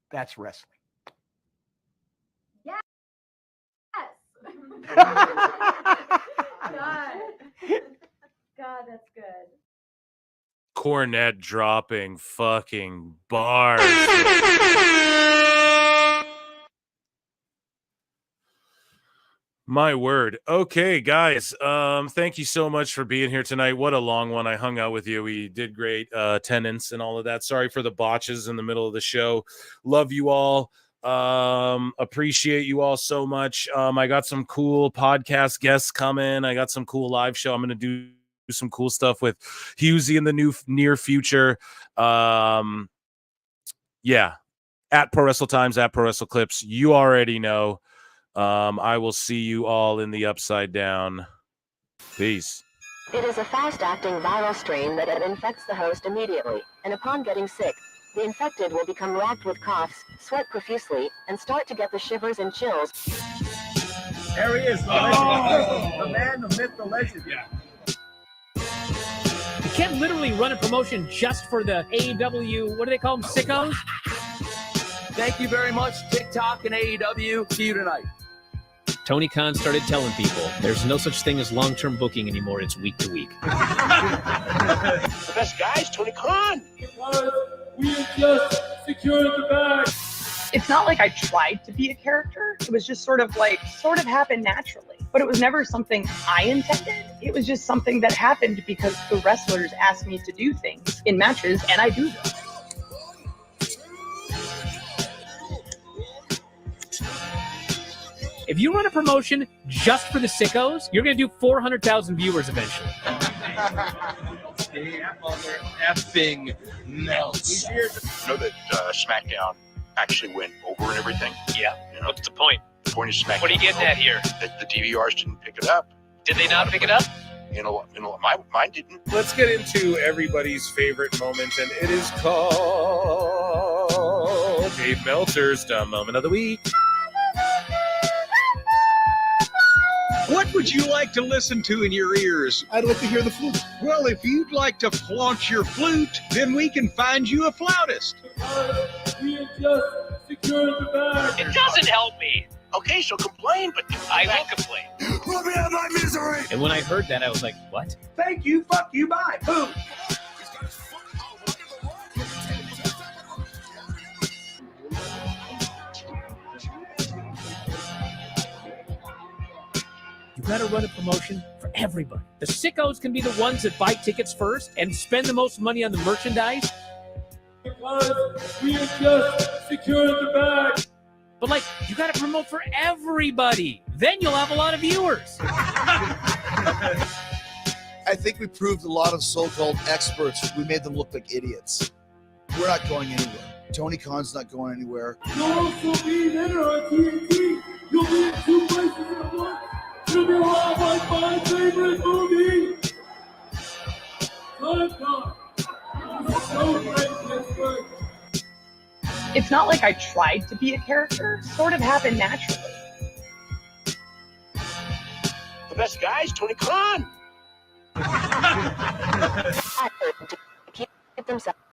That's wrestling. Yes. God, that's good. Cornette dropping fucking bars. My word. Okay, guys. Thank you so much for being here tonight. What a long one. I hung out with you. We did great attendance and all of that. Sorry for the botches in the middle of the show. Love you all. Appreciate you all so much. I got some cool podcast guests coming. I got some cool live show. I'm going to do some cool stuff with Husey in the near future. Yeah. At Pro Wrestle Times, at Pro Wrestle Clips. You already know. I will see you all in the upside down. Peace. It is a fast-acting viral strain that infects the host immediately, and upon getting sick, the infected will become racked with coughs, sweat profusely, and start to get the shivers and chills. There he is, the legend. The man, the myth, the legend. Yeah. You can't literally run a promotion just for the AEW, what do they call them, sickos? Thank you very much, TikTok and AEW. See you tonight. Tony Khan started telling people there's no such thing as long-term booking anymore. It's week to week. The best guy's Tony Khan. We just secured the bag. It's not like I tried to be a character. It was just sort of happened naturally. But it was never something I intended. It was just something that happened because the wrestlers asked me to do things in matches, and I do them. If you run a promotion just for the sickos, you're going to do 400,000 viewers eventually. Effing Meltzer. You know that SmackDown actually went over and everything? Yeah. You know, What's the point? the point of SmackDown. What are you getting at here? That the DVRs didn't pick it up. Did they not pick it up? Mine didn't. Let's get into everybody's favorite moment, and it is called Dave Meltzer's Dumb Moment of the Week. What would you like to listen to in your ears? I'd like to hear the flute. Well, if you'd like to flaunt your flute, then we can find you a flautist. We just secured the bag. It doesn't help me. Okay, so complain, but I will complain. Let me have my misery. And when I heard that, I was like, what? Thank you, fuck you, bye, boom. got to run a promotion for everybody. The sickos can be the ones that buy tickets first and spend the most money on the merchandise. Because we have just secured the bag. But like, you got to promote for everybody. Then you'll have a lot of viewers. I think we proved a lot of so-called experts. We made them look like idiots. We're not going anywhere. Tony Khan's not going anywhere. You'll also be there on TNT. You'll be in 2 places at once. It'll be a lot like my favorite movie. Time God. So great, Pittsburgh. It's not like I tried to be a character. Sort of happened naturally. The best guy is Tony Khan. Keep themselves